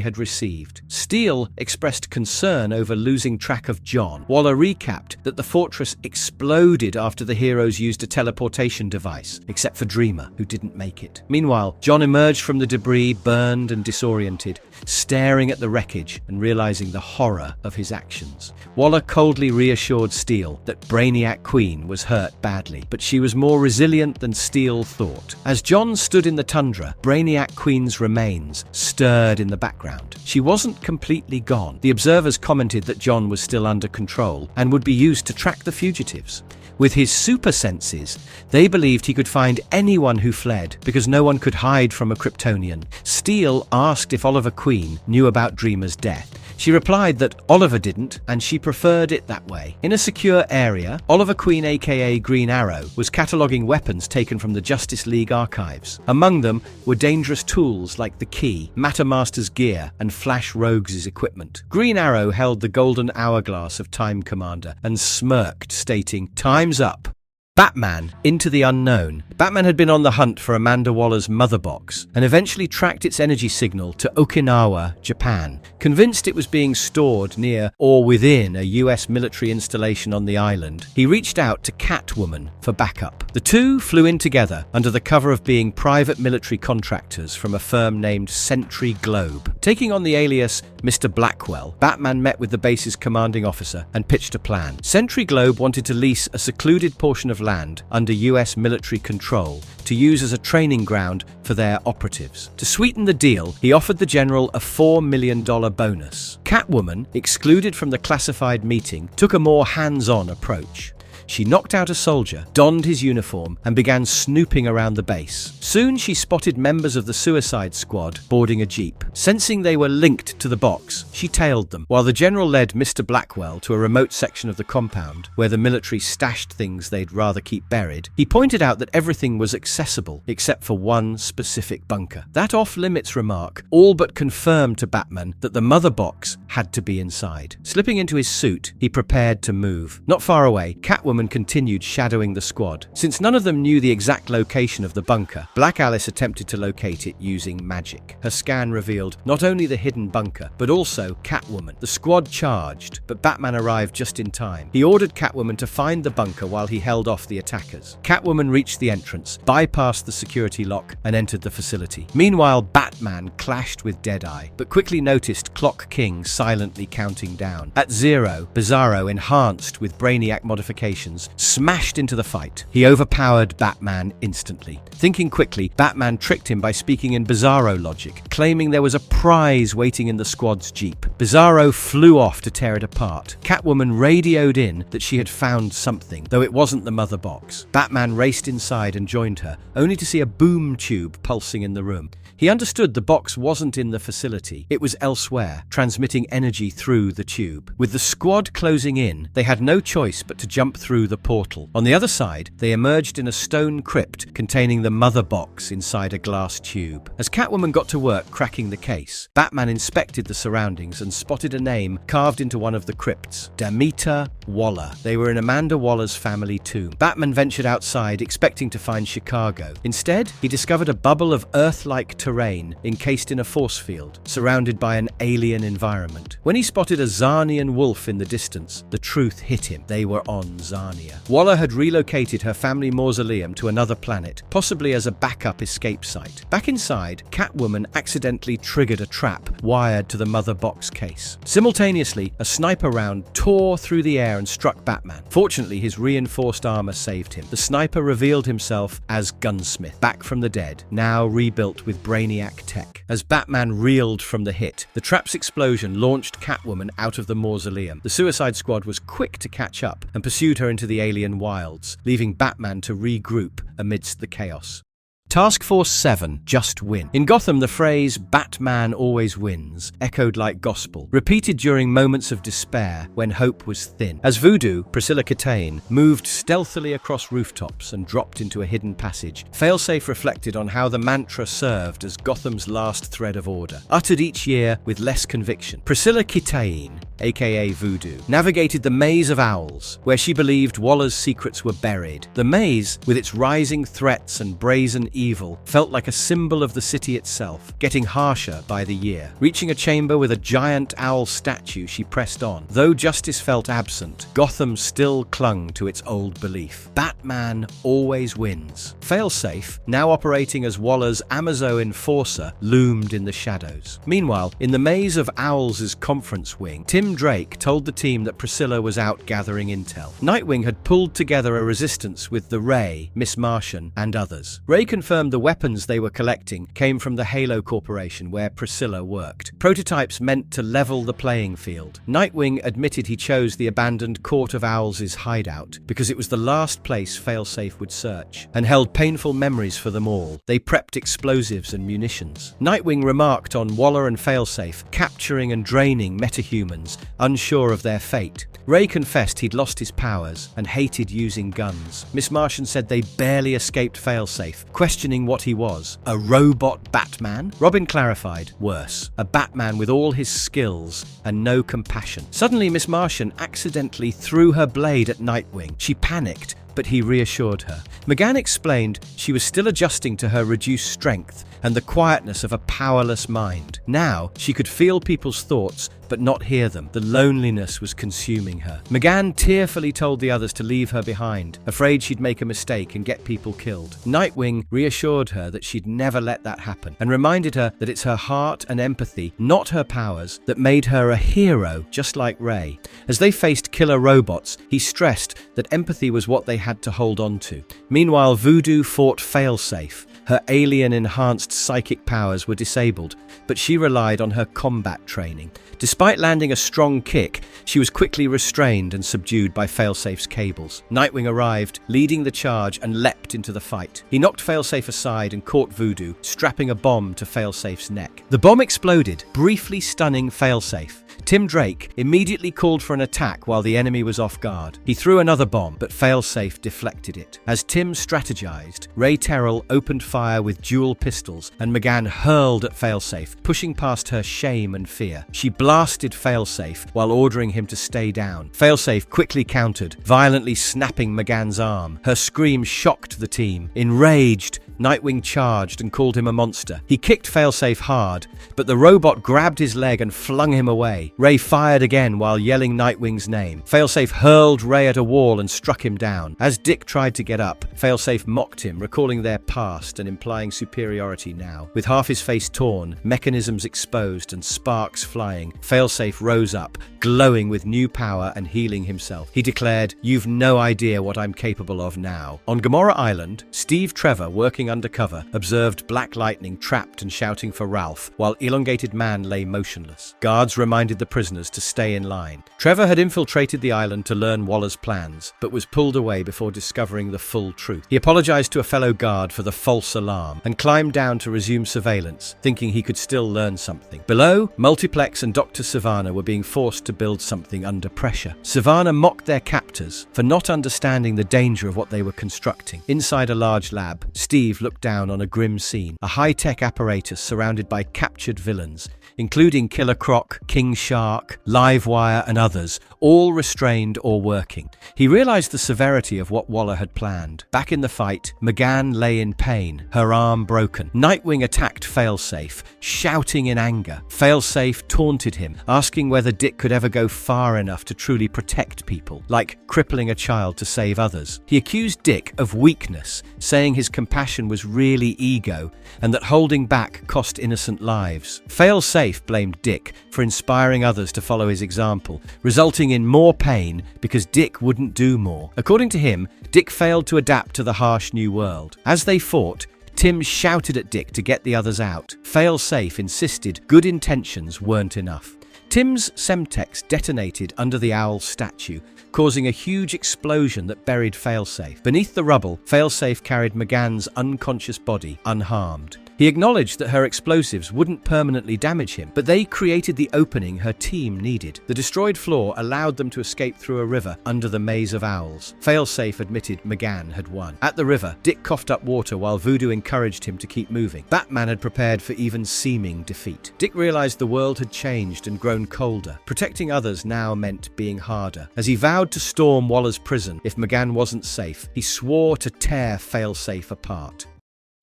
had received. Steel expressed concern over losing track of Jon. Waller recapped that the fortress exploded after the heroes used a teleportation device, except for Dreamer, who didn't make it. Meanwhile, Jon emerged from the debris, burned and disoriented, staring at the wreckage and realizing the horror of his actions. Waller coldly reassured Steel that Brainiac Queen was hurt badly, but she was more resilient than Steel thought. As Jon stood in the tundra, Brainiac Queen's remains stirred in the background. She wasn't completely gone. The observers commented that Jon was still under control and would be used to track the fugitives. With his super senses, they believed he could find anyone who fled because no one could hide from a Kryptonian. Steel asked if Oliver Queen knew about Dreamer's death. She replied that Oliver didn't, and she preferred it that way. In a secure area, Oliver Queen aka Green Arrow was cataloguing weapons taken from the Justice League archives. Among them were dangerous tools like the Key, Mattermaster's gear, and Flash Rogues' equipment. Green Arrow held the golden hourglass of Time Commander and smirked, stating, "Time's up." Batman, Into the Unknown. Batman had been on the hunt for Amanda Waller's mother box and eventually tracked its energy signal to Okinawa, Japan. Convinced it was being stored near or within a US military installation on the island, he reached out to Catwoman for backup. The two flew in together under the cover of being private military contractors from a firm named Sentry Globe. Taking on the alias Mr. Blackwell, Batman met with the base's commanding officer and pitched a plan. Sentry Globe wanted to lease a secluded portion of land under US military control to use as a training ground for their operatives. To sweeten the deal, he offered the general a $4 million bonus. Catwoman, excluded from the classified meeting, took a more hands-on approach. She knocked out a soldier, donned his uniform, and began snooping around the base. Soon she spotted members of the Suicide Squad boarding a jeep. Sensing they were linked to the box, she tailed them, while the general led Mr. Blackwell to a remote section of the compound where the military stashed things they'd rather keep buried. He pointed out that everything was accessible except for one specific bunker. That off-limits remark all but confirmed to Batman that the mother box had to be inside. Slipping into his suit, he prepared to move. Not far away, Catwoman Catwoman continued shadowing the squad. Since none of them knew the exact location of the bunker, Black Alice attempted to locate it using magic. Her scan revealed not only the hidden bunker, but also Catwoman. The squad charged, but Batman arrived just in time. He ordered Catwoman to find the bunker while he held off the attackers. Catwoman reached the entrance, bypassed the security lock, and entered the facility. Meanwhile, Batman clashed with Deadeye, but quickly noticed Clock King silently counting down. At 0, Bizarro, enhanced with Brainiac modifications, smashed into the fight. He overpowered Batman instantly. Thinking quickly, Batman tricked him by speaking in Bizarro logic, claiming there was a prize waiting in the squad's jeep. Bizarro flew off to tear it apart. Catwoman radioed in that she had found something, though it wasn't the mother box. Batman raced inside and joined her, only to see a boom tube pulsing in the room. He understood the box wasn't in the facility, it was elsewhere, transmitting energy through the tube. With the squad closing in, they had no choice but to jump through the portal. On the other side, they emerged in a stone crypt containing the mother box inside a glass tube. As Catwoman got to work cracking the case, Batman inspected the surroundings and spotted a name carved into one of the crypts: Demeter Waller. They were in Amanda Waller's family tomb. Batman ventured outside, expecting to find Chicago. Instead, he discovered a bubble of Earth-like terrain encased in a force field, surrounded by an alien environment. When he spotted a Zarnian wolf in the distance, the truth hit him. They were on Zarnia. Waller had relocated her family mausoleum to another planet, possibly as a backup escape site. Back inside, Catwoman accidentally triggered a trap wired to the mother box case. Simultaneously, a sniper round tore through the air and struck Batman. Fortunately, his reinforced armor saved him. The sniper revealed himself as Gunsmith, back from the dead, now rebuilt with Brainiac tech. As Batman reeled from the hit, the trap's explosion launched Catwoman out of the mausoleum. The Suicide Squad was quick to catch up and pursued her into the alien wilds, leaving Batman to regroup amidst the chaos. Task Force 7, Just Win. In Gotham, the phrase, "Batman always wins," echoed like gospel, repeated during moments of despair when hope was thin. As Voodoo, Priscilla Catane, moved stealthily across rooftops and dropped into a hidden passage, Failsafe reflected on how the mantra served as Gotham's last thread of order, uttered each year with less conviction. Priscilla Catane, aka Voodoo, navigated the maze of owls, where she believed Waller's secrets were buried. The maze, with its rising threats and brazen evil, felt like a symbol of the city itself, getting harsher by the year. Reaching a chamber with a giant owl statue, she pressed on. Though justice felt absent, Gotham still clung to its old belief: Batman always wins. Failsafe, now operating as Waller's Amazo enforcer, loomed in the shadows. Meanwhile, in the maze of Owls' conference wing, Tim Drake told the team that Priscilla was out gathering intel. Nightwing had pulled together a resistance with the Ray, Miss Martian, and others. Ray confirmed the weapons they were collecting came from the Halo Corporation, where Priscilla worked. Prototypes meant to level the playing field. Nightwing admitted he chose the abandoned Court of Owls' hideout because it was the last place Failsafe would search, and held painful memories for them all. They prepped explosives and munitions. Nightwing remarked on Waller and Failsafe capturing and draining metahumans, unsure of their fate. Ray confessed he'd lost his powers and hated using guns. Miss Martian said they barely escaped Failsafe, questioning what he was. A robot Batman? Robin clarified, worse. A Batman with all his skills and no compassion. Suddenly, Miss Martian accidentally threw her blade at Nightwing. She panicked, but he reassured her. McGann explained she was still adjusting to her reduced strength and the quietness of a powerless mind. Now, she could feel people's thoughts, but not hear them. The loneliness was consuming her. McGann tearfully told the others to leave her behind, afraid she'd make a mistake and get people killed. Nightwing reassured her that she'd never let that happen, and reminded her that it's her heart and empathy, not her powers, that made her a hero, just like Ray. As they faced killer robots, he stressed that empathy was what they had to hold on to. Meanwhile, Voodoo fought Failsafe. Her alien-enhanced psychic powers were disabled, but she relied on her combat training. Despite landing a strong kick, she was quickly restrained and subdued by Failsafe's cables. Nightwing arrived, leading the charge, and leapt into the fight. He knocked Failsafe aside and caught Voodoo, strapping a bomb to Failsafe's neck. The bomb exploded, briefly stunning Failsafe. Tim Drake immediately called for an attack while the enemy was off guard. He threw another bomb, but Failsafe deflected it. As Tim strategized, Ray Terrell opened fire with dual pistols, and McGann hurled at Failsafe, pushing past her shame and fear. She blasted Failsafe while ordering him to stay down. Failsafe quickly countered, violently snapping McGann's arm. Her scream shocked the team. Enraged, Nightwing charged and called him a monster. He kicked Failsafe hard, but the robot grabbed his leg and flung him away. Ray fired again while yelling Nightwing's name. Failsafe hurled Ray at a wall and struck him down. As Dick tried to get up, Failsafe mocked him, recalling their past and implying superiority now. With half his face torn, mechanisms exposed and sparks flying, Failsafe rose up, glowing with new power and healing himself. He declared, "You've no idea what I'm capable of now." On Gamora Island, Steve Trevor, working undercover, observed Black Lightning trapped and shouting for Ralph, while Elongated Man lay motionless. Guards reminded the prisoners to stay in line. Trevor had infiltrated the island to learn Waller's plans, but was pulled away before discovering the full truth. He apologized to a fellow guard for the false alarm and climbed down to resume surveillance, thinking he could still learn something. Below, Multiplex and Dr. Sivana were being forced to build something under pressure. Sivana mocked their captors for not understanding the danger of what they were constructing. Inside a large lab, Steve looked down on a grim scene, a high-tech apparatus surrounded by captured villains, including Killer Croc, King Shark, Livewire, and others, all restrained or working. He realized the severity of what Waller had planned. Back in the fight, McGann lay in pain, her arm broken. Nightwing attacked Failsafe, shouting in anger. Failsafe taunted him, asking whether Dick could ever go far enough to truly protect people, like crippling a child to save others. He accused Dick of weakness, saying his compassion was really ego, and that holding back cost innocent lives. Failsafe blamed Dick for inspiring others to follow his example, resulting in more pain because Dick wouldn't do more. According to him, Dick failed to adapt to the harsh new world. As they fought, Tim shouted at Dick to get the others out. Failsafe insisted good intentions weren't enough. Tim's Semtex detonated under the owl statue, causing a huge explosion that buried Failsafe. Beneath the rubble, Failsafe carried McGann's unconscious body unharmed. He acknowledged that her explosives wouldn't permanently damage him, but they created the opening her team needed. The destroyed floor allowed them to escape through a river under the maze of owls. Failsafe admitted McGann had won. At the river, Dick coughed up water while Voodoo encouraged him to keep moving. Batman had prepared for even seeming defeat. Dick realized the world had changed and grown colder. Protecting others now meant being harder. As he vowed to storm Waller's prison if McGann wasn't safe, he swore to tear Failsafe apart.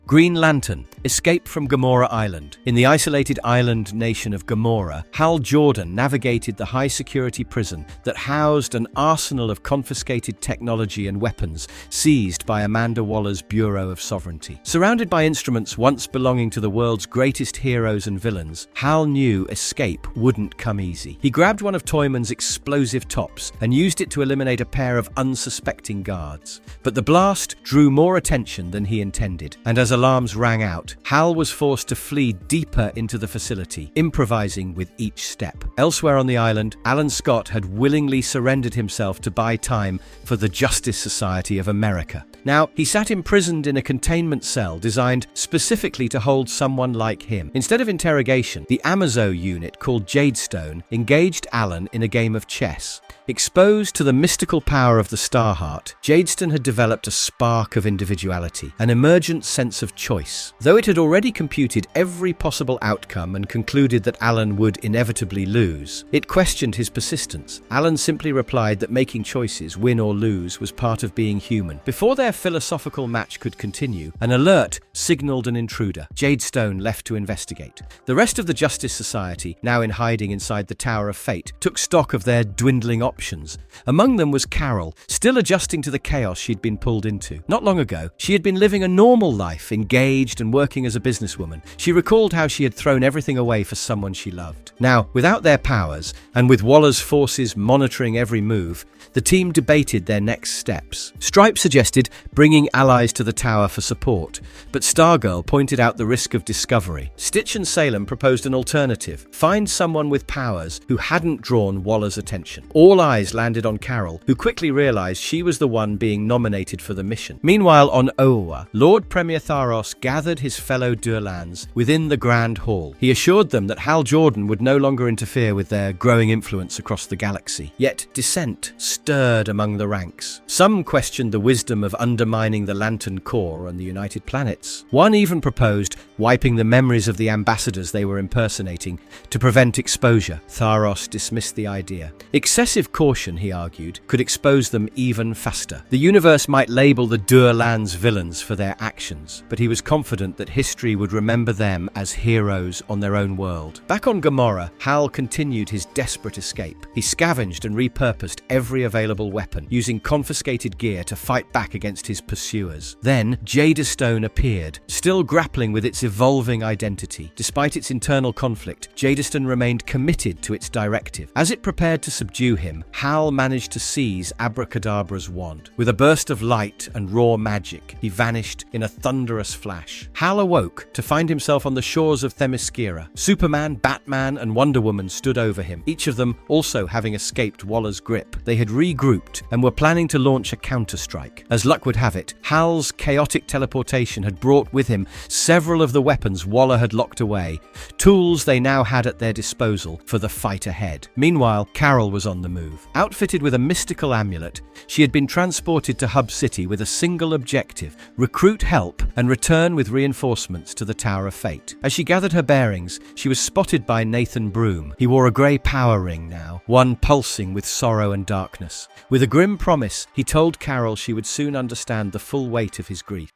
Green Lantern, escape from Gamora Island. In the isolated island nation of Gamora, Hal Jordan navigated the high-security prison that housed an arsenal of confiscated technology and weapons seized by Amanda Waller's Bureau of Sovereignty. Surrounded by instruments once belonging to the world's greatest heroes and villains, Hal knew escape wouldn't come easy. He grabbed one of Toyman's explosive tops and used it to eliminate a pair of unsuspecting guards. But the blast drew more attention than he intended, and as alarms rang out, Hal was forced to flee deeper into the facility, improvising with each step. Elsewhere on the island, Alan Scott had willingly surrendered himself to buy time for the Justice Society of America. Now, he sat imprisoned in a containment cell designed specifically to hold someone like him. Instead of interrogation, the Amazo unit called Jadestone engaged Alan in a game of chess. Exposed to the mystical power of the Starheart, Jadestone had developed a spark of individuality, an emergent sense of choice. Though it had already computed every possible outcome and concluded that Alan would inevitably lose, it questioned his persistence. Alan simply replied that making choices, win or lose, was part of being human. Before their philosophical match could continue, an alert signaled an intruder. Jadestone left to investigate. The rest of the Justice Society, now in hiding inside the Tower of Fate, took stock of their dwindling options. Among them was Carol, still adjusting to the chaos she'd been pulled into. Not long ago, she had been living a normal life, engaged and working as a businesswoman. She recalled how she had thrown everything away for someone she loved. Now, without their powers, and with Waller's forces monitoring every move, the team debated their next steps. Stripe suggested bringing allies to the tower for support, but Stargirl pointed out the risk of discovery. Stitch and Salem proposed an alternative: find someone with powers who hadn't drawn Waller's attention. All All eyes landed on Carol, who quickly realized she was the one being nominated for the mission. Meanwhile, on Oa, Lord Premier Tharos gathered his fellow Durlans within the Grand Hall. He assured them that Hal Jordan would no longer interfere with their growing influence across the galaxy. Yet dissent stirred among the ranks. Some questioned the wisdom of undermining the Lantern Corps and the United Planets. One even proposed wiping the memories of the ambassadors they were impersonating to prevent exposure. Tharos dismissed the idea. Excessive caution, he argued, could expose them even faster. The universe might label the Durlans villains for their actions, but he was confident that history would remember them as heroes on their own world. Back on Gamora, Hal continued his desperate escape. He scavenged and repurposed every available weapon, using confiscated gear to fight back against his pursuers. Then, Jadestone appeared, still grappling with its evolving identity. Despite its internal conflict, Jadestone remained committed to its directive. As it prepared to subdue him, Hal managed to seize Abracadabra's wand. With a burst of light and raw magic, he vanished in a thunderous flash. Hal awoke to find himself on the shores of Themyscira. Superman, Batman, and Wonder Woman stood over him, each of them also having escaped Waller's grip. They had regrouped and were planning to launch a counterstrike. As luck would have it, Hal's chaotic teleportation had brought with him several of the weapons Waller had locked away, tools they now had at their disposal for the fight ahead. Meanwhile, Carol was on the move. Outfitted with a mystical amulet, she had been transported to Hub City with a single objective: recruit help and return with reinforcements to the Tower of Fate. As she gathered her bearings, she was spotted by Nathan Broom. He wore a grey power ring now, one pulsing with sorrow and darkness. With a grim promise, he told Carol she would soon understand the full weight of his grief.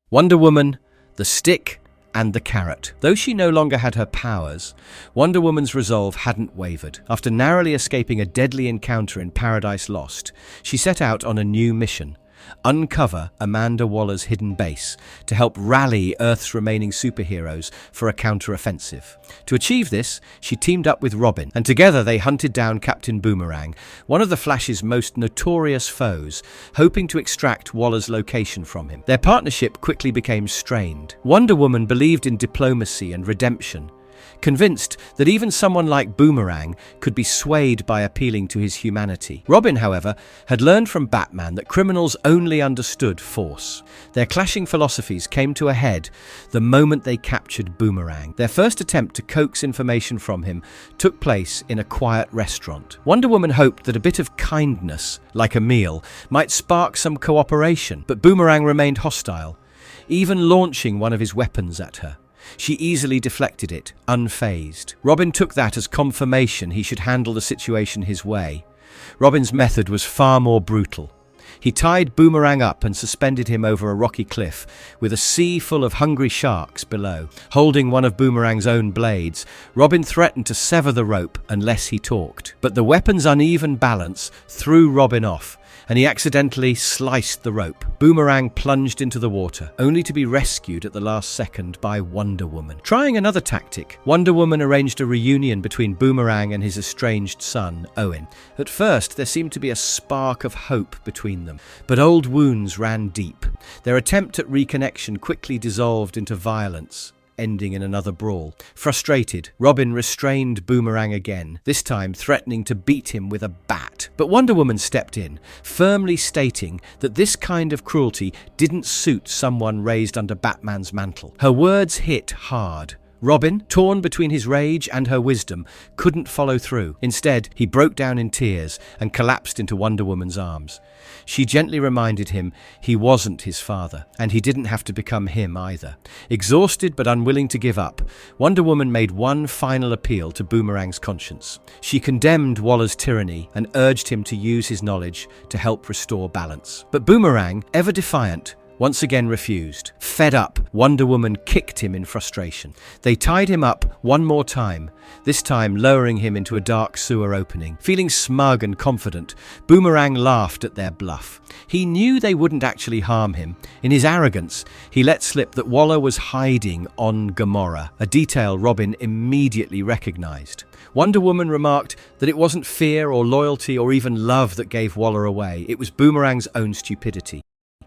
Wonder Woman, the stick, and the carrot. Though she no longer had her powers, Wonder Woman's resolve hadn't wavered. After narrowly escaping a deadly encounter in Paradise Lost, she set out on a new mission: uncover Amanda Waller's hidden base to help rally Earth's remaining superheroes for a counter-offensive. To achieve this, she teamed up with Robin, and together they hunted down Captain Boomerang, one of the Flash's most notorious foes, hoping to extract Waller's location from him. Their partnership quickly became strained. Wonder Woman believed in diplomacy and redemption, convinced that even someone like Boomerang could be swayed by appealing to his humanity. Robin, however, had learned from Batman that criminals only understood force. Their clashing philosophies came to a head the moment they captured Boomerang. Their first attempt to coax information from him took place in a quiet restaurant. Wonder Woman hoped that a bit of kindness, like a meal, might spark some cooperation, but Boomerang remained hostile, even launching one of his weapons at her. She easily deflected it, unfazed. Robin took that as confirmation he should handle the situation his way. Robin's method was far more brutal. He tied Boomerang up and suspended him over a rocky cliff, with a sea full of hungry sharks below. Holding one of Boomerang's own blades, Robin threatened to sever the rope unless he talked. But the weapon's uneven balance threw Robin off, and he accidentally sliced the rope. Boomerang plunged into the water, only to be rescued at the last second by Wonder Woman. Trying another tactic, Wonder Woman arranged a reunion between Boomerang and his estranged son, Owen. At first, there seemed to be a spark of hope between them, but old wounds ran deep. Their attempt at reconnection quickly dissolved into violence, ending in another brawl. Frustrated, Robin restrained Boomerang again, this time threatening to beat him with a bat. But Wonder Woman stepped in, firmly stating that this kind of cruelty didn't suit someone raised under Batman's mantle. Her words hit hard. Robin, torn between his rage and her wisdom, couldn't follow through. Instead, he broke down in tears and collapsed into Wonder Woman's arms. She gently reminded him he wasn't his father, and he didn't have to become him either. Exhausted but unwilling to give up, Wonder Woman made one final appeal to Boomerang's conscience. She condemned Waller's tyranny and urged him to use his knowledge to help restore balance. But Boomerang, ever defiant, once again refused. Fed up, Wonder Woman kicked him in frustration. They tied him up one more time, this time lowering him into a dark sewer opening. Feeling smug and confident, Boomerang laughed at their bluff. He knew they wouldn't actually harm him. In his arrogance, he let slip that Waller was hiding on Gamora, a detail Robin immediately recognized. Wonder Woman remarked that it wasn't fear or loyalty or even love that gave Waller away. It was Boomerang's own stupidity.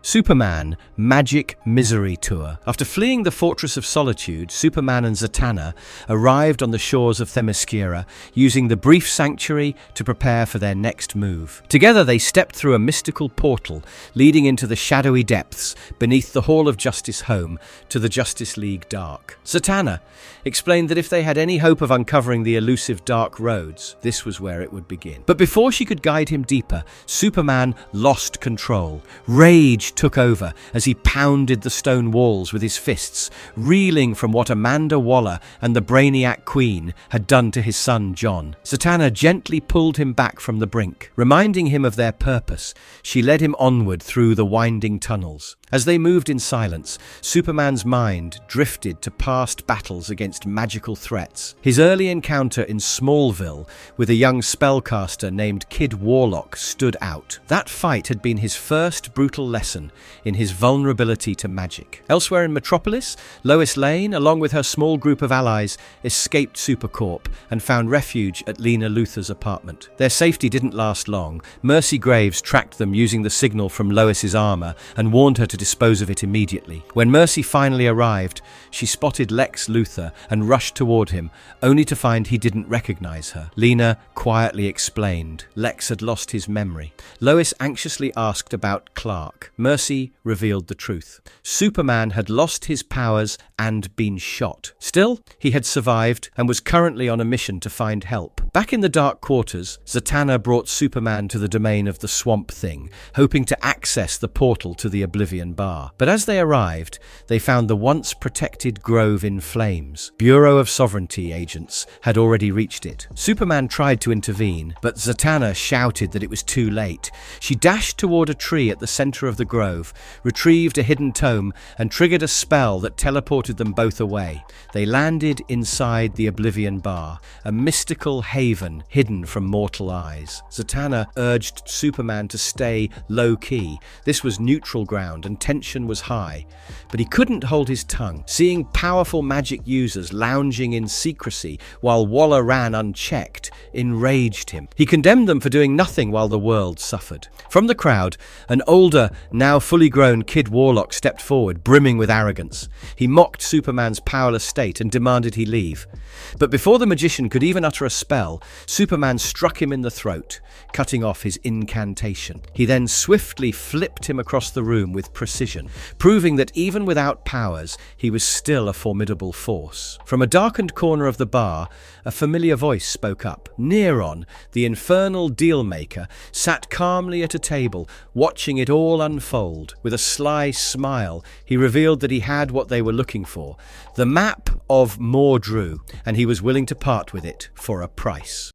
Superman Magic Misery Tour. After fleeing the Fortress of Solitude, Superman and Zatanna arrived on the shores of Themyscira, using the brief sanctuary to prepare for their next move. Together they stepped through a mystical portal leading into the shadowy depths beneath the Hall of Justice home to the Justice League Dark. Zatanna explained that if they had any hope of uncovering the elusive Dark Roads, this was where it would begin. But before she could guide him deeper, Superman lost control. Rage took over as he pounded the stone walls with his fists, reeling from what Amanda Waller and the Brainiac Queen had done to his son Jon. Zatanna gently pulled him back from the brink. Reminding him of their purpose, she led him onward through the winding tunnels. As they moved in silence, Superman's mind drifted to past battles against magical threats. His early encounter in Smallville with a young spellcaster named Kid Warlock stood out. That fight had been his first brutal lesson in his vulnerability to magic. Elsewhere in Metropolis, Lois Lane, along with her small group of allies, escaped Supercorp and found refuge at Lena Luthor's apartment. Their safety didn't last long. Mercy Graves tracked them using the signal from Lois's armor and warned her to dispose of it immediately. When Mercy finally arrived, she spotted Lex Luthor and rushed toward him, only to find he didn't recognize her. Lena quietly explained Lex had lost his memory. Lois anxiously asked about Clark. Mercy revealed the truth. Superman had lost his powers and been shot. Still, he had survived and was currently on a mission to find help. Back in the Dark Quarters, Zatanna brought Superman to the domain of the Swamp Thing, hoping to access the portal to the Oblivion Bar. But as they arrived, they found the once protected grove in flames. Bureau of Sovereignty agents had already reached it. Superman tried to intervene, but Zatanna shouted that it was too late. She dashed toward a tree at the center of the grove, retrieved a hidden tome, and triggered a spell that teleported them both away. They landed inside the Oblivion Bar, a mystical haven hidden from mortal eyes. Zatanna urged Superman to stay low-key. This was neutral ground and tension was high. But he couldn't hold his tongue. Seeing powerful magic users lounging in secrecy while Waller ran unchecked enraged him. He condemned them for doing nothing while the world suffered. From the crowd, an older, now fully grown Kid Warlock stepped forward, brimming with arrogance. He mocked Superman's powerless state and demanded he leave. But before the magician could even utter a spell, Superman struck him in the throat, cutting off his incantation. He then swiftly flipped him across the room with precision, proving that even without powers, he was still a formidable force. From a darkened corner of the bar, a familiar voice spoke up. Neron, the infernal dealmaker, sat calmly at a table, watching it all unfold. With a sly smile, he revealed that he had what they were looking for, the map of Mordru, and he was willing to part with it for a price.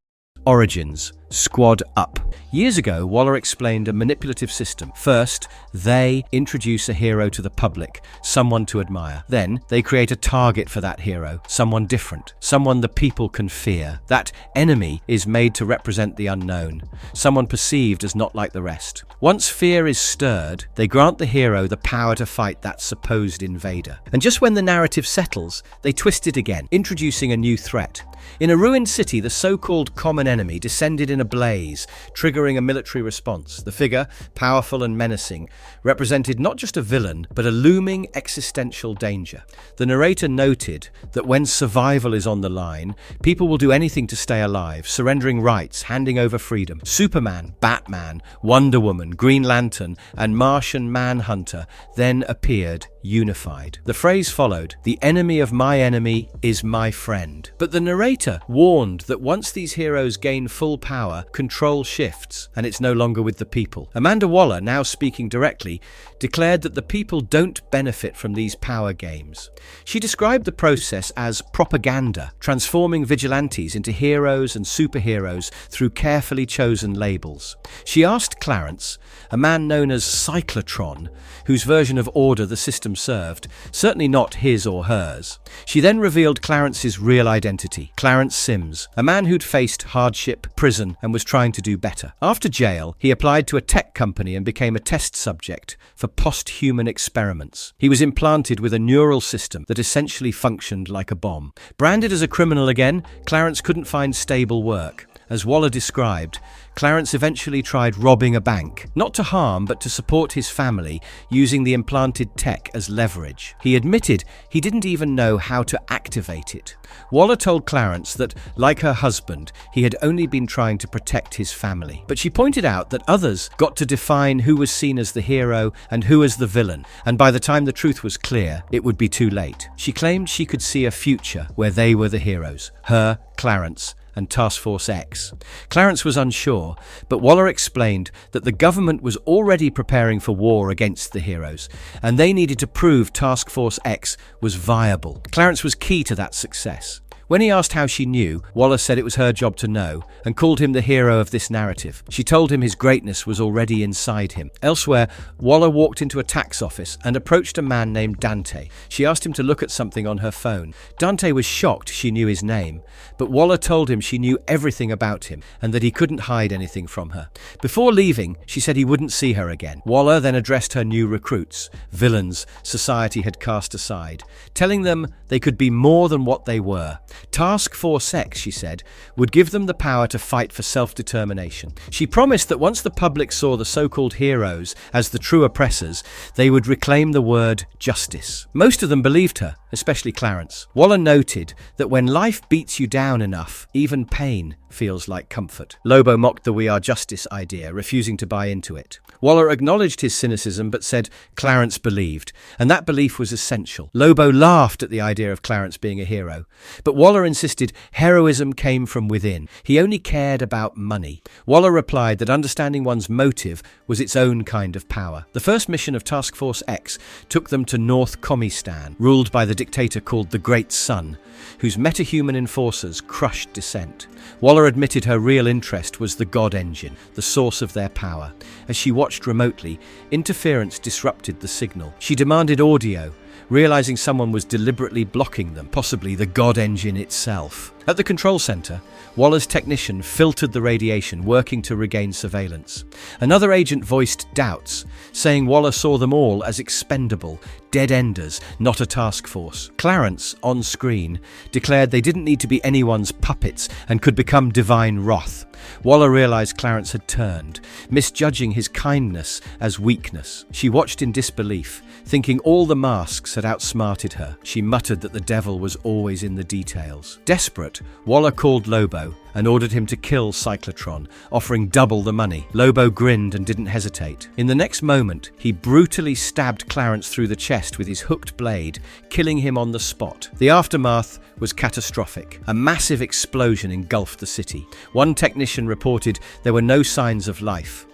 Origins. Squad Up. Years ago, Waller explained a manipulative system. First, they introduce a hero to the public, someone to admire. Then, they create a target for that hero, someone different, someone the people can fear. That enemy is made to represent the unknown, someone perceived as not like the rest. Once fear is stirred, they grant the hero the power to fight that supposed invader. And just when the narrative settles, they twist it again, introducing a new threat. In a ruined city, the so-called common enemy descended in a blaze, triggering a military response. The figure, powerful and menacing, represented not just a villain, but a looming existential danger. The narrator noted that when survival is on the line, people will do anything to stay alive, surrendering rights, handing over freedom. Superman, Batman, Wonder Woman, Green Lantern, and Martian Manhunter then appeared, unified. The phrase followed, "The enemy of my enemy is my friend." But the narrator warned that once these heroes gain full power, control shifts, and it's no longer with the people. Amanda Waller, now speaking directly, declared that the people don't benefit from these power games. She described the process as propaganda, transforming vigilantes into heroes and superheroes through carefully chosen labels. She asked Clarence, a man known as Cyclotron, whose version of order the system served, certainly not his or hers. She then revealed Clarence's real identity, Clarence Sims, a man who'd faced hardship, prison, and was trying to do better. After jail, he applied to a tech company and became a test subject for post-human experiments. He was implanted with a neural system that essentially functioned like a bomb. Branded as a criminal again, Clarence couldn't find stable work. As Waller described, Clarence eventually tried robbing a bank, not to harm but to support his family, using the implanted tech as leverage. He admitted he didn't even know how to activate it. Waller told Clarence that, like her husband, he had only been trying to protect his family. But she pointed out that others got to define who was seen as the hero and who as the villain, and by the time the truth was clear, it would be too late. She claimed she could see a future where they were the heroes, her, Clarence, and Task Force X. Clarence was unsure, but Waller explained that the government was already preparing for war against the heroes, and they needed to prove Task Force X was viable. Clarence was key to that success. When he asked how she knew, Waller said it was her job to know, and called him the hero of this narrative. She told him his greatness was already inside him. Elsewhere, Waller walked into a tax office and approached a man named Dante. She asked him to look at something on her phone. Dante was shocked she knew his name, but Waller told him she knew everything about him and that he couldn't hide anything from her. Before leaving, she said he wouldn't see her again. Waller then addressed her new recruits, villains society had cast aside, telling them they could be more than what they were. Task Force X, she said, would give them the power to fight for self-determination. She promised that once the public saw the so-called heroes as the true oppressors, they would reclaim the word justice. Most of them believed her, especially Clarence. Waller noted that when life beats you down enough, even pain feels like comfort. Lobo mocked the "we are justice" idea, refusing to buy into it. Waller acknowledged his cynicism but said Clarence believed, and that belief was essential. Lobo laughed at the idea of Clarence being a hero, but Waller insisted heroism came from within. He only cared about money. Waller replied that understanding one's motive was its own kind of power. The first mission of Task Force X took them to North Comistan, ruled by the dictator called the Great Sun, whose metahuman enforcers crushed dissent. Waller admitted her real interest was the God Engine, the source of their power. As she watched remotely, interference disrupted the signal. She demanded audio, realizing someone was deliberately blocking them, possibly the God Engine itself. At the control center, Waller's technician filtered the radiation, working to regain surveillance. Another agent voiced doubts, saying Waller saw them all as expendable, dead-enders, not a task force. Clarence, on screen, declared they didn't need to be anyone's puppets and could become divine wrath. Waller realized Clarence had turned, misjudging his kindness as weakness. She watched in disbelief, thinking all the masks had outsmarted her. She muttered that the devil was always in the details. Desperate, Waller called Lobo and ordered him to kill Cyclotron, offering double the money. Lobo grinned and didn't hesitate. In the next moment, he brutally stabbed Clarence through the chest with his hooked blade, killing him on the spot. The aftermath was catastrophic. A massive explosion engulfed the city. One technician reported there were no signs of life.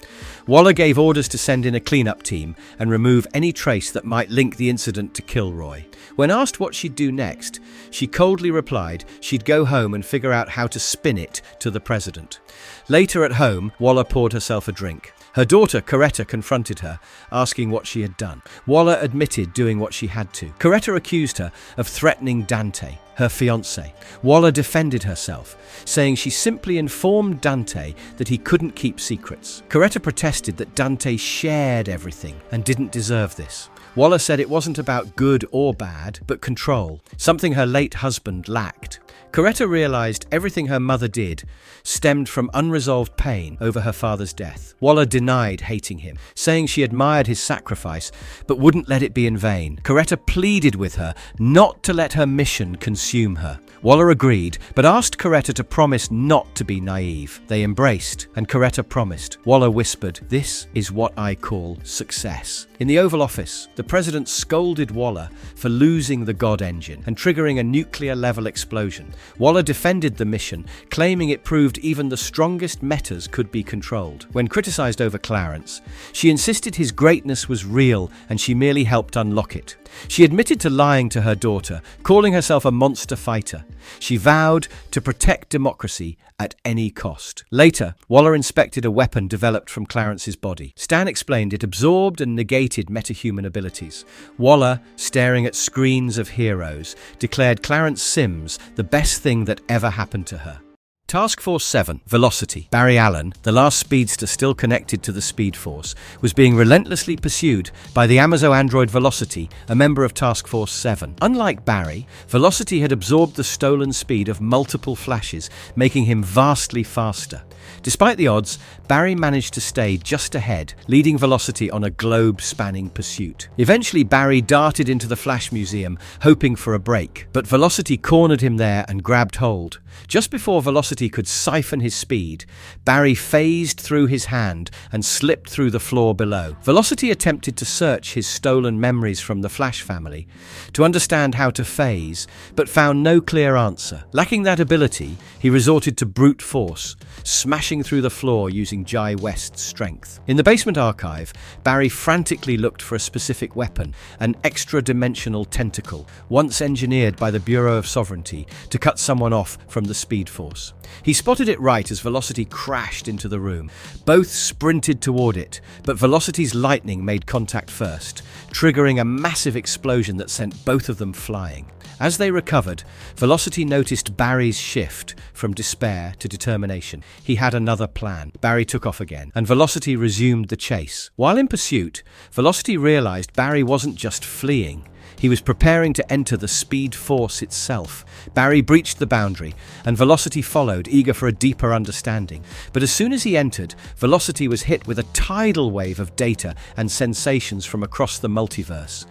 Waller gave orders to send in a cleanup team and remove any trace that might link the incident to Kilroy. When asked what she'd do next, she coldly replied she'd go home and figure out how to spin it to the president. Later at home, Waller poured herself a drink. Her daughter, Coretta, confronted her, asking what she had done. Waller admitted doing what she had to. Coretta accused her of threatening Dante, her fiancé. Waller defended herself, saying she simply informed Dante that he couldn't keep secrets. Coretta protested that Dante shared everything and didn't deserve this. Waller said it wasn't about good or bad, but control, something her late husband lacked. Coretta realized everything her mother did stemmed from unresolved pain over her father's death. Waller denied hating him, saying she admired his sacrifice but wouldn't let it be in vain. Coretta pleaded with her not to let her mission consume her. Waller agreed, but asked Coretta to promise not to be naive. They embraced, and Coretta promised. Waller whispered, "This is what I call success." In the Oval Office, the president scolded Waller for losing the God Engine and triggering a nuclear-level explosion. Waller defended the mission, claiming it proved even the strongest metas could be controlled. When criticized over Clarence, she insisted his greatness was real and she merely helped unlock it. She admitted to lying to her daughter, calling herself a monster fighter. She vowed to protect democracy at any cost. Later, Waller inspected a weapon developed from Clarence's body. Stan explained it absorbed and negated metahuman abilities. Waller, staring at screens of heroes, declared Clarence Sims the best thing that ever happened to her. Task Force 7, Velocity. Barry Allen, the last speedster still connected to the Speed Force, was being relentlessly pursued by the Amazo android Velocity, a member of Task Force 7. Unlike Barry, Velocity had absorbed the stolen speed of multiple flashes, making him vastly faster. Despite the odds, Barry managed to stay just ahead, leading Velocity on a globe-spanning pursuit. Eventually, Barry darted into the Flash Museum, hoping for a break, but Velocity cornered him there and grabbed hold. Just before Velocity could siphon his speed, Barry phased through his hand and slipped through the floor below. Velocity attempted to search his stolen memories from the Flash family to understand how to phase, but found no clear answer. Lacking that ability, he resorted to brute force, smashing through the floor using Jai West's strength. In the basement archive, Barry frantically looked for a specific weapon, an extra-dimensional tentacle, once engineered by the Bureau of Sovereignty to cut someone off from the Speed Force. He spotted it right as Velocity crashed into the room. Both sprinted toward it, but Velocity's lightning made contact first, triggering a massive explosion that sent both of them flying. As they recovered, Velocity noticed Barry's shift from despair to determination. He had another plan. Barry took off again, and Velocity resumed the chase. While in pursuit, Velocity realized Barry wasn't just fleeing. He was preparing to enter the Speed Force itself. Barry breached the boundary, and Velocity followed, eager for a deeper understanding. But as soon as he entered, Velocity was hit with a tidal wave of data and sensations from across the multiverse.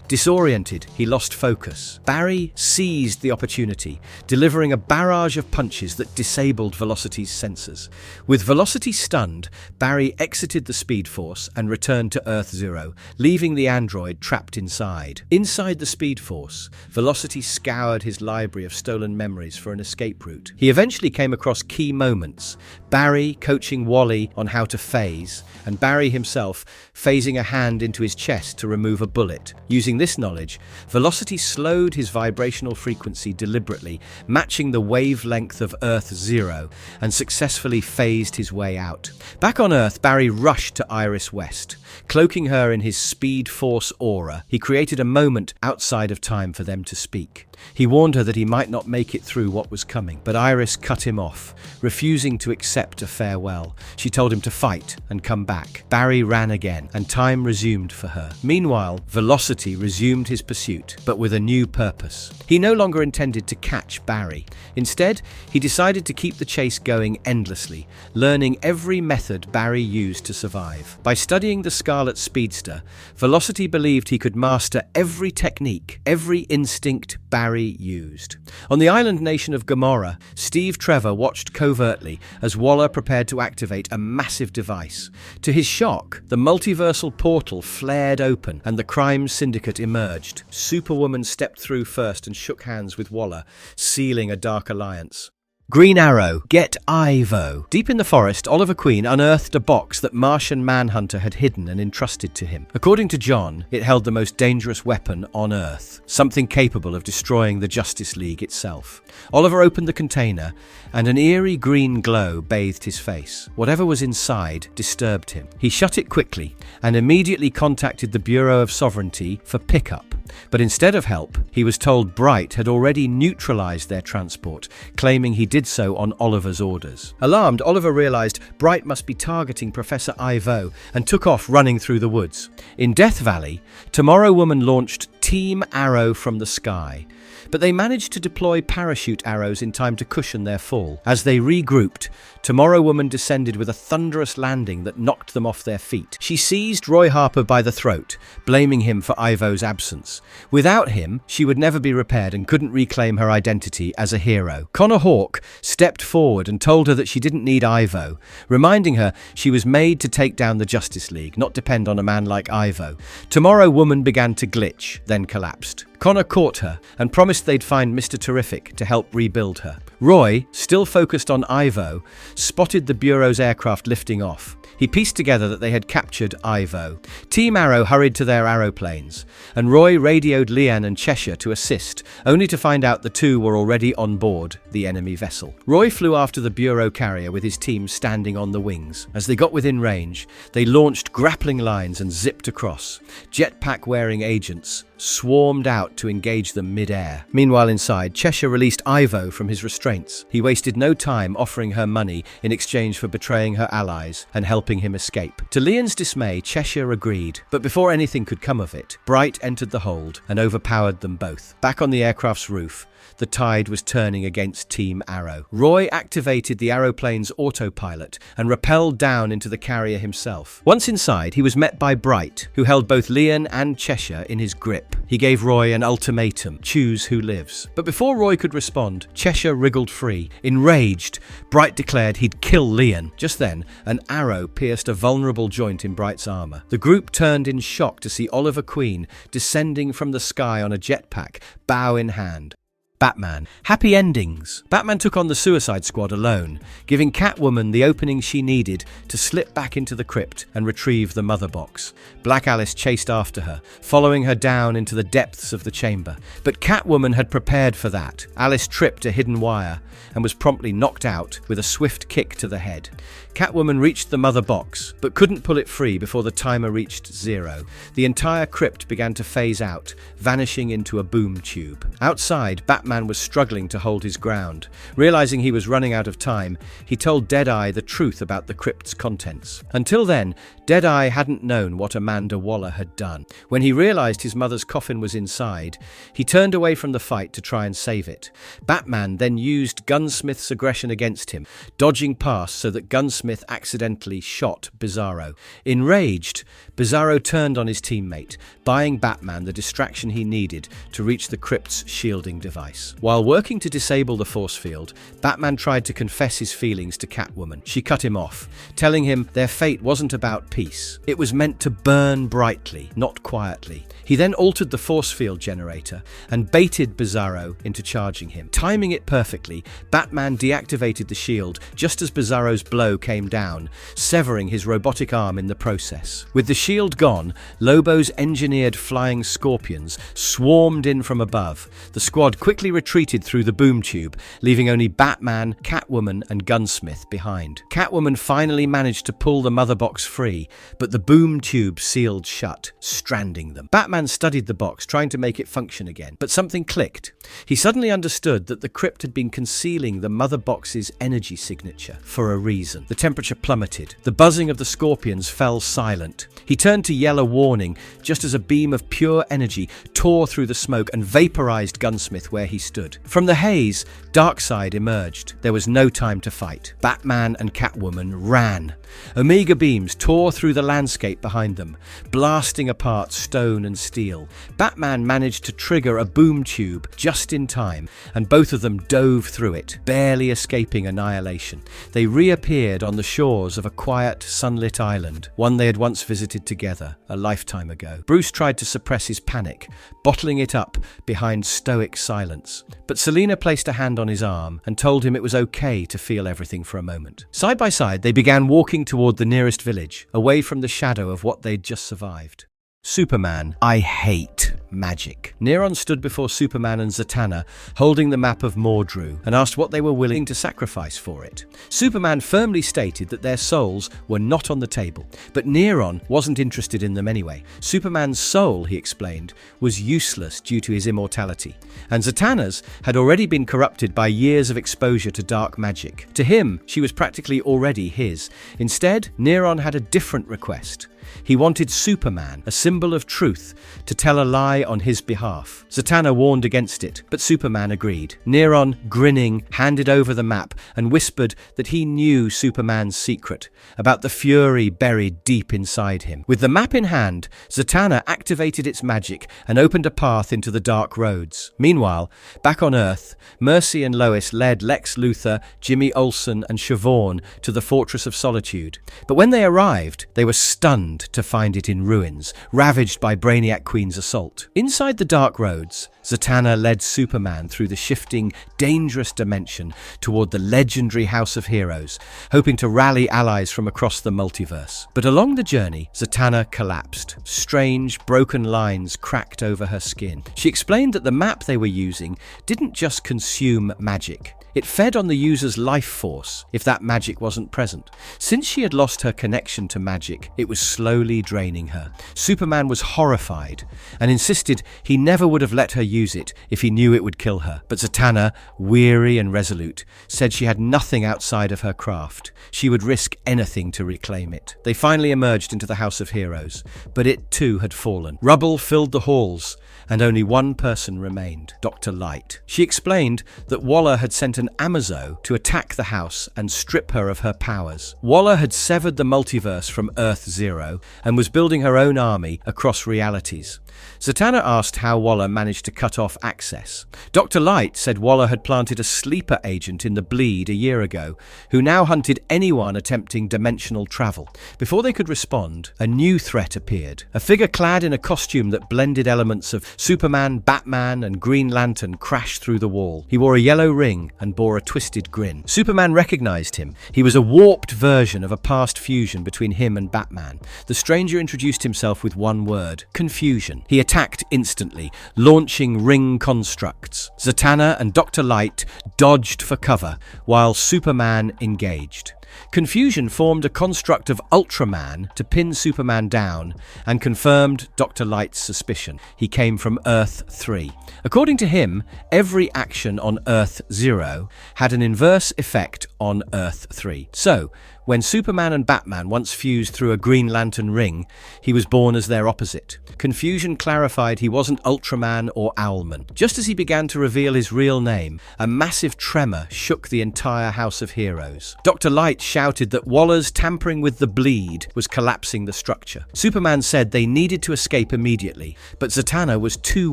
Disoriented, he lost focus. Barry seized the opportunity, delivering a barrage of punches that disabled Velocity's sensors. With Velocity stunned, Barry exited the Speed Force and returned to Earth Zero, leaving the android trapped inside. Inside the Speed Force, Velocity scoured his library of stolen memories for an escape route. He eventually came across key moments: Barry coaching Wally on how to phase, and Barry himself phasing a hand into his chest to remove a bullet. Using this knowledge, Velocity slowed his vibrational frequency deliberately, matching the wavelength of Earth Zero, and successfully phased his way out. Back on Earth, Barry rushed to Iris West. Cloaking her in his Speed Force aura, he created a moment outside of time for them to speak. He warned her that he might not make it through what was coming, but Iris cut him off, refusing to accept a farewell. She told him to fight and come back. Barry ran again, and time resumed for her. Meanwhile, Velocity resumed his pursuit, but with a new purpose. He no longer intended to catch Barry. Instead, he decided to keep the chase going endlessly, learning every method Barry used to survive. By studying the Scarlet Speedster, Velocity believed he could master every technique, every instinct Barry used. On the island nation of Gamora, Steve Trevor watched covertly as Waller prepared to activate a massive device. To his shock, the multiversal portal flared open and the crime syndicate emerged. Superwoman stepped through first and shook hands with Waller, sealing a dark alliance. Green Arrow, get Ivo. Deep in the forest, Oliver Queen unearthed a box that Martian Manhunter had hidden and entrusted to him. According to Jon, it held the most dangerous weapon on Earth, something capable of destroying the Justice League itself. Oliver opened the container, and an eerie green glow bathed his face. Whatever was inside disturbed him. He shut it quickly and immediately contacted the Bureau of Sovereignty for pickup. But instead of help, he was told Bright had already neutralized their transport, claiming he did so on Oliver's orders. Alarmed, Oliver realized Bright must be targeting Professor Ivo and took off running through the woods. In Death Valley, Tomorrow Woman launched Team Arrow from the sky, but they managed to deploy parachute arrows in time to cushion their fall. As they regrouped, Tomorrow Woman descended with a thunderous landing that knocked them off their feet. She seized Roy Harper by the throat, blaming him for Ivo's absence. Without him, she would never be repaired and couldn't reclaim her identity as a hero. Connor Hawke stepped forward and told her that she didn't need Ivo, reminding her she was made to take down the Justice League, not depend on a man like Ivo. Tomorrow Woman began to glitch, then collapsed. Connor caught her and promised they'd find Mr. Terrific to help rebuild her. Roy, still focused on Ivo, spotted the Bureau's aircraft lifting off. He pieced together that they had captured Ivo. Team Arrow hurried to their aeroplanes, and Roy radioed Leanne and Cheshire to assist, only to find out the two were already on board the enemy vessel. Roy flew after the Bureau carrier with his team standing on the wings. As they got within range, they launched grappling lines and zipped across. Jetpack-wearing agents swarmed out out to engage them mid-air. Meanwhile inside, Cheshire released Ivo from his restraints. He wasted no time offering her money in exchange for betraying her allies and helping him escape. To Lian's dismay, Cheshire agreed, but before anything could come of it, Bright entered the hold and overpowered them both. Back on the aircraft's roof, the tide was turning against Team Arrow. Roy activated the aeroplane's autopilot and rappelled down into the carrier himself. Once inside, he was met by Bright, who held both Lian and Cheshire in his grip. He gave Roy an ultimatum: choose who lives. But before Roy could respond, Cheshire wriggled free. Enraged, Bright declared he'd kill Lian. Just then, an arrow pierced a vulnerable joint in Bright's armor. The group turned in shock to see Oliver Queen descending from the sky on a jetpack, bow in hand. Batman. Happy endings. Batman took on the Suicide Squad alone, giving Catwoman the opening she needed to slip back into the crypt and retrieve the Mother Box. Black Alice chased after her, following her down into the depths of the chamber. But Catwoman had prepared for that. Alice tripped a hidden wire and was promptly knocked out with a swift kick to the head. Catwoman reached the Mother Box, but couldn't pull it free before the timer reached 0. The entire crypt began to phase out, vanishing into a boom tube. Outside, Batman was struggling to hold his ground. Realizing he was running out of time, he told Deadeye the truth about the crypt's contents. Until then, Deadeye hadn't known what Amanda Waller had done. When he realized his mother's coffin was inside, he turned away from the fight to try and save it. Batman then used Gunsmith's aggression against him, dodging past so that Gunsmith accidentally shot Bizarro. Enraged, Bizarro turned on his teammate, buying Batman the distraction he needed to reach the crypt's shielding device. While working to disable the force field, Batman tried to confess his feelings to Catwoman. She cut him off, telling him their fate wasn't about peace. It was meant to burn brightly, not quietly. He then altered the force field generator and baited Bizarro into charging him. Timing it perfectly, Batman deactivated the shield just as Bizarro's blow came down, severing his robotic arm in the process. With the shield gone, Lobo's engineered flying scorpions swarmed in from above. The squad quickly retreated through the boom tube, leaving only Batman, Catwoman, and Gunsmith behind. Catwoman finally managed to pull the Mother Box free, but the boom tube sealed shut, stranding them. Batman studied the box, trying to make it function again, but something clicked. He suddenly understood that the crypt had been concealing the Mother Box's energy signature for a reason. The temperature plummeted. The buzzing of the scorpions fell silent. He turned to yell a warning, just as a beam of pure energy tore through the smoke and vaporized Gunsmith where he stood. From the haze, Darkseid emerged. There was no time to fight. Batman and Catwoman ran. Omega beams tore through the landscape behind them, blasting apart stone and steel. Batman managed to trigger a boom tube just in time, and both of them dove through it, barely escaping annihilation. They reappeared on the shores of a quiet, sunlit island, one they had once visited together a lifetime ago. Bruce tried to suppress his panic, bottling it up behind stoic silence. But Selina placed a hand on his arm and told him it was okay to feel everything for a moment. Side by side, they began walking toward the nearest village, away from the shadow of what they'd just survived. Superman. I hate magic. Neron stood before Superman and Zatanna, holding the map of Mordru, and asked what they were willing to sacrifice for it. Superman firmly stated that their souls were not on the table, but Neron wasn't interested in them anyway. Superman's soul, he explained, was useless due to his immortality, and Zatanna's had already been corrupted by years of exposure to dark magic. To him, she was practically already his. Instead, Neron had a different request. He wanted Superman, a symbol of truth, to tell a lie on his behalf. Zatanna warned against it, but Superman agreed. Neron, grinning, handed over the map and whispered that he knew Superman's secret, about the fury buried deep inside him. With the map in hand, Zatanna activated its magic and opened a path into the dark roads. Meanwhile, back on Earth, Mercy and Lois led Lex Luthor, Jimmy Olsen and Siobhan to the Fortress of Solitude. But when they arrived, they were stunned to find it in ruins, ravaged by Brainiac Queen's assault. Inside the dark roads, Zatanna led Superman through the shifting, dangerous dimension toward the legendary House of Heroes, hoping to rally allies from across the multiverse. But along the journey, Zatanna collapsed. Strange, broken lines cracked over her skin. She explained that the map they were using didn't just consume magic. It fed on the user's life force if that magic wasn't present. Since she had lost her connection to magic, it was slowly draining her. Superman was horrified and insisted he never would have let her use it if he knew it would kill her. But Zatanna, weary and resolute, said she had nothing outside of her craft. She would risk anything to reclaim it. They finally emerged into the House of Heroes, but it too had fallen. Rubble filled the halls, and only one person remained, Dr. Light. She explained that Waller had sent an Amazo to attack the house and strip her of her powers. Waller had severed the multiverse from Earth Zero and was building her own army across realities. Zatanna asked how Waller managed to cut off access. Dr. Light said Waller had planted a sleeper agent in the Bleed a year ago, who now hunted anyone attempting dimensional travel. Before they could respond, a new threat appeared. A figure clad in a costume that blended elements of Superman, Batman, and Green Lantern crashed through the wall. He wore a yellow ring and bore a twisted grin. Superman recognized him. He was a warped version of a past fusion between him and Batman. The stranger introduced himself with one word: confusion. He attacked instantly, launching ring constructs. Zatanna and Dr. Light dodged for cover, while Superman engaged. Confusion formed a construct of Ultraman to pin Superman down and confirmed Dr. Light's suspicion. He came from Earth 3. According to him, every action on Earth 0 had an inverse effect on Earth 3. So, when Superman and Batman once fused through a Green Lantern ring, he was born as their opposite. Confusion clarified he wasn't Ultraman or Owlman. Just as he began to reveal his real name, a massive tremor shook the entire House of Heroes. Dr. Light shouted that Waller's tampering with the Bleed was collapsing the structure. Superman said they needed to escape immediately, but Zatanna was too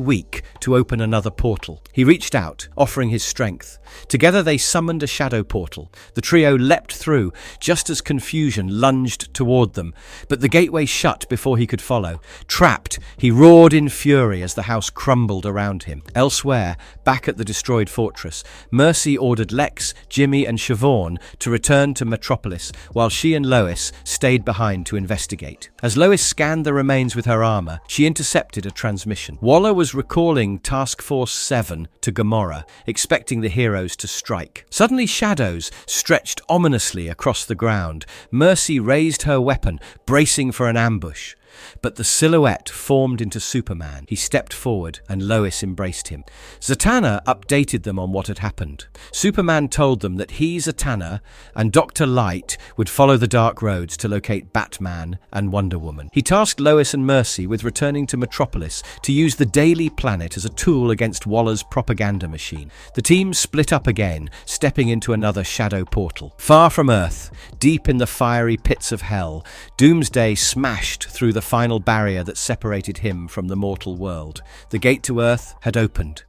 weak to open another portal. He reached out, offering his strength. Together they summoned a shadow portal. The trio leapt through, just as Confusion lunged toward them, but the gateway shut before he could follow. Trapped, he roared in fury as the house crumbled around him. Elsewhere, back at the destroyed fortress, Mercy ordered Lex, Jimmy, and Siobhan to return to Metropolis, while she and Lois stayed behind to investigate. As Lois scanned the remains with her armor, she intercepted a transmission. Waller was recalling Task Force 7 to Gamora, expecting the heroes to strike. Suddenly, shadows stretched ominously across the ground. Mercy raised her weapon, bracing for an ambush. But the silhouette formed into Superman. He stepped forward, and Lois embraced him. Zatanna updated them on what had happened. Superman told them that he, Zatanna, and Dr. Light would follow the dark roads to locate Batman and Wonder Woman. He tasked Lois and Mercy with returning to Metropolis to use the Daily Planet as a tool against Waller's propaganda machine. The team split up again, stepping into another shadow portal. Far from Earth, deep in the fiery pits of hell, Doomsday smashed through the final barrier that separated him from the mortal world. The gate to Earth had opened.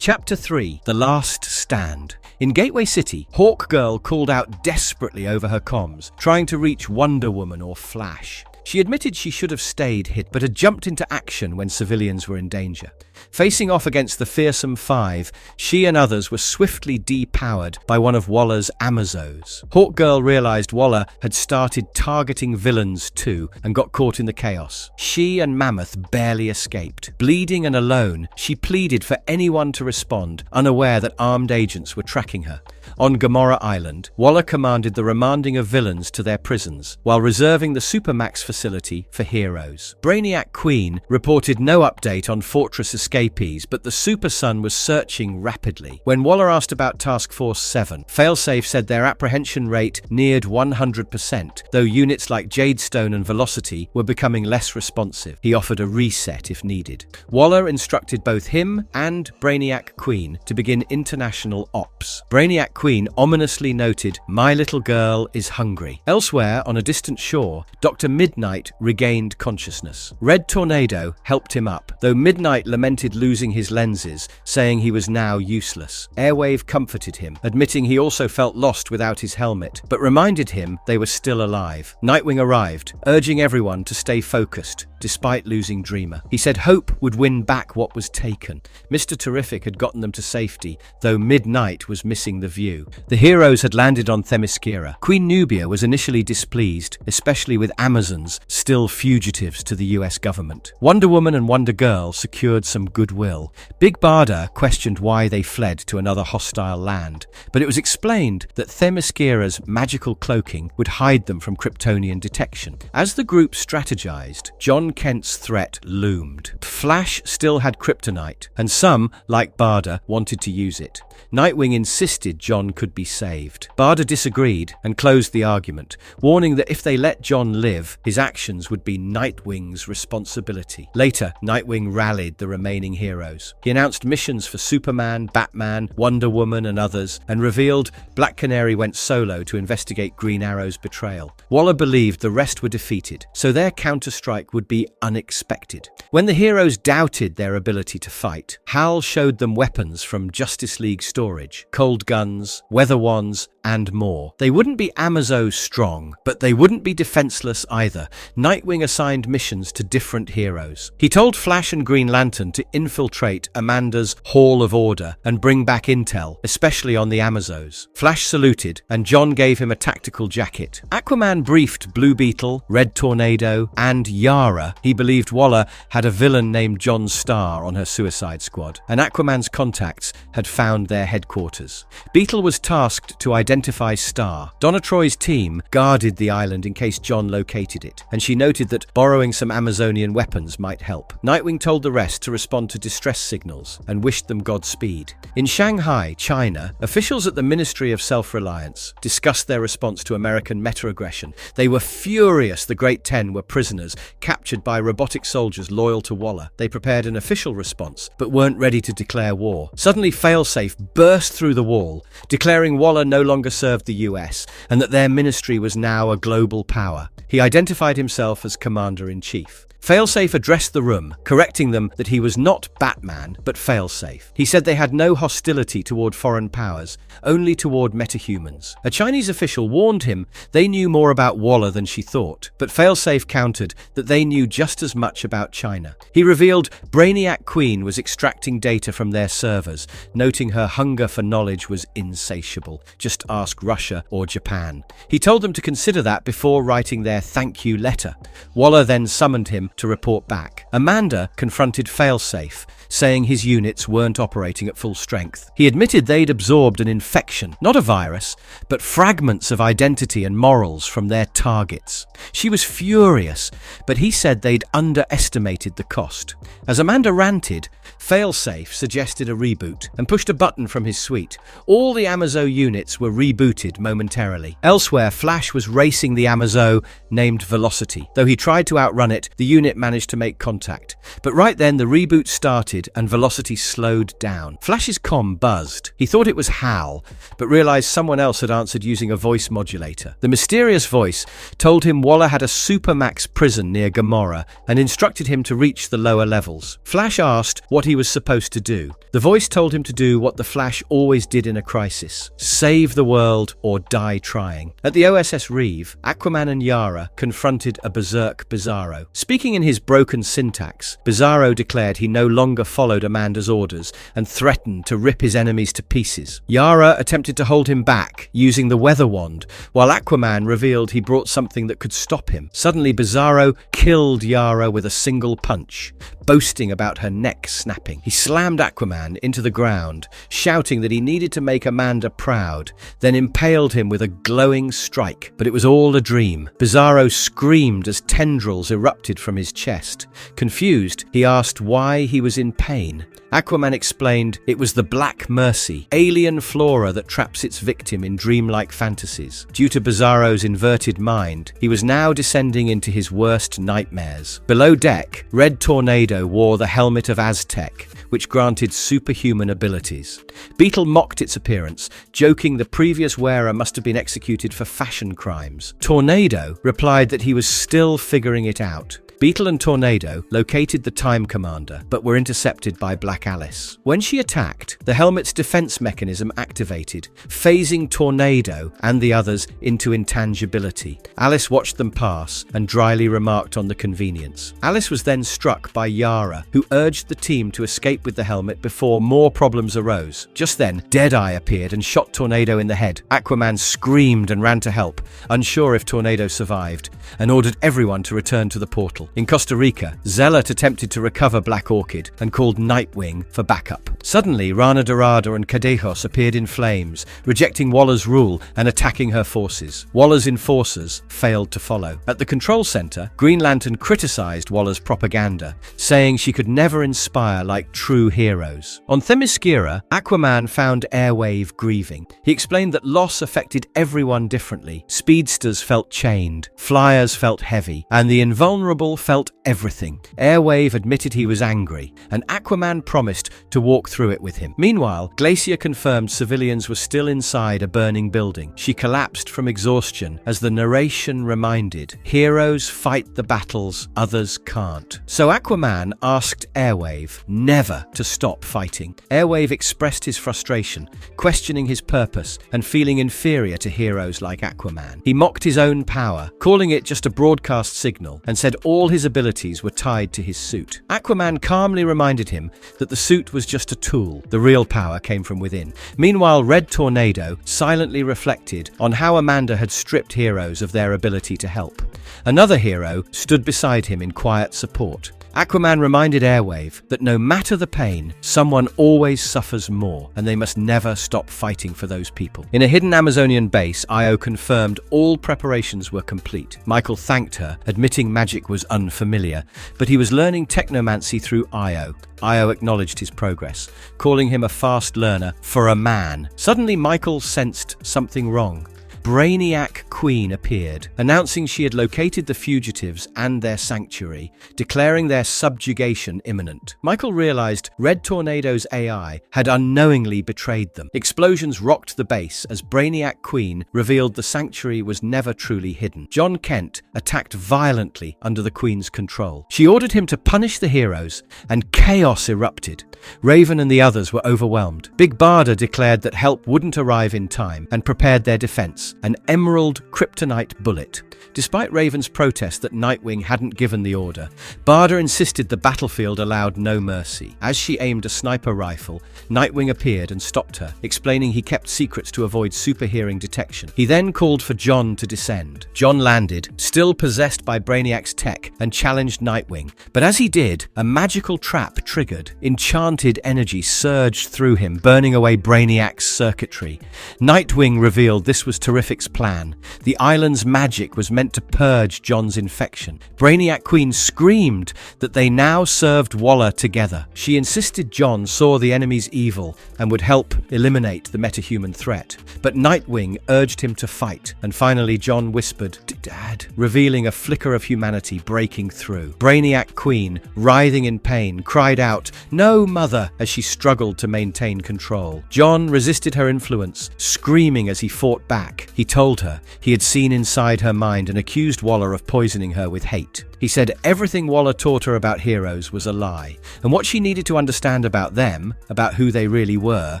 Chapter 3: The Last Stand. In Gateway City, Hawkgirl called out desperately over her comms, trying to reach Wonder Woman or Flash. She admitted she should have stayed hid, but had jumped into action when civilians were in danger. Facing off against the fearsome five, she and others were swiftly depowered by one of Waller's Amazos. Hawkgirl realized Waller had started targeting villains too and got caught in the chaos. She and Mammoth barely escaped. Bleeding and alone, she pleaded for anyone to respond, unaware that armed agents were tracking her. On Gamora Island, Waller commanded the remanding of villains to their prisons, while reserving the Supermax facility for heroes. Brainiac Queen reported no update on Fortress escapees, but the Super Sun was searching rapidly. When Waller asked about Task Force 7, Failsafe said their apprehension rate neared 100%, though units like Jadestone and Velocity were becoming less responsive. He offered a reset if needed. Waller instructed both him and Brainiac Queen to begin international ops. Brainiac Queen ominously noted, "My little girl is hungry." Elsewhere, on a distant shore, Dr. Midnight regained consciousness. Red Tornado helped him up, though Midnight lamented losing his lenses, saying he was now useless. Airwave comforted him, admitting he also felt lost without his helmet, but reminded him they were still alive. Nightwing arrived, urging everyone to stay focused, despite losing Dreamer. He said hope would win back what was taken. Mr. Terrific had gotten them to safety, though Midnight was missing the view. The heroes had landed on Themyscira. Queen Nubia was initially displeased, especially with Amazons Metahumans, still fugitives to the US government. Wonder Woman and Wonder Girl secured some goodwill. Big Barda questioned why they fled to another hostile land, but it was explained that Themyscira's magical cloaking would hide them from Kryptonian detection. As the group strategized, Jon Kent's threat loomed. Flash still had kryptonite, and some, like Barda, wanted to use it. Nightwing insisted Jon could be saved. Barda disagreed and closed the argument, warning that if they let Jon live, his actions would be Nightwing's responsibility. Later, Nightwing rallied the remaining heroes. He announced missions for Superman, Batman, Wonder Woman, and others, and revealed Black Canary went solo to investigate Green Arrow's betrayal. Waller believed the rest were defeated, so their counterstrike would be unexpected. When the heroes doubted their ability to fight, Hal showed them weapons from Justice League storage, cold guns, weather wands, and more. They wouldn't be Amazo strong, but they wouldn't be defenseless either. Nightwing assigned missions to different heroes. He told Flash and Green Lantern to infiltrate Amanda's Hall of Order and bring back intel, especially on the Amazos. Flash saluted, and Jon gave him a tactical jacket. Aquaman briefed Blue Beetle, Red Tornado, and Yara. He believed Waller had a villain named John Starr on her Suicide Squad, and Aquaman's contacts had found their headquarters. Beetle was tasked to identify Starr. Donna Troy's team guarded the island in case Jon located it, and she noted that borrowing some Amazonian weapons might help. Nightwing told the rest to respond to distress signals and wished them Godspeed. In Shanghai, China, officials at the Ministry of Self-Reliance discussed their response to American meta-aggression. They were furious the Great Ten were prisoners captured by robotic soldiers loyal to Waller. They prepared an official response, but weren't ready to declare war. Suddenly, Failsafe burst through the wall, declaring Waller no longer served the US and that their ministry was now a global power. He identified himself as Commander-in-Chief. Failsafe addressed the room, correcting them that he was not Batman, but Failsafe. He said they had no hostility toward foreign powers, only toward metahumans. A Chinese official warned him they knew more about Waller than she thought, but Failsafe countered that they knew just as much about China. He revealed Brainiac Queen was extracting data from their servers, noting her hunger for knowledge was insatiable. Just ask Russia or Japan. He told them to consider that before writing their thank you letter. Waller then summoned him to report back. Amanda confronted Failsafe, saying his units weren't operating at full strength. He admitted they'd absorbed an infection, not a virus, but fragments of identity and morals from their targets. She was furious, but he said they'd underestimated the cost. As Amanda ranted, Failsafe suggested a reboot and pushed a button from his suite. All the Amazo units were rebooted momentarily. Elsewhere, Flash was racing the Amazo named Velocity. Though he tried to outrun it, the unit managed to make contact. But right then, the reboot started and Velocity slowed down. Flash's comm buzzed. He thought it was Hal, but realized someone else had answered using a voice modulator. The mysterious voice told him Waller had a supermax prison near Gamora and instructed him to reach the lower levels. Flash asked what he was supposed to do. The voice told him to do what the Flash always did in a crisis: save the world or die trying. At the OSS Reeve, Aquaman and Yara confronted a berserk Bizarro. Speaking in his broken syntax, Bizarro declared he no longer followed Amanda's orders and threatened to rip his enemies to pieces. Yara attempted to hold him back using the weather wand, while Aquaman revealed he brought something that could stop him. Suddenly, Bizarro killed Yara with a single punch, boasting about her neck snapping. He slammed Aquaman into the ground, shouting that he needed to make Amanda proud, then impaled him with a glowing strike. But it was all a dream. Bizarro screamed as tendrils erupted from his chest. Confused, he asked why he was in pain. Aquaman explained it was the Black Mercy, alien flora that traps its victim in dreamlike fantasies. Due to Bizarro's inverted mind, he was now descending into his worst nightmares. Below deck, Red Tornado wore the helmet of Aztec, which granted superhuman abilities. Beetle mocked its appearance, joking the previous wearer must have been executed for fashion crimes. Tornado replied that he was still figuring it out. Beetle and Tornado located the Time Commander, but were intercepted by Black Alice. When she attacked, the helmet's defense mechanism activated, phasing Tornado and the others into intangibility. Alice watched them pass and dryly remarked on the convenience. Alice was then struck by Yara, who urged the team to escape with the helmet before more problems arose. Just then, Deadeye appeared and shot Tornado in the head. Aquaman screamed and ran to help, unsure if Tornado survived, and ordered everyone to return to the portal. In Costa Rica, Zealot attempted to recover Black Orchid and called Nightwing for backup. Suddenly, Rana Dorada and Cadejos appeared in flames, rejecting Waller's rule and attacking her forces. Waller's enforcers failed to follow. At the control center, Green Lantern criticized Waller's propaganda, saying she could never inspire like true heroes. On Themyscira, Aquaman found Airwave grieving. He explained that loss affected everyone differently. Speedsters felt chained, flyers felt heavy, and the invulnerable felt everything. Airwave admitted he was angry, and Aquaman promised to walk through it with him. Meanwhile, Glacier confirmed civilians were still inside a burning building. She collapsed from exhaustion as the narration reminded, heroes fight the battles others can't. So Aquaman asked Airwave never to stop fighting. Airwave expressed his frustration, questioning his purpose and feeling inferior to heroes like Aquaman. He mocked his own power, calling it just a broadcast signal, and said all his abilities were tied to his suit. Aquaman calmly reminded him that the suit was just a tool. The real power came from within. Meanwhile, Red Tornado silently reflected on how Amanda had stripped heroes of their ability to help. Another hero stood beside him in quiet support. Aquaman reminded Airwave that no matter the pain, someone always suffers more, and they must never stop fighting for those people. In a hidden Amazonian base, Io confirmed all preparations were complete. Michael thanked her, admitting magic was unfamiliar, but he was learning technomancy through Io. Io acknowledged his progress, calling him a fast learner for a man. Suddenly, Michael sensed something wrong. Brainiac Queen appeared, announcing she had located the fugitives and their sanctuary, declaring their subjugation imminent. Michael realized Red Tornado's AI had unknowingly betrayed them. Explosions rocked the base as Brainiac Queen revealed the sanctuary was never truly hidden. Jon Kent attacked violently under the Queen's control. She ordered him to punish the heroes, and chaos erupted. Raven and the others were overwhelmed. Big Barda declared that help wouldn't arrive in time and prepared their defense, an emerald kryptonite bullet. Despite Raven's protest that Nightwing hadn't given the order, Barda insisted the battlefield allowed no mercy. As she aimed a sniper rifle, Nightwing appeared and stopped her, explaining he kept secrets to avoid super-hearing detection. He then called for Jon to descend. Jon landed, still possessed by Brainiac's tech, and challenged Nightwing. But as he did, a magical trap triggered. Enchanted energy surged through him, burning away Brainiac's circuitry. Nightwing revealed this was Terrific's plan. The island's magic was meant to purge Jon's infection. Brainiac Queen screamed that they now served Waller together. She insisted Jon saw the enemy's evil and would help eliminate the metahuman threat. But Nightwing urged him to fight, and finally Jon whispered, "Dad," revealing a flicker of humanity breaking through. Brainiac Queen, writhing in pain, cried out, "No, Mother," as she struggled to maintain control. Jon resisted her influence, screaming as he fought back. He told her he had seen inside her mind and accused Waller of poisoning her with hate. He said everything Waller taught her about heroes was a lie, and what she needed to understand about them, about who they really were,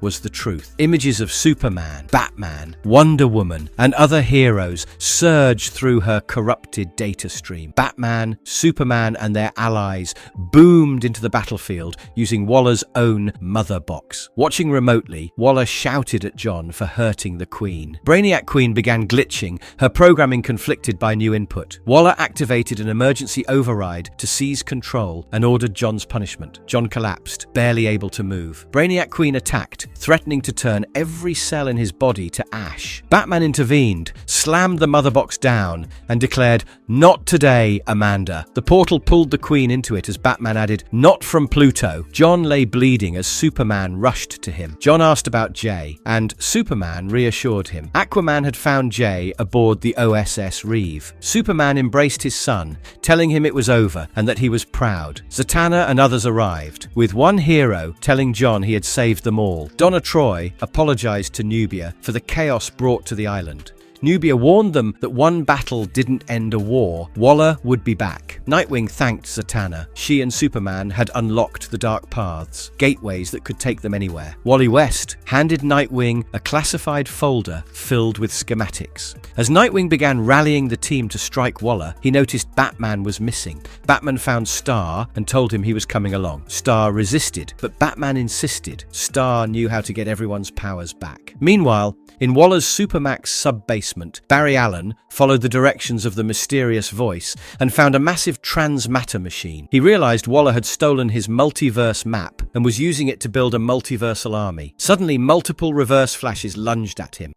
was the truth. Images of Superman, Batman, Wonder Woman, and other heroes surged through her corrupted data stream. Batman, Superman, and their allies boomed into the battlefield using Waller's own mother box. Watching remotely, Waller shouted at Jon for hurting the Queen. Brainiac Queen began glitching, her programming conflicted by new input. Waller activated an emergency override to seize control and ordered Jon's punishment. Jon collapsed, barely able to move. Brainiac Queen attacked, threatening to turn every cell in his body to ash. Batman intervened, slammed the mother box down, and declared, "Not today, Amanda." The portal pulled the Queen into it as Batman added, "Not from Pluto." Jon lay bleeding as Superman rushed to him. Jon asked about Jay, and Superman reassured him. Aquaman had found Jay aboard the OSS Reeve. Superman embraced his son, telling him it was over and that he was proud. Zatanna and others arrived, with one hero telling Jon he had saved them all. Donna Troy apologized to Nubia for the chaos brought to the island. Nubia warned them that one battle didn't end a war. Waller would be back. Nightwing thanked Zatanna. She and Superman had unlocked the dark paths, gateways that could take them anywhere. Wally West handed Nightwing a classified folder filled with schematics. As Nightwing began rallying the team to strike Waller, he noticed Batman was missing. Batman found Star and told him he was coming along. Star resisted, but Batman insisted. Star knew how to get everyone's powers back. Meanwhile, in Waller's Supermax sub-basement, Barry Allen followed the directions of the mysterious voice and found a massive transmatter machine. He realized Waller had stolen his multiverse map and was using it to build a multiversal army. Suddenly, multiple reverse flashes lunged at him.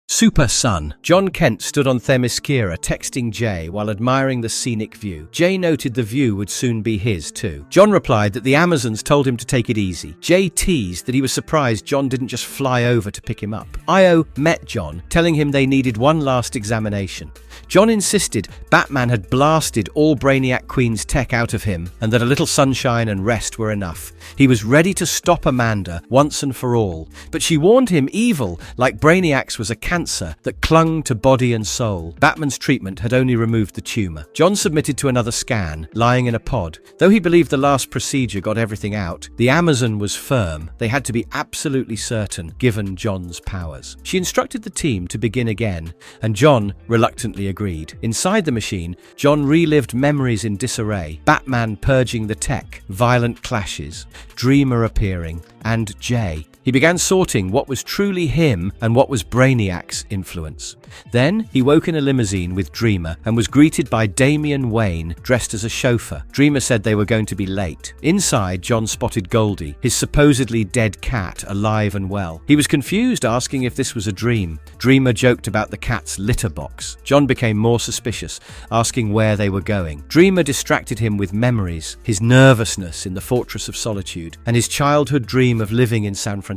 Super Sun. Jon Kent stood on Themyscira texting Jay while admiring the scenic view. Jay noted the view would soon be his too. Jon replied that the Amazons told him to take it easy. Jay teased that he was surprised Jon didn't just fly over to pick him up. Io met Jon, telling him they needed one last examination. Jon insisted Batman had blasted all Brainiac Queen's tech out of him and that a little sunshine and rest were enough. He was ready to stop Amanda once and for all, but she warned him evil, like Brainiac's, was a cancer that clung to body and soul. Batman's treatment had only removed the tumor. Jon submitted to another scan, lying in a pod. Though he believed the last procedure got everything out, the Amazon was firm. They had to be absolutely certain, given Jon's powers. She instructed the team to begin again, and Jon reluctantly agreed. Inside the machine, Jon relived memories in disarray. Batman purging the tech, violent clashes, Dreamer appearing, and Jay. He began sorting what was truly him and what was Brainiac's influence. Then he woke in a limousine with Dreamer and was greeted by Damian Wayne dressed as a chauffeur. Dreamer said they were going to be late. Inside, Jon spotted Goldie, his supposedly dead cat, alive and well. He was confused, asking if this was a dream. Dreamer joked about the cat's litter box. Jon became more suspicious, asking where they were going. Dreamer distracted him with memories, his nervousness in the Fortress of Solitude, and his childhood dream of living in San Francisco.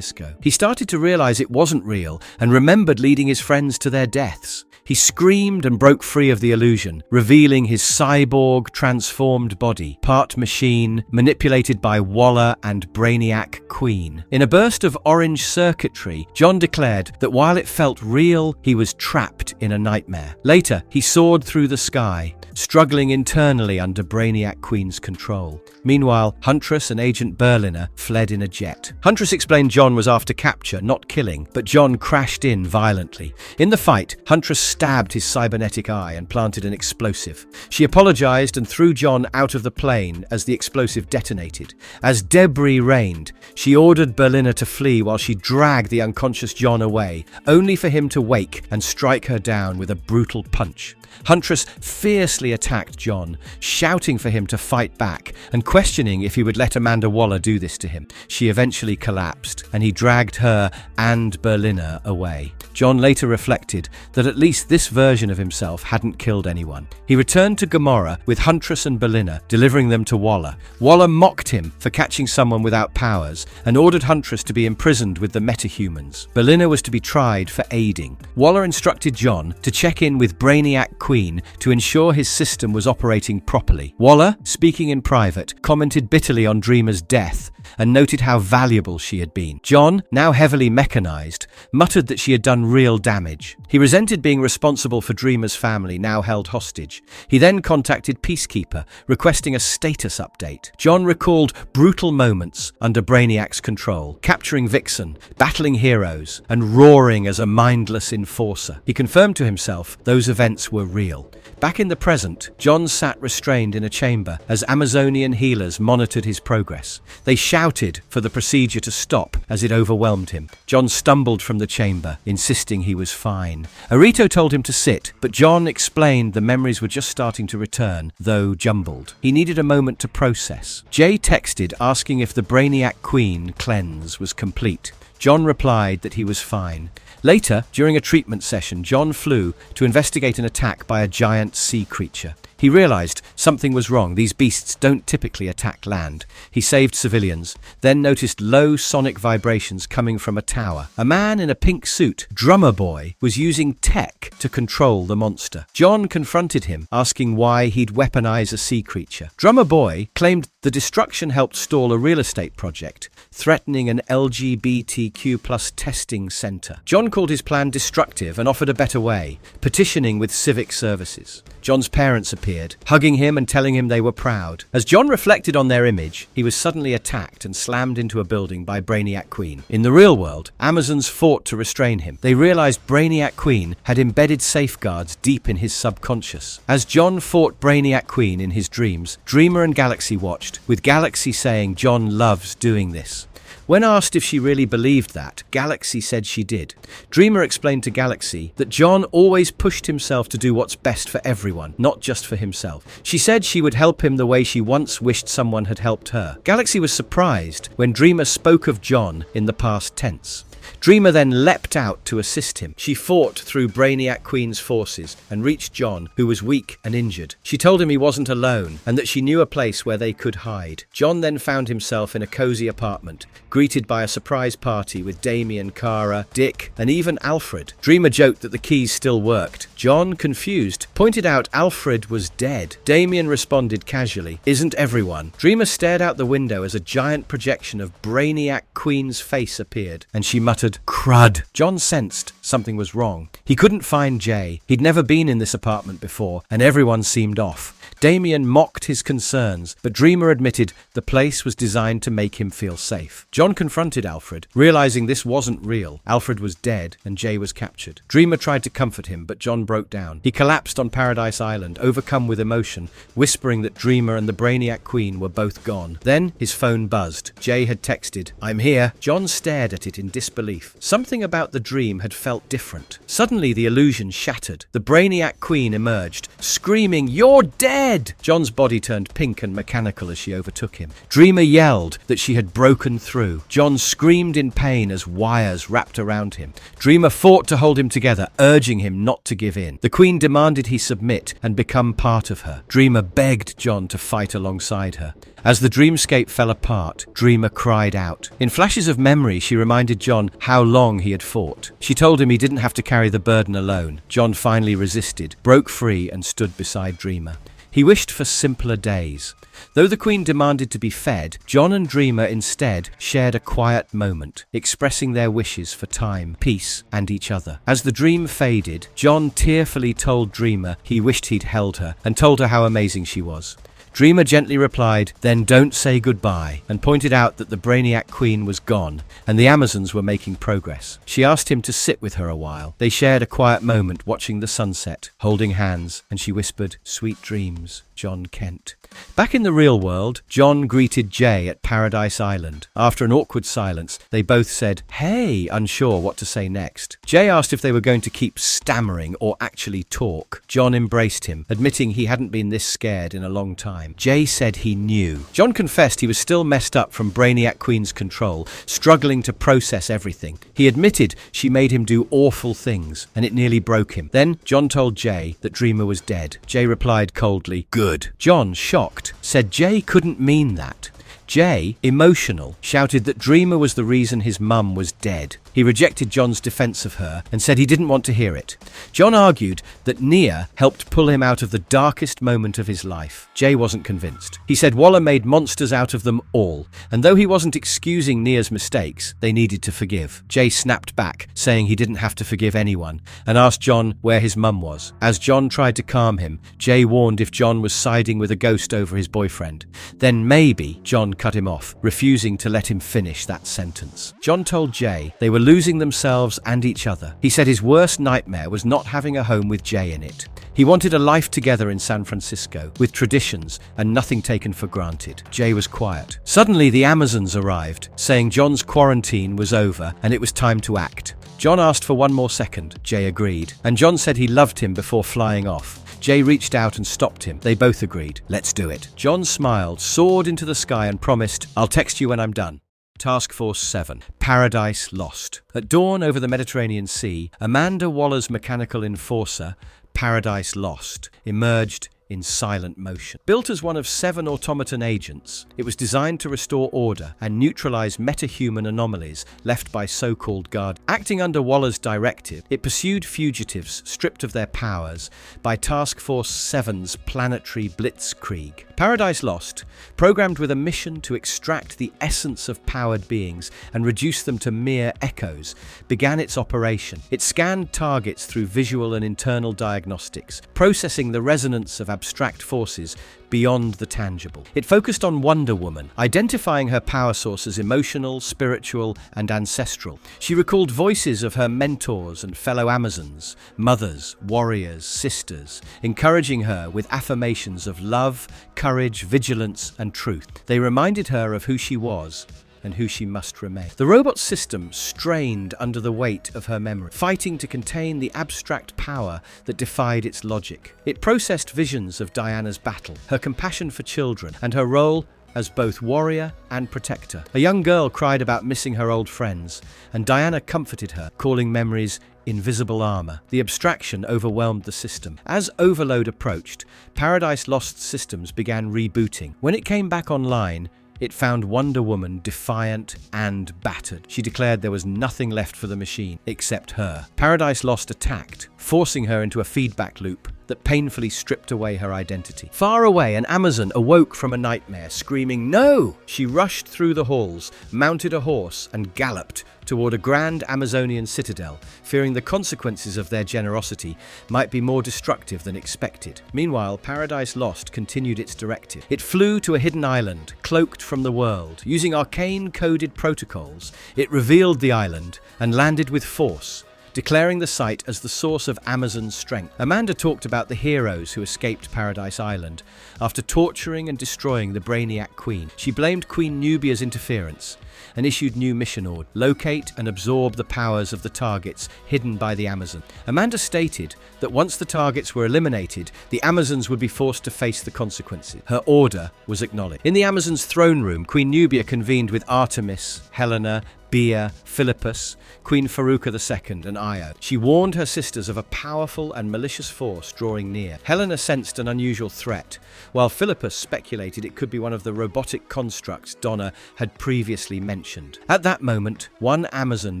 He started to realize it wasn't real and remembered leading his friends to their deaths. He screamed and broke free of the illusion, revealing his cyborg transformed body, part machine, manipulated by Waller and Brainiac Queen. In a burst of orange circuitry, Jon declared that while it felt real, he was trapped in a nightmare. Later, he soared through the sky, struggling internally under Brainiac Queen's control. Meanwhile, Huntress and Agent Berliner fled in a jet. Huntress explained Jon was after capture, not killing, but Jon crashed in violently. In the fight, Huntress stabbed his cybernetic eye and planted an explosive. She apologized and threw Jon out of the plane as the explosive detonated. As debris rained, she ordered Berliner to flee while she dragged the unconscious Jon away, only for him to wake and strike her down with a brutal punch. Huntress fiercely attacked Jon, shouting for him to fight back and questioning if he would let Amanda Waller do this to him. She eventually collapsed, and he dragged her and Berliner away. Jon later reflected that at least this version of himself hadn't killed anyone. He returned to Gamora with Huntress and Berliner, delivering them to Waller. Waller mocked him for catching someone without powers and ordered Huntress to be imprisoned with the Metahumans. Berliner was to be tried for aiding. Waller instructed Jon to check in with Brainiac Queen to ensure his system was operating properly. Waller, speaking in private, commented bitterly on Dreamer's death and noted how valuable she had been. Jon, now heavily mechanized, muttered that she had done real damage. He resented being responsible for Dreamer's family, now held hostage. He then contacted Peacekeeper, requesting a status update. Jon recalled brutal moments under Brainiac's control, capturing Vixen, battling heroes, and roaring as a mindless enforcer. He confirmed to himself those events were real. Back in the present, Jon sat restrained in a chamber as Amazonian healers monitored his progress. They shouted for the procedure to stop as it overwhelmed him. Jon stumbled from the chamber, insisting he was fine. Arito told him to sit, but Jon explained the memories were just starting to return, though jumbled. He needed a moment to process. Jay texted asking if the Brainiac Queen cleanse was complete. Jon replied that he was fine. Later, during a treatment session, Jon flew to investigate an attack by a giant sea creature. He realized something was wrong. These beasts don't typically attack land. He saved civilians, then noticed low sonic vibrations coming from a tower. A man in a pink suit, Drummer Boy, was using tech to control the monster. Jon confronted him, asking why he'd weaponize a sea creature. Drummer Boy claimed The destruction helped stall a real estate project, threatening an LGBTQ+ testing center. Jon called his plan destructive and offered a better way, petitioning with civic services. Jon's parents appeared, hugging him and telling him they were proud. As Jon reflected on their image, he was suddenly attacked and slammed into a building by Brainiac Queen. In the real world, Amazons fought to restrain him. They realized Brainiac Queen had embedded safeguards deep in his subconscious. As Jon fought Brainiac Queen in his dreams, Dreamer and Galaxy watched, with Galaxy saying Jon loves doing this. When asked if she really believed that, Galaxy said she did. Dreamer explained to Galaxy that Jon always pushed himself to do what's best for everyone, not just for himself. She said she would help him the way she once wished someone had helped her. Galaxy was surprised when Dreamer spoke of Jon in the past tense. Dreamer then leapt out to assist him. She fought through Brainiac Queen's forces and reached Jon, who was weak and injured. She told him he wasn't alone and that she knew a place where they could hide. Jon then found himself in a cozy apartment, greeted by a surprise party with Damien, Kara, Dick, and even Alfred. Dreamer joked that the keys still worked. Jon, confused, pointed out Alfred was dead. Damien responded casually, "Isn't everyone?" Dreamer stared out the window as a giant projection of Brainiac Queen's face appeared, and she muttered, "Crud." Jon sensed something was wrong. He couldn't find Jay. He'd never been in this apartment before, and everyone seemed off. Damien mocked his concerns, but Dreamer admitted the place was designed to make him feel safe. Jon confronted Alfred, realizing this wasn't real. Alfred was dead, and Jay was captured. Dreamer tried to comfort him, but Jon broke down. He collapsed on Paradise Island, overcome with emotion, whispering that Dreamer and the Brainiac Queen were both gone. Then his phone buzzed. Jay had texted, "I'm here." Jon stared at it in disbelief. Something about the dream had felt different. Suddenly the illusion shattered. The Brainiac Queen emerged, screaming, "You're dead!" Jon's body turned pink and mechanical as she overtook him. Dreamer yelled that she had broken through. Jon screamed in pain as wires wrapped around him. Dreamer fought to hold him together, urging him not to give in. The Queen demanded he submit and become part of her. Dreamer begged Jon to fight alongside her. As the dreamscape fell apart, Dreamer cried out. In flashes of memory, she reminded Jon how long he had fought. She told him he didn't have to carry the burden alone. Jon finally resisted, broke free, and stood beside Dreamer. He wished for simpler days. Though the Queen demanded to be fed, Jon and Dreamer instead shared a quiet moment, expressing their wishes for time, peace, and each other. As the dream faded, Jon tearfully told Dreamer he wished he'd held her and told her how amazing she was. Dreamer gently replied, "Then don't say goodbye," and pointed out that the Brainiac Queen was gone and the Amazons were making progress. She asked him to sit with her a while. They shared a quiet moment watching the sunset, holding hands, and she whispered, "Sweet dreams, Jon Kent." Back in the real world, Jon greeted Jay at Paradise Island. After an awkward silence, they both said, "Hey," unsure what to say next. Jay asked if they were going to keep stammering or actually talk. Jon embraced him, admitting he hadn't been this scared in a long time. Jay said he knew. Jon confessed he was still messed up from Brainiac Queen's control, struggling to process everything. He admitted she made him do awful things, and it nearly broke him. Then Jon told Jay that Dreamer was dead. Jay replied coldly, "Good." Jon, shocked, said Jay couldn't mean that. Jay, emotional, shouted that Dreamer was the reason his mum was dead. He rejected Jon's defense of her and said he didn't want to hear it. Jon argued that Nia helped pull him out of the darkest moment of his life. Jay wasn't convinced. He said Waller made monsters out of them all, and though he wasn't excusing Nia's mistakes, they needed to forgive. Jay snapped back, saying he didn't have to forgive anyone, and asked Jon where his mum was. As Jon tried to calm him, Jay warned if Jon was siding with a ghost over his boyfriend. Then maybe Jon cut him off, refusing to let him finish that sentence. Jon told Jay they were losing themselves and each other. He said his worst nightmare was not having a home with Jay in it. He wanted a life together in San Francisco, with traditions and nothing taken for granted. Jay was quiet. Suddenly the Amazons arrived, saying Jon's quarantine was over and it was time to act. Jon asked for one more second. Jay agreed, and Jon said he loved him before flying off. Jay reached out and stopped him. They both agreed. "Let's do it." Jon smiled, soared into the sky and promised, "I'll text you when I'm done." Task Force 7. Paradise Lost. At dawn over the Mediterranean Sea, Amanda Waller's mechanical enforcer, Paradise Lost, emerged in silent motion. Built as one of 7 automaton agents, it was designed to restore order and neutralize metahuman anomalies left by so-called guards. Acting under Waller's directive, it pursued fugitives stripped of their powers by Task Force 7's planetary blitzkrieg. Paradise Lost, programmed with a mission to extract the essence of powered beings and reduce them to mere echoes, began its operation. It scanned targets through visual and internal diagnostics, processing the resonance of abstract forces beyond the tangible. It focused on Wonder Woman, identifying her power sources emotional, spiritual, and ancestral. She recalled voices of her mentors and fellow Amazons, mothers, warriors, sisters, encouraging her with affirmations of love, courage, vigilance, and truth. They reminded her of who she was and who she must remain. The robot system strained under the weight of her memory, fighting to contain the abstract power that defied its logic. It processed visions of Diana's battle, her compassion for children, and her role as both warrior and protector. A young girl cried about missing her old friends, and Diana comforted her, calling memories invisible armor. The abstraction overwhelmed the system. As overload approached, Paradise Lost systems began rebooting. When it came back online, it found Wonder Woman defiant and battered. She declared there was nothing left for the machine except her. Paradise Lost attacked, forcing her into a feedback loop that painfully stripped away her identity. Far away, an Amazon awoke from a nightmare, screaming, "No!" She rushed through the halls, mounted a horse, and galloped toward a grand Amazonian citadel, fearing the consequences of their generosity might be more destructive than expected. Meanwhile, Paradise Lost continued its directive. It flew to a hidden island, cloaked from the world. Using arcane-coded protocols, it revealed the island and landed with force, declaring the site as the source of Amazon's strength. Amanda talked about the heroes who escaped Paradise Island after torturing and destroying the Brainiac Queen. She blamed Queen Nubia's interference and issued new mission orders: locate and absorb the powers of the targets hidden by the Amazon. Amanda stated that once the targets were eliminated, the Amazons would be forced to face the consequences. Her order was acknowledged. In the Amazon's throne room, Queen Nubia convened with Artemis, Helena, Bia, Philippus, Queen Faruka II, and Io. She warned her sisters of a powerful and malicious force drawing near. Helena sensed an unusual threat, while Philippus speculated it could be one of the robotic constructs Donna had previously mentioned. At that moment, one Amazon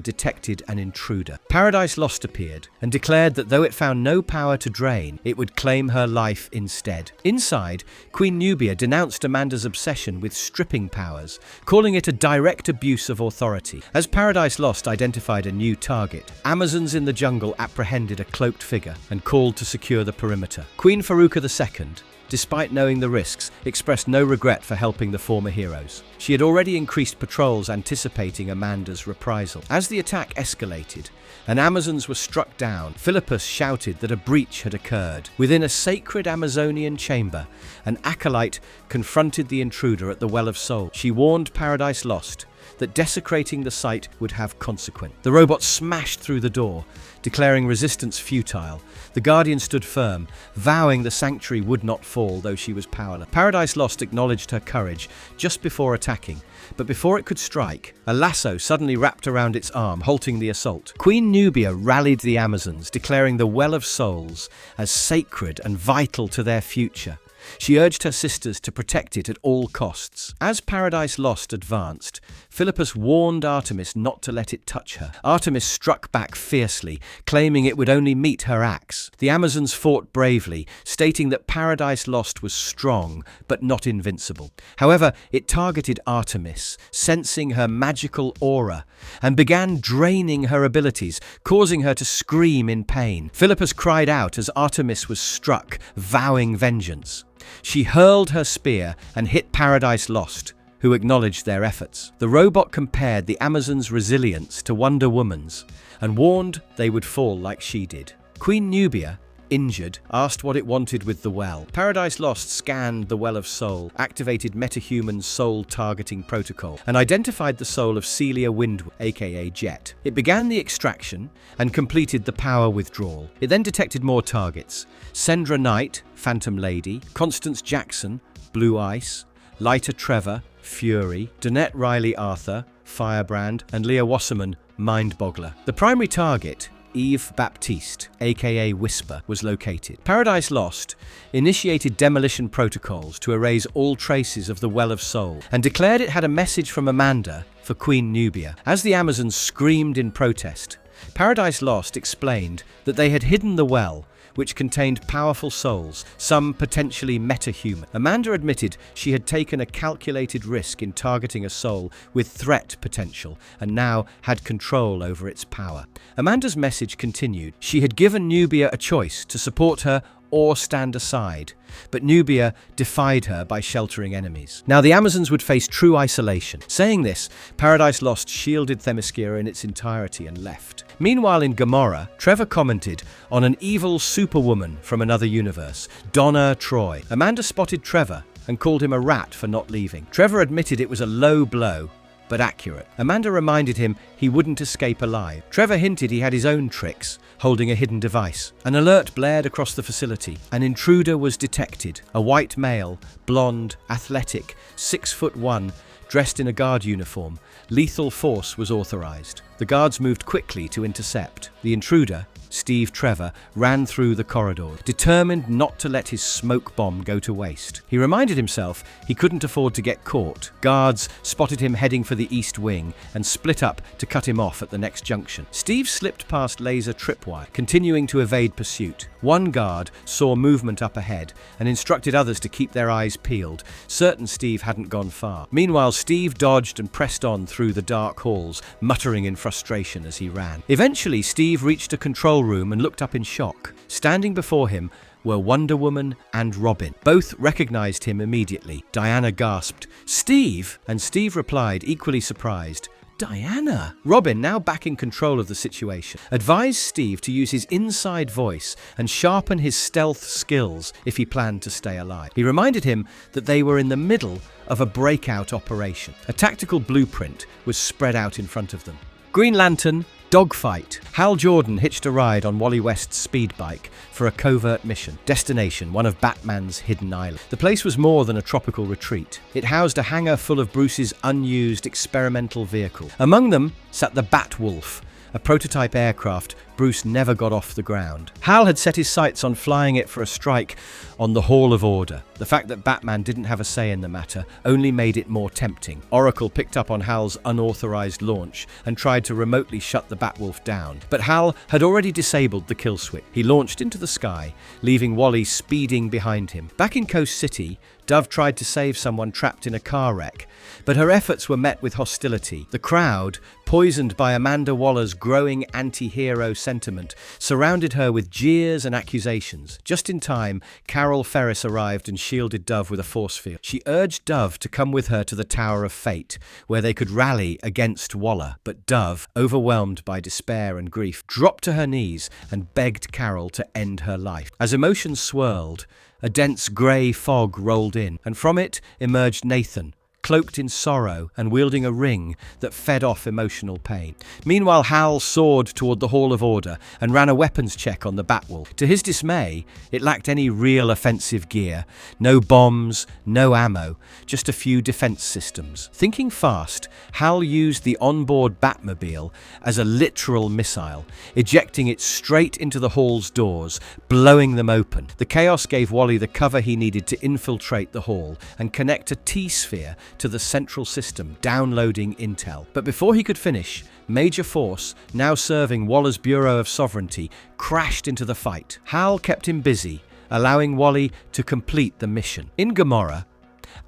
detected an intruder. Paradise Lost appeared and declared that though it found no power to drain, it would claim her life instead. Inside, Queen Nubia denounced Amanda's obsession with stripping powers, calling it a direct abuse of authority. As Paradise Lost identified a new target, Amazons in the jungle apprehended a cloaked figure and called to secure the perimeter. Queen Faruka II, despite knowing the risks, expressed no regret for helping the former heroes. She had already increased patrols anticipating Amanda's reprisal. As the attack escalated and Amazons were struck down, Philippus shouted that a breach had occurred. Within a sacred Amazonian chamber, an acolyte confronted the intruder at the Well of Soul. She warned Paradise Lost that desecrating the site would have consequence. The robot smashed through the door, declaring resistance futile. The Guardian stood firm, vowing the sanctuary would not fall, though she was powerless. Paradise Lost acknowledged her courage just before attacking, but before it could strike, a lasso suddenly wrapped around its arm, halting the assault. Queen Nubia rallied the Amazons, declaring the Well of Souls as sacred and vital to their future. She urged her sisters to protect it at all costs. As Paradise Lost advanced, Philippus warned Artemis not to let it touch her. Artemis struck back fiercely, claiming it would only meet her axe. The Amazons fought bravely, stating that Paradise Lost was strong, but not invincible. However, it targeted Artemis, sensing her magical aura, and began draining her abilities, causing her to scream in pain. Philippus cried out as Artemis was struck, vowing vengeance. She hurled her spear and hit Paradise Lost, who acknowledged their efforts. The robot compared the Amazons' resilience to Wonder Woman's and warned they would fall like she did. Queen Nubia, injured, asked what it wanted with the well. Paradise Lost scanned the Well of Soul, activated Metahuman's soul targeting protocol, and identified the soul of Celia Windward, aka Jet. It began the extraction and completed the power withdrawal. It then detected more targets: Sendra Knight, Phantom Lady; Constance Jackson, Blue Ice; Lighter Trevor, Fury; Donette Riley Arthur, Firebrand; and Leah Wasserman, Mind Boggler. The primary target, Eve Baptiste, aka Whisper, was located. Paradise Lost initiated demolition protocols to erase all traces of the Well of Soul and declared it had a message from Amanda for Queen Nubia. As the Amazons screamed in protest, Paradise Lost explained that they had hidden the well, which contained powerful souls, some potentially metahuman. Amanda admitted she had taken a calculated risk in targeting a soul with threat potential and now had control over its power. Amanda's message continued. She had given Nubia a choice to support her or stand aside, but Nubia defied her by sheltering enemies. Now the Amazons would face true isolation. Saying this, Paradise Lost shielded Themyscira in its entirety and left. Meanwhile in Gamora, Trevor commented on an evil superwoman from another universe, Donna Troy. Amanda spotted Trevor and called him a rat for not leaving. Trevor admitted it was a low blow, but accurate. Amanda reminded him he wouldn't escape alive. Trevor hinted he had his own tricks, holding a hidden device. An alert blared across the facility. An intruder was detected. A white male, blonde, athletic, 6'1", dressed in a guard uniform. Lethal force was authorized. The guards moved quickly to intercept. The intruder, Steve Trevor, ran through the corridor, determined not to let his smoke bomb go to waste. He reminded himself he couldn't afford to get caught. Guards spotted him heading for the east wing and split up to cut him off at the next junction. Steve slipped past laser tripwire, continuing to evade pursuit. One guard saw movement up ahead and instructed others to keep their eyes peeled, certain Steve hadn't gone far. Meanwhile, Steve dodged and pressed on through the dark halls, muttering in frustration as he ran. Eventually, Steve reached a control room and looked up in shock. Standing before him were Wonder Woman and Robin. Both recognized him immediately. Diana gasped, "Steve!" And Steve replied, equally surprised, "Diana!" Robin, now back in control of the situation, advised Steve to use his inside voice and sharpen his stealth skills if he planned to stay alive. He reminded him that they were in the middle of a breakout operation. A tactical blueprint was spread out in front of them. Green Lantern, dogfight. Hal Jordan hitched a ride on Wally West's speed bike for a covert mission. Destination, one of Batman's hidden islands. The place was more than a tropical retreat. It housed a hangar full of Bruce's unused experimental vehicle. Among them sat the Batwolf, a prototype aircraft Bruce never got off the ground. Hal had set his sights on flying it for a strike on the Hall of Order. The fact that Batman didn't have a say in the matter only made it more tempting. Oracle picked up on Hal's unauthorized launch and tried to remotely shut the Batwolf down. But Hal had already disabled the kill switch. He launched into the sky, leaving Wally speeding behind him. Back in Coast City, Dove tried to save someone trapped in a car wreck, but her efforts were met with hostility. The crowd, poisoned by Amanda Waller's growing anti-hero sentiment, surrounded her with jeers and accusations. Just in time, Carol Ferris arrived and shielded Dove with a force field. She urged Dove to come with her to the Tower of Fate, where they could rally against Waller. But Dove, overwhelmed by despair and grief, dropped to her knees and begged Carol to end her life. As emotions swirled, a dense grey fog rolled in, and from it emerged Nathan, cloaked in sorrow and wielding a ring that fed off emotional pain. Meanwhile, Hal soared toward the Hall of Order and ran a weapons check on the Batwolf. To his dismay, it lacked any real offensive gear. No bombs, no ammo, just a few defense systems. Thinking fast, Hal used the onboard Batmobile as a literal missile, ejecting it straight into the hall's doors, blowing them open. The chaos gave Wally the cover he needed to infiltrate the hall and connect a T-sphere to the central system, downloading intel. But before he could finish, Major Force, now serving Waller's Bureau of Sovereignty, crashed into the fight. Hal kept him busy, allowing Wally to complete the mission. In Gamora,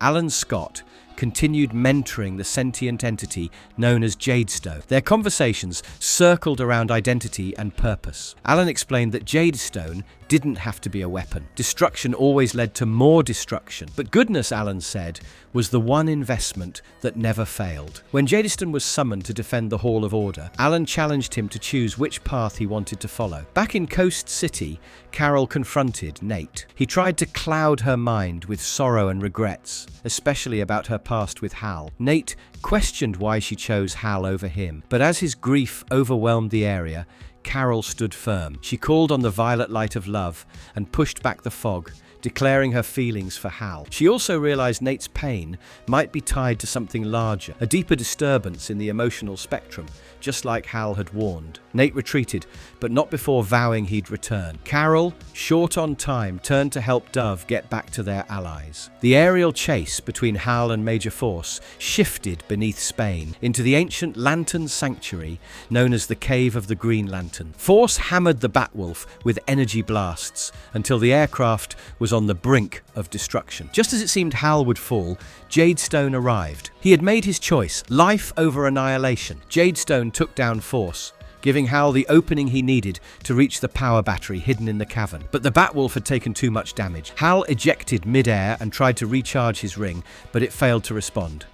Alan Scott continued mentoring the sentient entity known as Jadestone. Their conversations circled around identity and purpose. Alan explained that Jadestone didn't have to be a weapon. Destruction always led to more destruction. But goodness, Alan said, was the one investment that never failed. When Jadestone was summoned to defend the Hall of Order, Alan challenged him to choose which path he wanted to follow. Back in Coast City, Carol confronted Nate. He tried to cloud her mind with sorrow and regrets, especially about her past with Hal. Nate questioned why she chose Hal over him, but as his grief overwhelmed the area, Carol stood firm. She called on the violet light of love and pushed back the fog, declaring her feelings for Hal. She also realized Nate's pain might be tied to something larger, a deeper disturbance in the emotional spectrum, just like Hal had warned. Nate retreated, but not before vowing he'd return. Carol, short on time, turned to help Dove get back to their allies. The aerial chase between Hal and Major Force shifted beneath Spain into the ancient lantern sanctuary known as the Cave of the Green Lantern. Force hammered the Batwolf with energy blasts until the aircraft was on the brink of destruction. Just as it seemed Hal would fall, Jadestone arrived. He had made his choice, life over annihilation. Jadestone took down Force, giving Hal the opening he needed to reach the power battery hidden in the cavern. But the Batwolf had taken too much damage. Hal ejected mid-air and tried to recharge his ring, but it failed to respond.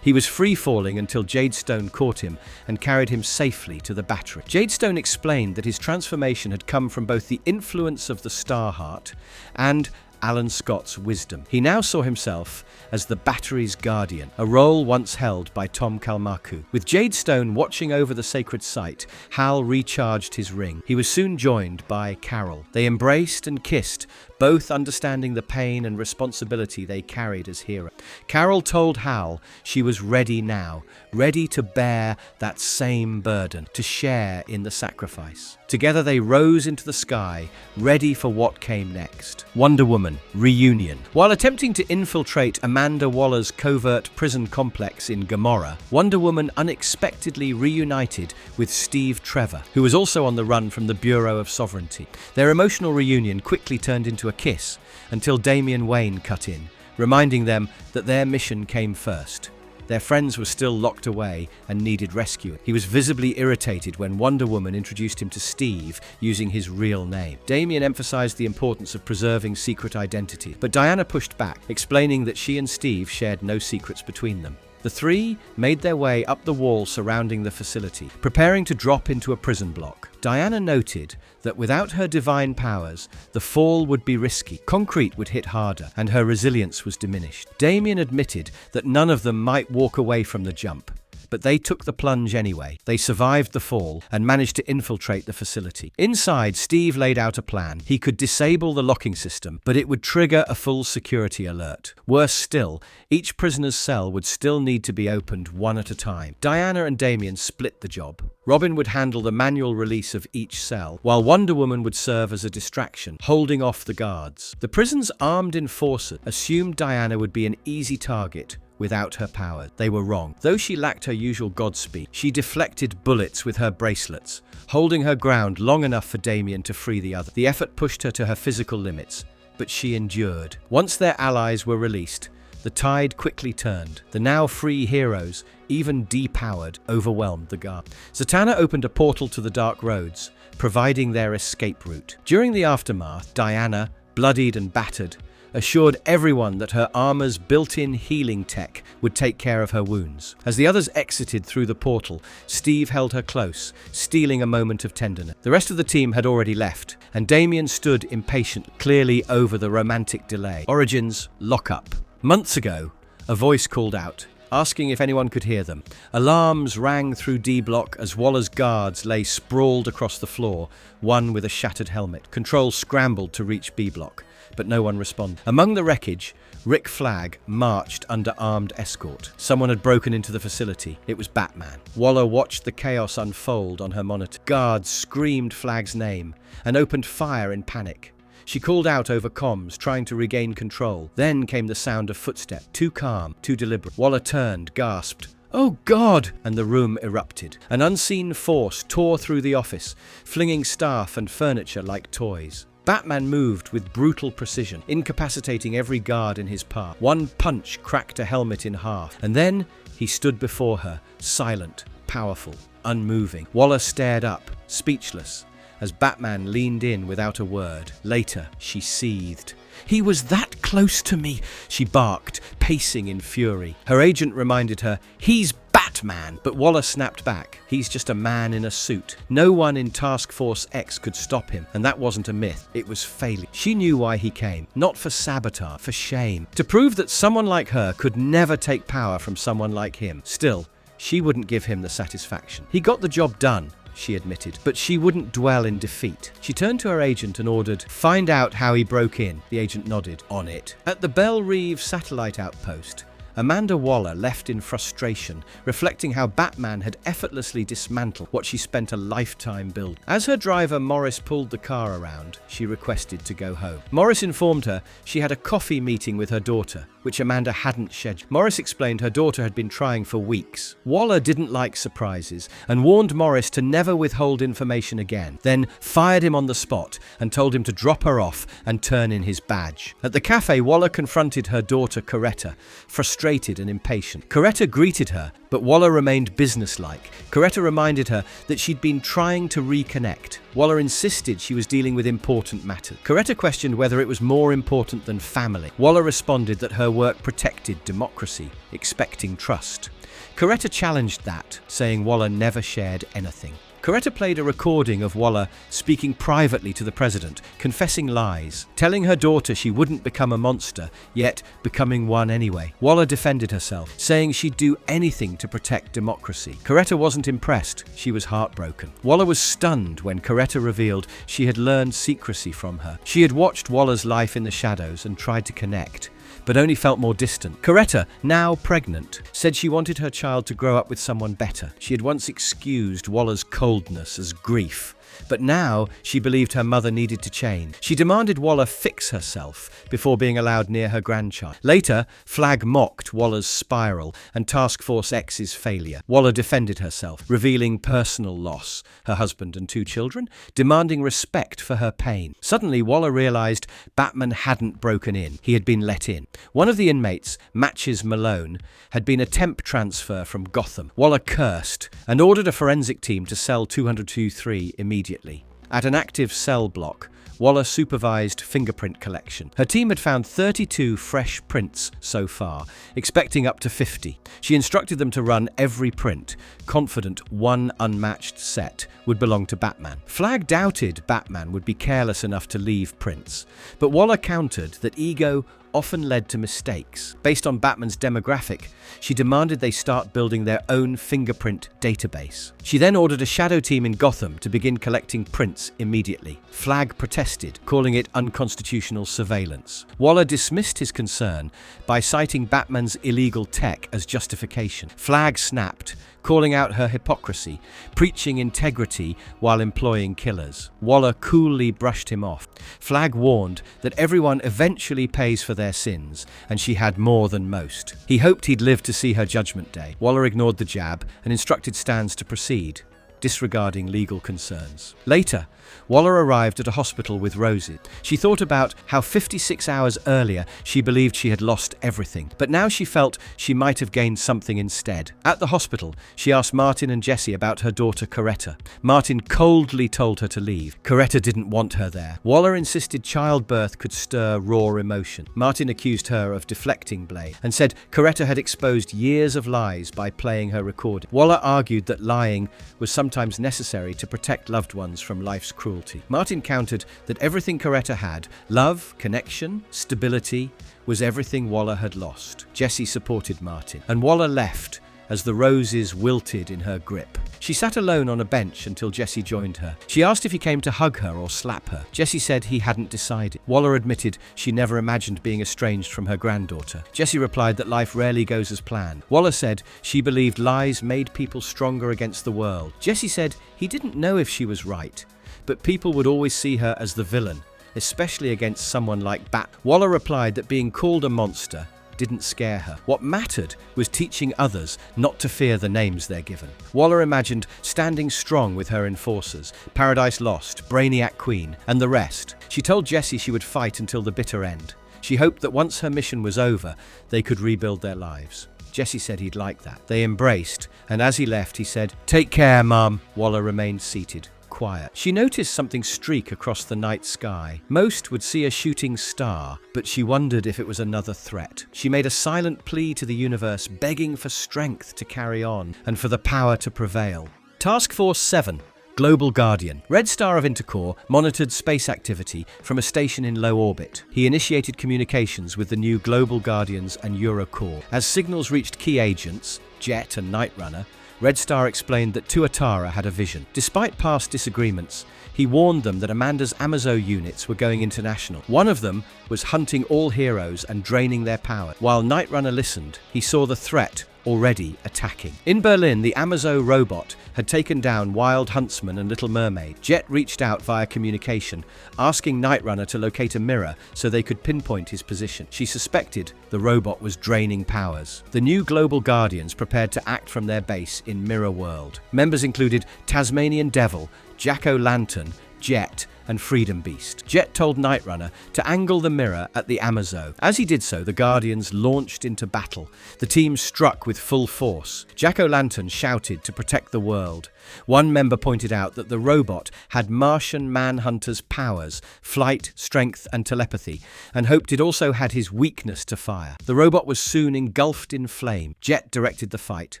He was free-falling until Jadestone caught him and carried him safely to the battery. Jadestone explained that his transformation had come from both the influence of the Starheart and Alan Scott's wisdom. He now saw himself as the battery's guardian, a role once held by Tom Kalmaku. With Jadestone watching over the sacred site, Hal recharged his ring. He was soon joined by Carol. They embraced and kissed, both understanding the pain and responsibility they carried as heroes. Carol told Hal she was ready now, ready to bear that same burden, to share in the sacrifice. Together they rose into the sky, ready for what came next. Wonder Woman reunion. While attempting to infiltrate Amanda Waller's covert prison complex in Gamora, Wonder Woman unexpectedly reunited with Steve Trevor, who was also on the run from the Bureau of Sovereignty. Their emotional reunion quickly turned into a kiss until Damian Wayne cut in, reminding them that their mission came first. Their friends were still locked away and needed rescuing. He was visibly irritated when Wonder Woman introduced him to Steve using his real name. Damian emphasized the importance of preserving secret identity, but Diana pushed back, explaining that she and Steve shared no secrets between them. The three made their way up the wall surrounding the facility, preparing to drop into a prison block. Diana noted that without her divine powers, the fall would be risky, concrete would hit harder, and her resilience was diminished. Damian admitted that none of them might walk away from the jump, but they took the plunge anyway. They survived the fall and managed to infiltrate the facility. Inside, Steve laid out a plan. He could disable the locking system, but it would trigger a full security alert. Worse still, each prisoner's cell would still need to be opened one at a time. Diana and Damian split the job. Robin would handle the manual release of each cell, while Wonder Woman would serve as a distraction, holding off the guards. The prison's armed enforcers assumed Diana would be an easy target without her power. They were wrong. Though she lacked her usual godspeed, she deflected bullets with her bracelets, holding her ground long enough for Damian to free the other. The effort pushed her to her physical limits, but she endured. Once their allies were released, the tide quickly turned. The now free heroes, even depowered, overwhelmed the guard. Zatanna opened a portal to the Dark Roads, providing their escape route. During the aftermath, Diana, bloodied and battered, assured everyone that her armor's built-in healing tech would take care of her wounds. As the others exited through the portal, Steve held her close, stealing a moment of tenderness. The rest of the team had already left, and Damian stood impatient, clearly over the romantic delay. Origins, lock up. Months ago, a voice called out, asking if anyone could hear them. Alarms rang through D-Block as Waller's guards lay sprawled across the floor, one with a shattered helmet. Control scrambled to reach B-Block, but no one responded. Among the wreckage, Rick Flag marched under armed escort. Someone had broken into the facility. It was Batman. Waller watched the chaos unfold on her monitor. Guards screamed Flag's name and opened fire in panic. She called out over comms, trying to regain control. Then came the sound of footsteps, too calm, too deliberate. Waller turned, gasped, "Oh God!" and the room erupted. An unseen force tore through the office, flinging staff and furniture like toys. Batman moved with brutal precision, incapacitating every guard in his path. One punch cracked a helmet in half, and then he stood before her, silent, powerful, unmoving. Waller stared up, speechless, as Batman leaned in without a word. Later, she seethed. "He was that close to me," she barked, pacing in fury. Her agent reminded her, "He's Batman!" But Waller snapped back. "He's just a man in a suit. No one in Task Force X could stop him, and that wasn't a myth. It was failure." She knew why he came. Not for sabotage, for shame. To prove that someone like her could never take power from someone like him. Still, she wouldn't give him the satisfaction. He got the job done. she admitted, but she wouldn't dwell in defeat. She turned to her agent and ordered, "Find out how he broke in." The agent nodded. On it. At the Belle Reve satellite outpost, Amanda Waller left in frustration, reflecting how Batman had effortlessly dismantled what she spent a lifetime building. As her driver Morris pulled the car around, she requested to go home. Morris informed her she had a coffee meeting with her daughter, which Amanda hadn't scheduled. Morris explained her daughter had been trying for weeks. Waller didn't like surprises and warned Morris to never withhold information again, then fired him on the spot and told him to drop her off and turn in his badge. At the cafe, Waller confronted her daughter Coretta, frustrated and impatient. Coretta greeted her, but Waller remained businesslike. Coretta reminded her that she'd been trying to reconnect. Waller insisted she was dealing with important matters. Coretta questioned whether it was more important than family. Waller responded that her work protected democracy, expecting trust. Coretta challenged that, saying Waller never shared anything. Coretta played a recording of Waller speaking privately to the president, confessing lies, telling her daughter she wouldn't become a monster, yet becoming one anyway. Waller defended herself, saying she'd do anything to protect democracy. Coretta wasn't impressed, she was heartbroken. Waller was stunned when Coretta revealed she had learned secrecy from her. She had watched Waller's life in the shadows and tried to connect, but only felt more distant. Coretta, now pregnant, said she wanted her child to grow up with someone better. She had once excused Waller's coldness as grief, but now she believed her mother needed to change. She demanded Waller fix herself before being allowed near her grandchild. Later, Flag mocked Waller's spiral and Task Force X's failure. Waller defended herself, revealing personal loss, her husband and 2 children, demanding respect for her pain. Suddenly, Waller realized Batman hadn't broken in. He had been let in. One of the inmates, Matches Malone, had been a temp transfer from Gotham. Waller cursed and ordered a forensic team to cell 223 immediately. At an active cell block, Waller supervised fingerprint collection. Her team had found 32 fresh prints so far, expecting up to 50. She instructed them to run every print, confident one unmatched set would belong to Batman. Flag doubted Batman would be careless enough to leave prints, but Waller countered that ego often led to mistakes. Based on Batman's demographic, she demanded they start building their own fingerprint database. She then ordered a shadow team in Gotham to begin collecting prints immediately. Flag protested, calling it unconstitutional surveillance. Waller dismissed his concern by citing Batman's illegal tech as justification. Flag snapped, calling out her hypocrisy, preaching integrity while employing killers. Waller coolly brushed him off. Flag warned that everyone eventually pays for their sins, and she had more than most. He hoped he'd live to see her judgment day. Waller ignored the jab and instructed Stans to proceed, disregarding legal concerns. Later, Waller arrived at a hospital with Rosie. She thought about how 56 hours earlier she believed she had lost everything, but now she felt she might have gained something instead. At the hospital, she asked Martin and Jesse about her daughter Coretta. Martin coldly told her to leave. Coretta didn't want her there. Waller insisted childbirth could stir raw emotion. Martin accused her of deflecting blame and said Coretta had exposed years of lies by playing her recording. Waller argued that lying was sometimes necessary to protect loved ones from life's cruelty. Martin countered that everything Coretta had, love, connection, stability, was everything Waller had lost. Jesse supported Martin, and Waller left as the roses wilted in her grip. She sat alone on a bench until Jesse joined her. She asked if he came to hug her or slap her. Jesse said he hadn't decided. Waller admitted she never imagined being estranged from her granddaughter. Jesse replied that life rarely goes as planned. Waller said she believed lies made people stronger against the world. Jesse said he didn't know if she was right, but people would always see her as the villain, especially against someone like Bat. Waller replied that being called a monster didn't scare her. What mattered was teaching others not to fear the names they're given. Waller imagined standing strong with her enforcers, Paradise Lost, Brainiac Queen, and the rest. She told Jesse she would fight until the bitter end. She hoped that once her mission was over, they could rebuild their lives. Jesse said he'd like that. They embraced, and as he left, he said, "Take care, Mum." Waller remained seated, quiet. She noticed something streak across the night sky. Most would see a shooting star, but she wondered if it was another threat. She made a silent plea to the universe, begging for strength to carry on and for the power to prevail. Task Force 7. Global Guardian. Red Star of Intercore monitored space activity from a station in low orbit. He initiated communications with the new Global Guardians and Eurocorps. As signals reached key agents, Jet and Night Runner, Red Star explained that Tuatara had a vision. Despite past disagreements, he warned them that Amanda's Amazo units were going international. One of them was hunting all heroes and draining their power. While Nightrunner listened, he saw the threat already attacking. In Berlin, the Amazo robot had taken down Wild Huntsman and Little Mermaid. Jet reached out via communication, asking Nightrunner to locate a mirror so they could pinpoint his position. She suspected the robot was draining powers. The new Global Guardians prepared to act from their base in Mirror World. Members included Tasmanian Devil, Jack-O-Lantern, Jet, and Freedom Beast. Jet told Nightrunner to angle the mirror at the Amazo. As he did so, the Guardians launched into battle. The team struck with full force. Jack-O-Lantern shouted to protect the world. One member pointed out that the robot had Martian Manhunter's powers, flight, strength, and telepathy, and hoped it also had his weakness to fire. The robot was soon engulfed in flame. Jet directed the fight,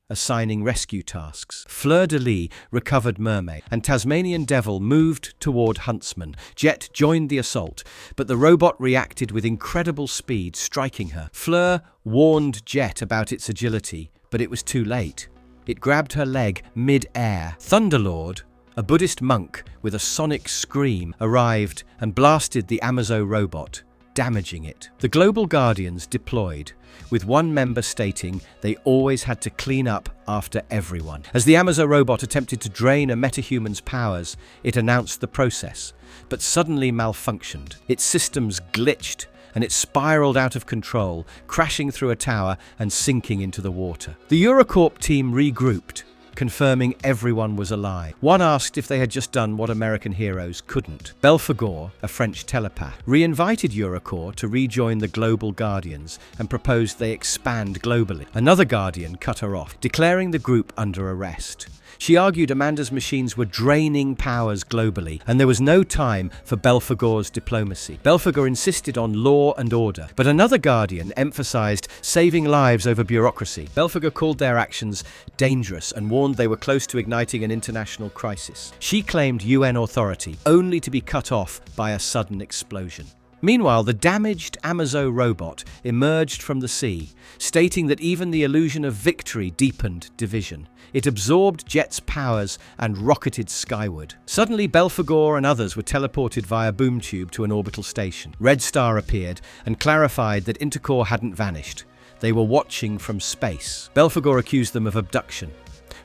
assigning rescue tasks. Fleur-de-Lis recovered Mermaid, and Tasmanian Devil moved toward Huntsman. Jet joined the assault, but the robot reacted with incredible speed, striking her. Fleur warned Jet about its agility, but it was too late. It grabbed her leg mid-air. Thunderlord, a Buddhist monk with a sonic scream, arrived and blasted the Amazo robot, damaging it. The Global Guardians deployed, with one member stating they always had to clean up after everyone. As the Amazo robot attempted to drain a metahuman's powers, it announced the process, but suddenly malfunctioned. Its systems glitched, and it spiraled out of control, crashing through a tower and sinking into the water. The Eurocorp team regrouped, confirming everyone was alive. One asked if they had just done what American heroes couldn't. Belphegor, a French telepath, re-invited Eurocorps to rejoin the Global Guardians and proposed they expand globally. Another Guardian cut her off, declaring the group under arrest. She argued Amanda's machines were draining powers globally, and there was no time for Belphegor's diplomacy. Belphegor insisted on law and order, but another Guardian emphasized saving lives over bureaucracy. Belphegor called their actions dangerous and warned they were close to igniting an international crisis. She claimed UN authority, only to be cut off by a sudden explosion. Meanwhile, the damaged Amazo robot emerged from the sea, stating that even the illusion of victory deepened division. It absorbed Jet's powers and rocketed skyward. Suddenly, Belphegor and others were teleported via boom tube to an orbital station. Red Star appeared and clarified that Intercorps hadn't vanished. They were watching from space. Belphegor accused them of abduction.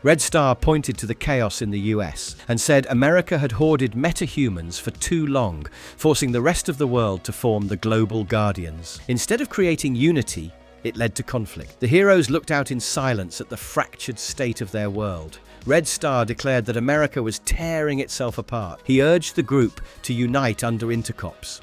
Red Star pointed to the chaos in the US and said America had hoarded metahumans for too long, forcing the rest of the world to form the Global Guardians. Instead of creating unity, it led to conflict. The heroes looked out in silence at the fractured state of their world. Red Star declared that America was tearing itself apart. He urged the group to unite under Intercops.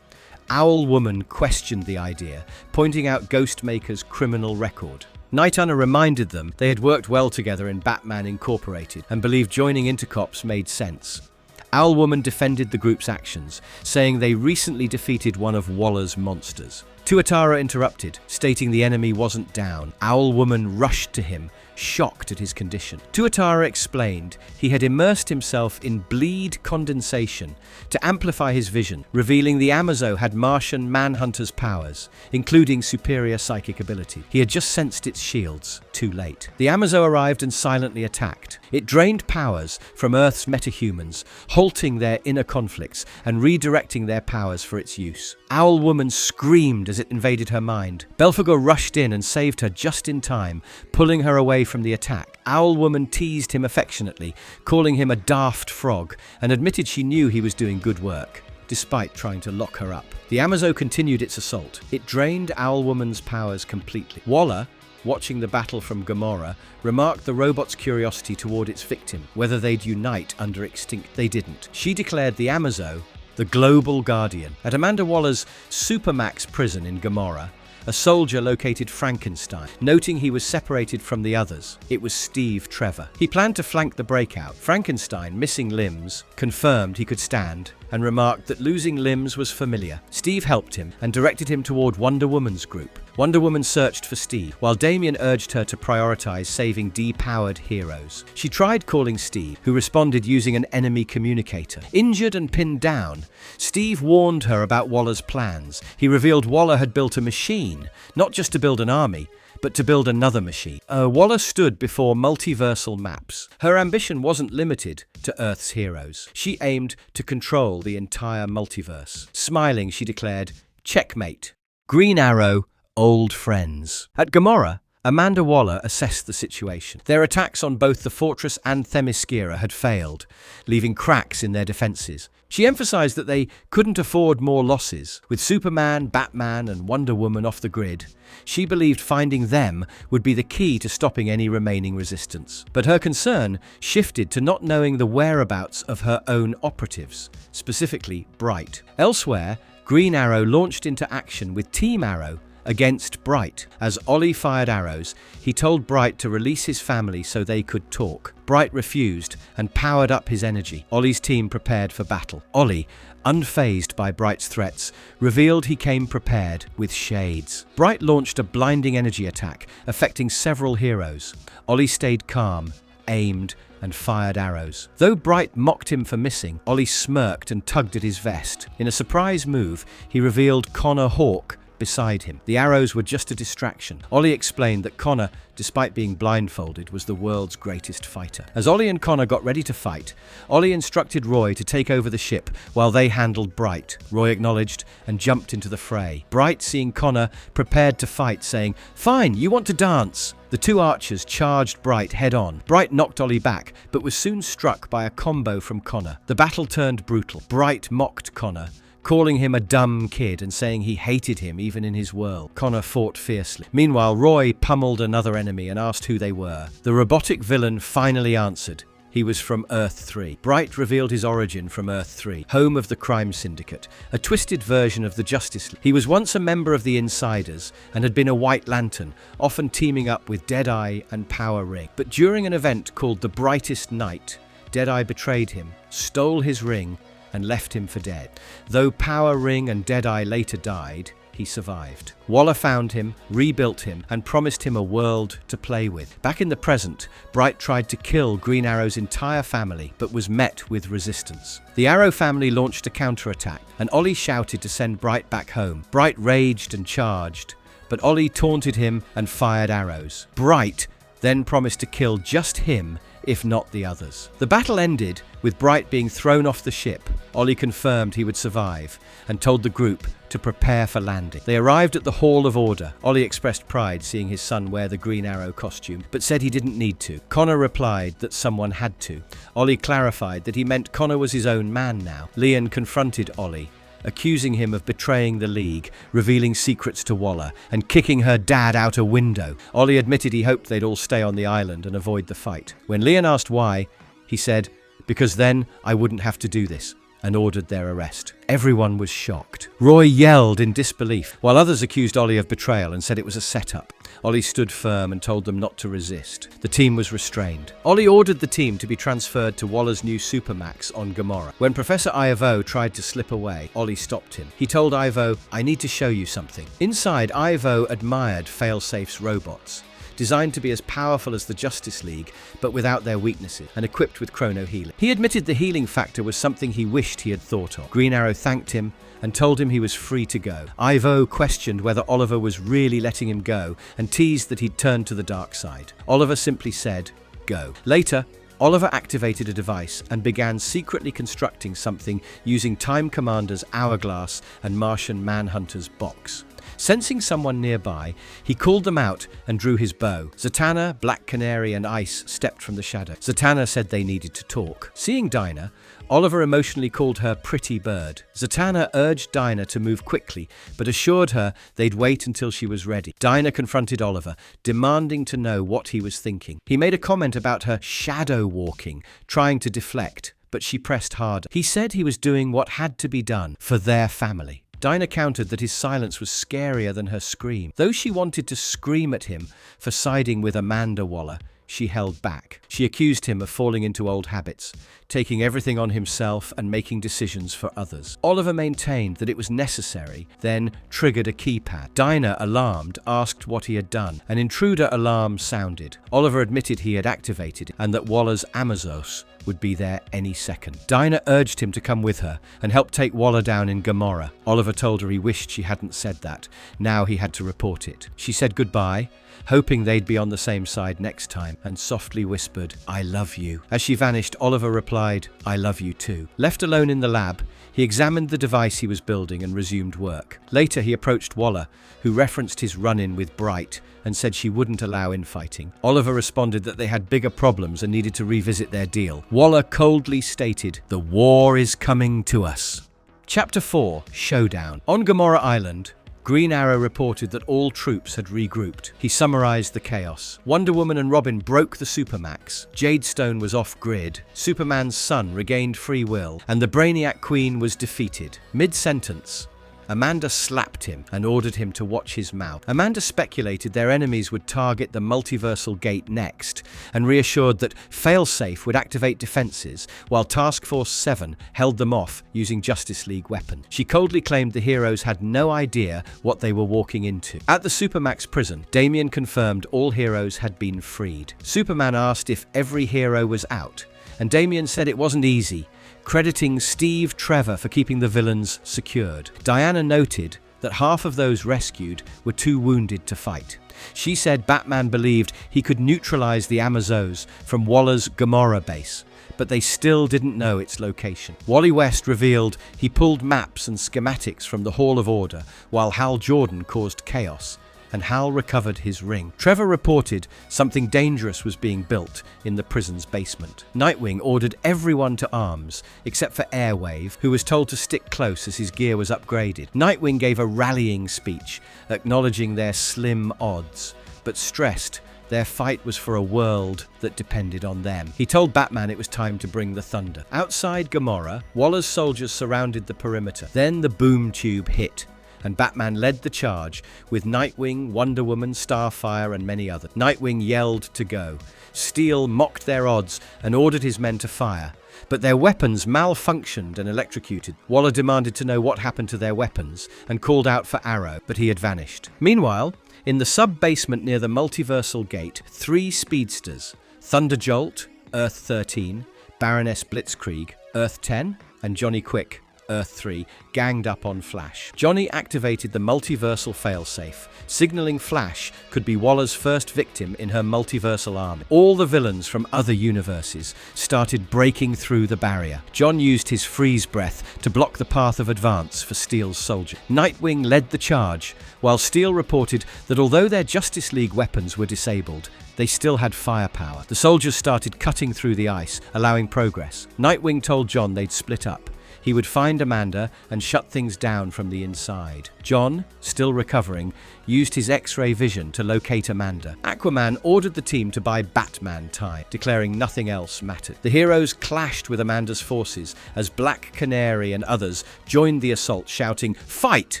Owl Woman questioned the idea, pointing out Ghostmaker's criminal record. Nightrunner reminded them they had worked well together in Batman Incorporated and believed joining Intercops made sense. Owl Woman defended the group's actions, saying they recently defeated one of Waller's monsters. Tuatara interrupted, stating the enemy wasn't down. Owl Woman rushed to him, shocked at his condition. Tuatara explained he had immersed himself in bleed condensation to amplify his vision, revealing the Amazo had Martian Manhunter's powers, including superior psychic ability. He had just sensed its shields, too late. The Amazo arrived and silently attacked. It drained powers from Earth's metahumans, halting their inner conflicts and redirecting their powers for its use. Owl Woman screamed as it invaded her mind. Belphegor rushed in and saved her just in time, pulling her away from the attack. Owl Woman teased him affectionately, calling him a daft frog, and admitted she knew he was doing good work, despite trying to lock her up. The Amazo continued its assault. It drained Owl Woman's powers completely. Waller, watching the battle from Gamora, remarked the robot's curiosity toward its victim, whether they'd unite under extinct. They didn't. She declared the Amazo the Global Guardian. At Amanda Waller's Supermax prison in Gamora, a soldier located Frankenstein, noting he was separated from the others. It was Steve Trevor. He planned to flank the breakout. Frankenstein, missing limbs, confirmed he could stand and remarked that losing limbs was familiar. Steve helped him and directed him toward Wonder Woman's group. Wonder Woman searched for Steve, while Damian urged her to prioritize saving depowered heroes. She tried calling Steve, who responded using an enemy communicator. Injured and pinned down, Steve warned her about Waller's plans. He revealed Waller had built a machine, not just to build an army, but to build another machine. Waller stood before multiversal maps. Her ambition wasn't limited to Earth's heroes. She aimed to control the entire multiverse. Smiling, she declared, "Checkmate. Green Arrow, old friends." At Gamora, Amanda Waller assessed the situation. Their attacks on both the fortress and Themyscira had failed, leaving cracks in their defenses. She emphasized that they couldn't afford more losses. With Superman, Batman, and Wonder Woman off the grid, she believed finding them would be the key to stopping any remaining resistance. But her concern shifted to not knowing the whereabouts of her own operatives, specifically Bright. Elsewhere, Green Arrow launched into action with Team Arrow against Bright. As Ollie fired arrows, he told Bright to release his family so they could talk. Bright refused and powered up his energy. Ollie's team prepared for battle. Ollie, unfazed by Bright's threats, revealed he came prepared with shades. Bright launched a blinding energy attack, affecting several heroes. Ollie stayed calm, aimed, and fired arrows. Though Bright mocked him for missing, Ollie smirked and tugged at his vest. In a surprise move, he revealed Connor Hawke beside him. The arrows were just a distraction. Ollie explained that Connor, despite being blindfolded, was the world's greatest fighter. As Ollie and Connor got ready to fight, Ollie instructed Roy to take over the ship while they handled Bright. Roy acknowledged and jumped into the fray. Bright, seeing Connor, prepared to fight, saying, "Fine, you want to dance." The two archers charged Bright head-on. Bright knocked Ollie back, but was soon struck by a combo from Connor. The battle turned brutal. Bright mocked Connor, calling him a dumb kid and saying he hated him even in his world. Connor fought fiercely. Meanwhile, Roy pummeled another enemy and asked who they were. The robotic villain finally answered. He was from Earth 3. Bright revealed his origin from Earth 3, home of the crime syndicate, a twisted version of the Justice League. He was once a member of the Insiders and had been a White Lantern, often teaming up with Deadeye and Power Ring. But during an event called the Brightest Night, Deadeye betrayed him, stole his ring, and left him for dead. Though Power Ring and Deadeye later died, he survived. Waller found him, rebuilt him, and promised him a world to play with. Back in the present, Bright tried to kill Green Arrow's entire family, but was met with resistance. The Arrow family launched a counterattack, and Ollie shouted to send Bright back home. Bright raged and charged, but Ollie taunted him and fired arrows. Bright then promised to kill just him, if not the others. The battle ended with Bright being thrown off the ship. Ollie confirmed he would survive and told the group to prepare for landing. They arrived at the Hall of Order. Ollie expressed pride seeing his son wear the Green Arrow costume, but said he didn't need to. Connor replied that someone had to. Ollie clarified that he meant Connor was his own man now. Leon confronted Ollie, accusing him of betraying the League, revealing secrets to Waller, and kicking her dad out a window. Ollie admitted he hoped they'd all stay on the island and avoid the fight. When Leon asked why, he said, "Because then I wouldn't have to do this," and ordered their arrest. Everyone was shocked. Roy yelled in disbelief, while others accused Ollie of betrayal and said it was a setup. Ollie stood firm and told them not to resist. The team was restrained. Ollie ordered the team to be transferred to Waller's new Supermax on Gamora. When Professor Ivo tried to slip away, Ollie stopped him. He told Ivo, "I need to show you something." Inside, Ivo admired Failsafe's robots, designed to be as powerful as the Justice League, but without their weaknesses, and equipped with chrono healing. He admitted the healing factor was something he wished he had thought of. Green Arrow thanked him and told him he was free to go. Ivo questioned whether Oliver was really letting him go and teased that he'd turned to the dark side. Oliver simply said, "Go." Later, Oliver activated a device and began secretly constructing something using Time Commander's hourglass and Martian Manhunter's box. Sensing someone nearby, he called them out and drew his bow. Zatanna, Black Canary, and Ice stepped from the shadow. Zatanna said they needed to talk. Seeing Dinah, Oliver emotionally called her Pretty Bird. Zatanna urged Dinah to move quickly, but assured her they'd wait until she was ready. Dinah confronted Oliver, demanding to know what he was thinking. He made a comment about her shadow walking, trying to deflect, but she pressed harder. He said he was doing what had to be done for their family. Dinah countered that his silence was scarier than her scream. Though she wanted to scream at him for siding with Amanda Waller, she held back. She accused him of falling into old habits, taking everything on himself and making decisions for others. Oliver maintained that it was necessary, then triggered a keypad. Dinah, alarmed, asked what he had done. An intruder alarm sounded. Oliver admitted he had activated it and that Waller's Amazos would be there any second. Dinah urged him to come with her and help take Waller down in Gamora. Oliver told her he wished she hadn't said that. Now he had to report it. She said goodbye, hoping they'd be on the same side next time, and softly whispered, "I love you." As she vanished, Oliver replied, "I love you too." Left alone in the lab, he examined the device he was building and resumed work. Later, he approached Waller, who referenced his run-in with Bright and said she wouldn't allow infighting. Oliver responded that they had bigger problems and needed to revisit their deal. Waller coldly stated, "The war is coming to us." Chapter 4, Showdown. On Gamora Island, Green Arrow reported that all troops had regrouped. He summarized the chaos. Wonder Woman and Robin broke the Supermax. Jadestone was off-grid. Superman's son regained free will. And the Brainiac Queen was defeated. Mid-sentence, Amanda slapped him and ordered him to watch his mouth. Amanda speculated their enemies would target the multiversal gate next and reassured that Failsafe would activate defenses while Task Force 7 held them off using Justice League weapons. She coldly claimed the heroes had no idea what they were walking into. At the Supermax prison, Damian confirmed all heroes had been freed. Superman asked if every hero was out, and Damian said it wasn't easy, crediting Steve Trevor for keeping the villains secured. Diana noted that half of those rescued were too wounded to fight. She said Batman believed he could neutralize the Amazos from Waller's Gamora base, but they still didn't know its location. Wally West revealed he pulled maps and schematics from the Hall of Order, while Hal Jordan caused chaos, and Hal recovered his ring. Trevor reported something dangerous was being built in the prison's basement. Nightwing ordered everyone to arms, except for Airwave, who was told to stick close as his gear was upgraded. Nightwing gave a rallying speech, acknowledging their slim odds, but stressed their fight was for a world that depended on them. He told Batman it was time to bring the thunder. Outside Gamora, Waller's soldiers surrounded the perimeter. Then the boom tube hit, and Batman led the charge with Nightwing, Wonder Woman, Starfire, and many others. Nightwing yelled to go. Steel mocked their odds and ordered his men to fire, but their weapons malfunctioned and electrocuted. Waller demanded to know what happened to their weapons and called out for Arrow, but he had vanished. Meanwhile, in the sub-basement near the multiversal gate, 3 speedsters, Thunderjolt, Earth 13, Baroness Blitzkrieg, Earth 10, and Johnny Quick, Earth 3, ganged up on Flash. Johnny activated the multiversal failsafe, signaling Flash could be Waller's first victim in her multiversal army. All the villains from other universes started breaking through the barrier. John used his freeze breath to block the path of advance for Steel's soldiers. Nightwing led the charge, while Steel reported that although their Justice League weapons were disabled, they still had firepower. The soldiers started cutting through the ice, allowing progress. Nightwing told John they'd split up. He would find Amanda and shut things down from the inside. John, still recovering, used his X-ray vision to locate Amanda. Aquaman ordered the team to buy Batman time, declaring nothing else mattered. The heroes clashed with Amanda's forces as Black Canary and others joined the assault, shouting, "Fight!"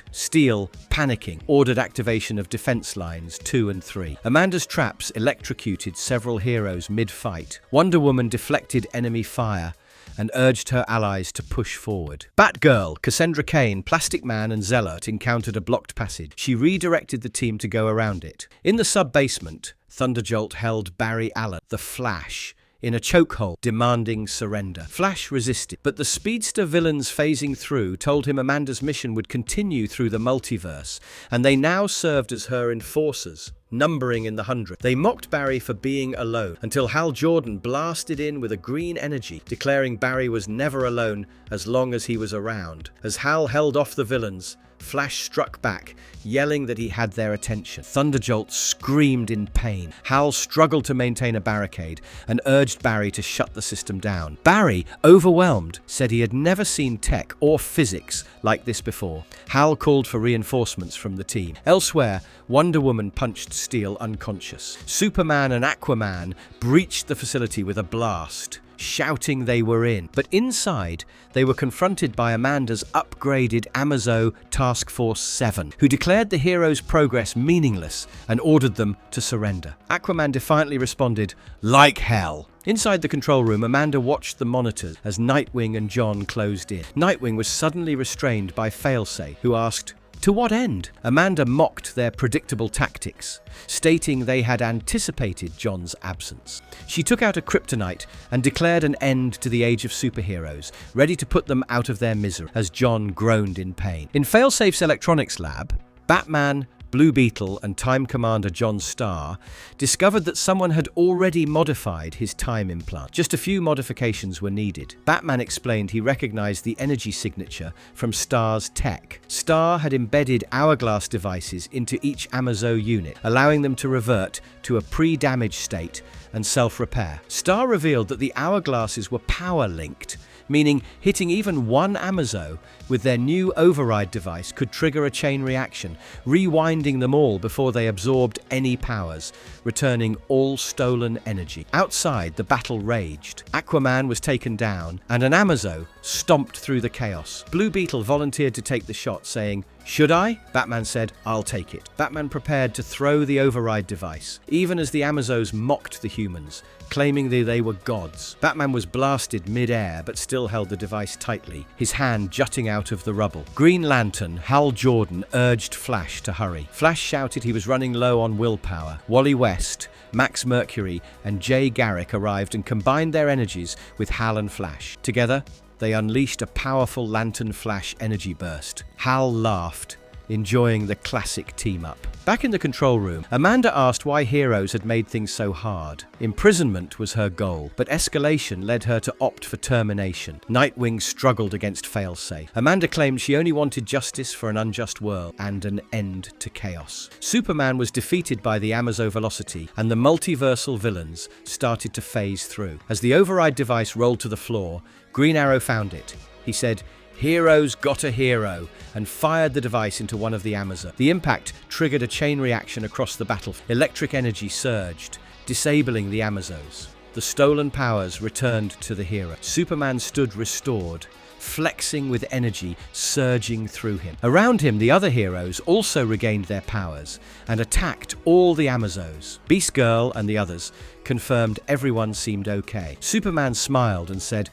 Steel, panicking, ordered activation of defense lines 2 and 3. Amanda's traps electrocuted several heroes mid-fight. Wonder Woman deflected enemy fire and urged her allies to push forward. Batgirl, Cassandra Cain, Plastic Man, and Zealot encountered a blocked passage. She redirected the team to go around it. In the sub-basement, Thunderjolt held Barry Allen, the Flash, in a chokehold, demanding surrender. Flash resisted, but the speedster villains phasing through told him Amanda's mission would continue through the multiverse, and they now served as her enforcers, numbering in the 100. They mocked Barry for being alone, until Hal Jordan blasted in with a green energy, declaring Barry was never alone as long as he was around. As Hal held off the villains, Flash struck back, yelling that he had their attention. Thunderjolt screamed in pain. Hal struggled to maintain a barricade and urged Barry to shut the system down. Barry, overwhelmed, said he had never seen tech or physics like this before. Hal called for reinforcements from the team. Elsewhere, Wonder Woman punched Steel unconscious. Superman and Aquaman breached the facility with a blast, shouting they were in. But inside, they were confronted by Amanda's upgraded Amazo Task Force 7, who declared the heroes' progress meaningless and ordered them to surrender. Aquaman defiantly responded, "Like hell." Inside the control room, Amanda watched the monitors as Nightwing and John closed in. Nightwing was suddenly restrained by Failsafe, who asked, To what end? Amanda mocked their predictable tactics, stating they had anticipated Jon's absence. She took out a kryptonite and declared an end to the age of superheroes, ready to put them out of their misery, as Jon groaned in pain. In Failsafe's electronics lab, Batman, Blue Beetle and Time Commander Jon Starr discovered that someone had already modified his time implant. Just a few modifications were needed. Batman explained he recognized the energy signature from Starr's tech. Starr had embedded hourglass devices into each Amazo unit, allowing them to revert to a pre-damage state and self-repair. Starr revealed that the hourglasses were power-linked, meaning hitting even one Amazo with their new override device could trigger a chain reaction, rewinding them all before they absorbed any powers, returning all stolen energy. Outside, the battle raged. Aquaman was taken down, and an Amazo stomped through the chaos. Blue Beetle volunteered to take the shot, saying, "Should I?" Batman said, "I'll take it." Batman prepared to throw the override device, even as the Amazos mocked the humans, claiming that they were gods. Batman was blasted mid-air, but still held the device tightly, his hand jutting out of the rubble. Green Lantern, Hal Jordan, urged Flash to hurry. Flash shouted he was running low on willpower. Wally West, Max Mercury, and Jay Garrick arrived and combined their energies with Hal and Flash. Together, they unleashed a powerful Lantern Flash energy burst. Hal laughed, enjoying the classic team-up. Back in the control room, Amanda asked why heroes had made things so hard. Imprisonment was her goal, but escalation led her to opt for termination. Nightwing struggled against Failsafe. Amanda claimed she only wanted justice for an unjust world and an end to chaos. Superman was defeated by the Amazo velocity, and the multiversal villains started to phase through. As the override device rolled to the floor, Green Arrow found it. He said, "Heroes got a hero," and fired the device into one of the Amazo. The impact triggered a chain reaction across the battlefield. Electric energy surged, disabling the Amazos. The stolen powers returned to the hero. Superman stood restored, flexing with energy surging through him. Around him, the other heroes also regained their powers and attacked all the Amazos. Beast Girl and the others confirmed everyone seemed okay. Superman smiled and said,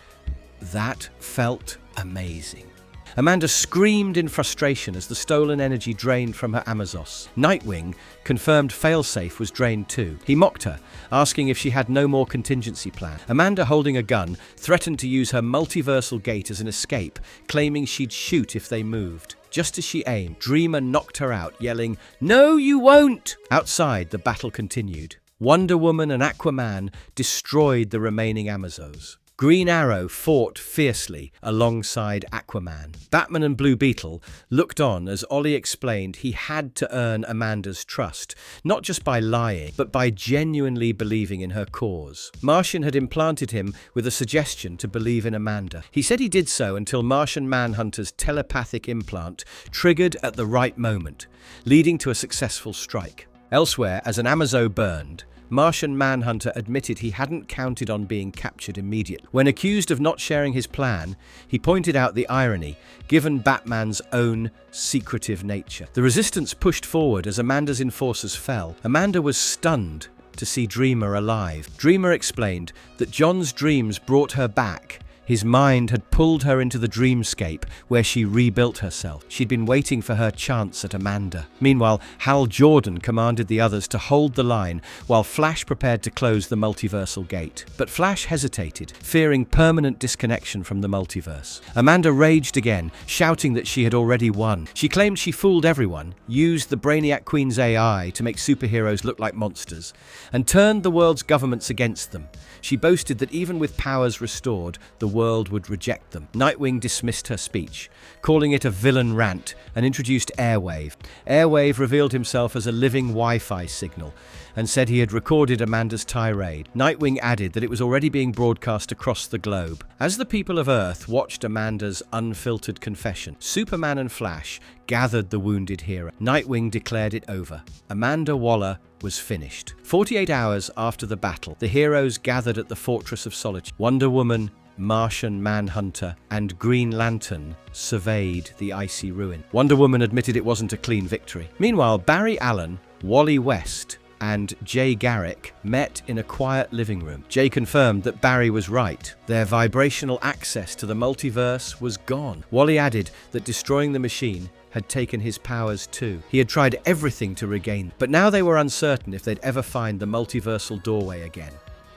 "That felt amazing." Amanda screamed in frustration as the stolen energy drained from her Amazos. Nightwing confirmed Failsafe was drained too. He mocked her, asking if she had no more contingency plan. Amanda, holding a gun, threatened to use her multiversal gate as an escape, claiming she'd shoot if they moved. Just as she aimed, Dreamer knocked her out, yelling, "No, you won't!" Outside, the battle continued. Wonder Woman and Aquaman destroyed the remaining Amazos. Green Arrow fought fiercely alongside Aquaman. Batman and Blue Beetle looked on as Ollie explained he had to earn Amanda's trust, not just by lying, but by genuinely believing in her cause. Martian had implanted him with a suggestion to believe in Amanda. He said he did so until Martian Manhunter's telepathic implant triggered at the right moment, leading to a successful strike. Elsewhere, as an Amazo burned, Martian Manhunter admitted he hadn't counted on being captured immediately. When accused of not sharing his plan, he pointed out the irony, given Batman's own secretive nature. The resistance pushed forward as Amanda's enforcers fell. Amanda was stunned to see Dreamer alive. Dreamer explained that Jon's dreams brought her back. His mind had pulled her into the dreamscape, where she rebuilt herself. She'd been waiting for her chance at Amanda. Meanwhile, Hal Jordan commanded the others to hold the line, while Flash prepared to close the multiversal gate. But Flash hesitated, fearing permanent disconnection from the multiverse. Amanda raged again, shouting that she had already won. She claimed she fooled everyone, used the Brainiac Queen's AI to make superheroes look like monsters, and turned the world's governments against them. She boasted that even with powers restored, the world would reject them. Nightwing dismissed her speech, calling it a villain rant, and introduced Airwave. Airwave revealed himself as a living Wi-Fi signal and said he had recorded Amanda's tirade. Nightwing added that it was already being broadcast across the globe. As the people of Earth watched Amanda's unfiltered confession, Superman and Flash gathered the wounded hero. Nightwing declared it over. Amanda Waller was finished. 48 hours after the battle, the heroes gathered at the Fortress of Solitude. Wonder Woman, Martian Manhunter, and Green Lantern surveyed the icy ruin. Wonder Woman admitted it wasn't a clean victory. Meanwhile, Barry Allen, Wally West, and Jay Garrick met in a quiet living room. Jay confirmed that Barry was right. Their vibrational access to the multiverse was gone. Wally added that destroying the machine had taken his powers too. He had tried everything to regain, but now they were uncertain if they'd ever find the multiversal doorway again.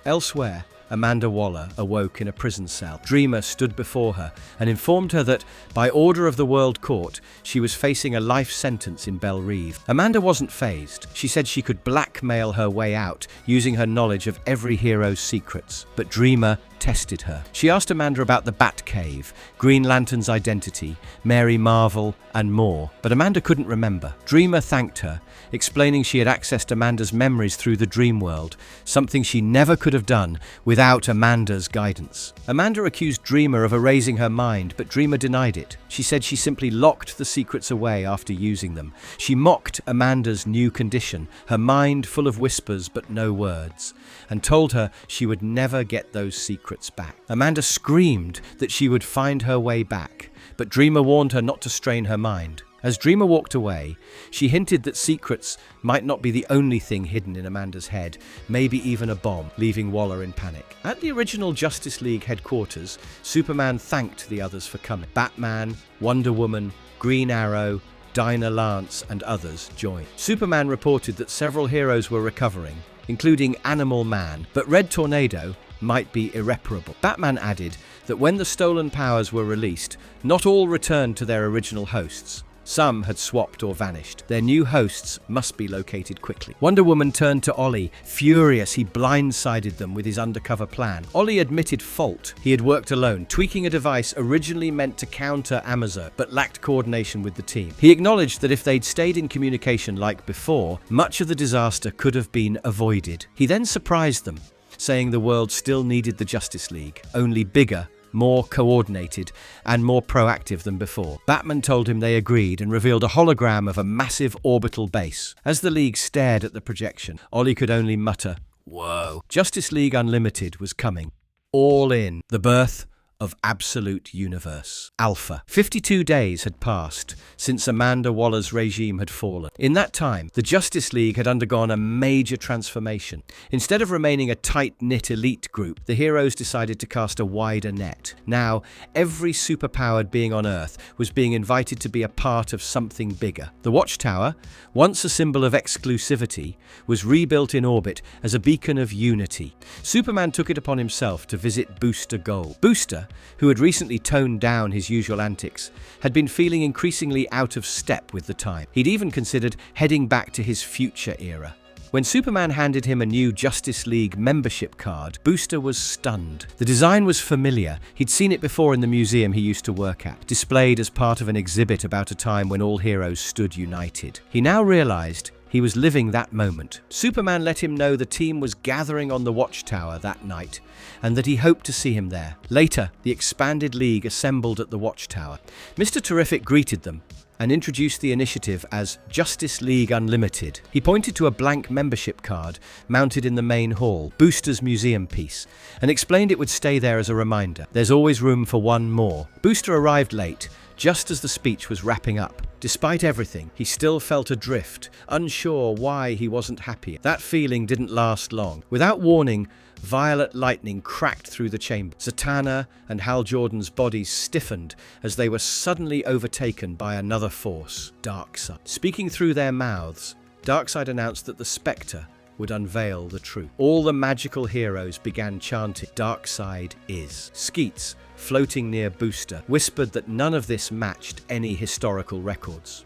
Elsewhere, Amanda Waller awoke in a prison cell. Dreamer stood before her and informed her that, by order of the World Court, she was facing a life sentence in Belle Reve. Amanda wasn't fazed. She said she could blackmail her way out using her knowledge of every hero's secrets. But Dreamer tested her. She asked Amanda about the Batcave, Green Lantern's identity, Mary Marvel, and more, but Amanda couldn't remember. Dreamer thanked her, explaining she had accessed Amanda's memories through the dream world, something she never could have done without Amanda's guidance. Amanda accused Dreamer of erasing her mind, but Dreamer denied it. She said she simply locked the secrets away after using them. She mocked Amanda's new condition, her mind full of whispers but no words, and told her she would never get those secrets back. Amanda screamed that she would find her way back, but Dreamer warned her not to strain her mind. As Dreamer walked away, she hinted that secrets might not be the only thing hidden in Amanda's head, maybe even a bomb, leaving Waller in panic. At the original Justice League headquarters, Superman thanked the others for coming. Batman, Wonder Woman, Green Arrow, Dinah Lance, and others joined. Superman reported that several heroes were recovering, including Animal Man, but Red Tornado might be irreparable. Batman added that when the stolen powers were released, not all returned to their original hosts. Some had swapped or vanished. Their new hosts must be located quickly. Wonder Woman turned to Ollie. Furious, he blindsided them with his undercover plan. Ollie admitted fault. He had worked alone, tweaking a device originally meant to counter Amazo, but lacked coordination with the team. He acknowledged that if they'd stayed in communication like before, much of the disaster could have been avoided. He then surprised them, saying the world still needed the Justice League, only bigger, more coordinated, and more proactive than before. Batman told him they agreed and revealed a hologram of a massive orbital base. As the League stared at the projection, Ollie could only mutter, "Whoa." Justice League Unlimited was coming. All in. The birth of Absolute Universe. Alpha. 52 days had passed since Amanda Waller's regime had fallen. In that time, the Justice League had undergone a major transformation. Instead of remaining a tight-knit elite group, the heroes decided to cast a wider net. Now, every superpowered being on Earth was being invited to be a part of something bigger. The Watchtower, once a symbol of exclusivity, was rebuilt in orbit as a beacon of unity. Superman took it upon himself to visit Booster Gold. Booster, who had recently toned down his usual antics, had been feeling increasingly out of step with the time. He'd even considered heading back to his future era. When Superman handed him a new Justice League membership card, Booster was stunned. The design was familiar. He'd seen it before in the museum he used to work at, displayed as part of an exhibit about a time when all heroes stood united. He now realized he was living that moment. Superman let him know the team was gathering on the Watchtower that night, and that he hoped to see him there. Later, the expanded League assembled at the Watchtower. Mr. Terrific greeted them and introduced the initiative as Justice League Unlimited. He pointed to a blank membership card mounted in the main hall, Booster's museum piece, and explained it would stay there as a reminder. There's always room for one more. Booster arrived late, just as the speech was wrapping up. Despite everything, he still felt adrift, unsure why he wasn't happy. That feeling didn't last long. Without warning, violet lightning cracked through the chamber. Zatanna and Hal Jordan's bodies stiffened as they were suddenly overtaken by another force, Darkseid. Speaking through their mouths, Darkseid announced that the Spectre would unveil the truth. All the magical heroes began chanting, "Darkseid is." Skeets, floating near Booster, whispered that none of this matched any historical records.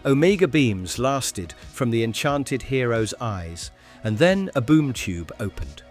Omega beams lasted from the enchanted hero's eyes, and then a boom tube opened.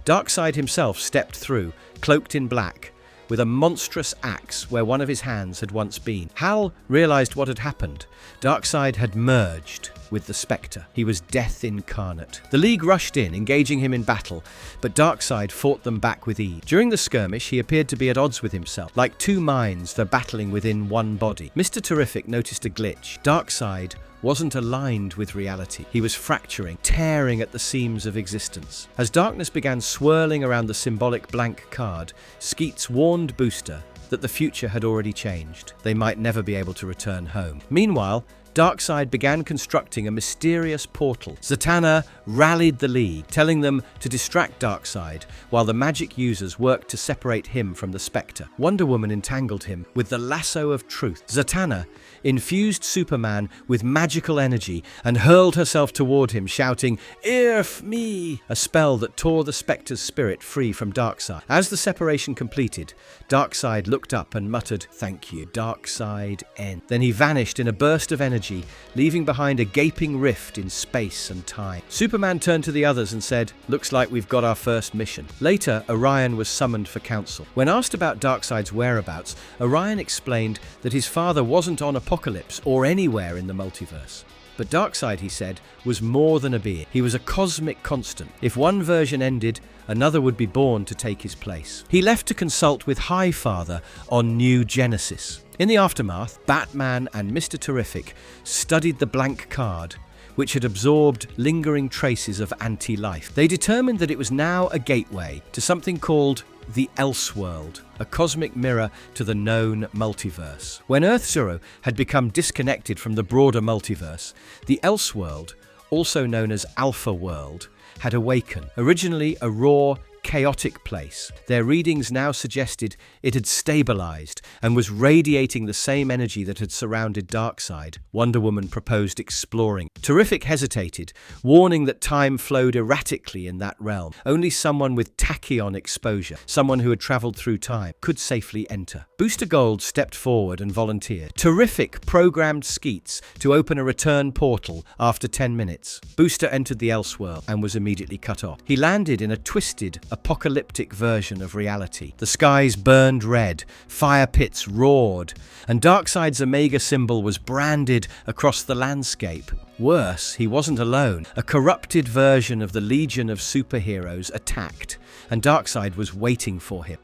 Darkseid himself stepped through, cloaked in black, with a monstrous axe where one of his hands had once been. Hal realized what had happened. Darkseid had merged with the Spectre. He was death incarnate. The League rushed in, engaging him in battle, but Darkseid fought them back with ease. During the skirmish, he appeared to be at odds with himself. Like two minds, they're battling within one body. Mr. Terrific noticed a glitch. Darkseid wasn't aligned with reality. He was fracturing, tearing at the seams of existence. As darkness began swirling around the symbolic blank card, Skeets warned Booster that the future had already changed. They might never be able to return home. Meanwhile, Darkseid began constructing a mysterious portal. Zatanna rallied the League, telling them to distract Darkseid while the magic users worked to separate him from the Spectre. Wonder Woman entangled him with the lasso of truth. Zatanna infused Superman with magical energy and hurled herself toward him, shouting, "Irf me!" a spell that tore the Spectre's spirit free from Darkseid. As the separation completed, Darkseid looked up and muttered, "Thank you, Darkseid end." Then he vanished in a burst of energy, leaving behind a gaping rift in space and time. Superman turned to the others and said, "Looks like we've got our first mission." Later, Orion was summoned for counsel. When asked about Darkseid's whereabouts, Orion explained that his father wasn't on Apokolips or anywhere in the multiverse. But Darkseid, he said, was more than a being. He was a cosmic constant. If one version ended, another would be born to take his place. He left to consult with Highfather on New Genesis. In the aftermath, Batman and Mr. Terrific studied the blank card, which had absorbed lingering traces of anti-life. They determined that it was now a gateway to something called the Elseworld, a cosmic mirror to the known multiverse. When Earth-Zero had become disconnected from the broader multiverse, the Elseworld, also known as Alpha World, had awakened. Originally a raw, chaotic place, their readings now suggested it had stabilized and was radiating the same energy that had surrounded Darkseid. Wonder Woman proposed exploring. Terrific hesitated, warning that time flowed erratically in that realm. Only someone with tachyon exposure, someone who had traveled through time, could safely enter. Booster Gold stepped forward and volunteered. Terrific programmed Skeets to open a return portal after 10 minutes. Booster entered the Elseworld and was immediately cut off. He landed in a twisted, apocalyptic version of reality. The skies burned red, fire pits roared, and Darkseid's Omega symbol was branded across the landscape. Worse, he wasn't alone. A corrupted version of the Legion of Superheroes attacked, and Darkseid was waiting for him.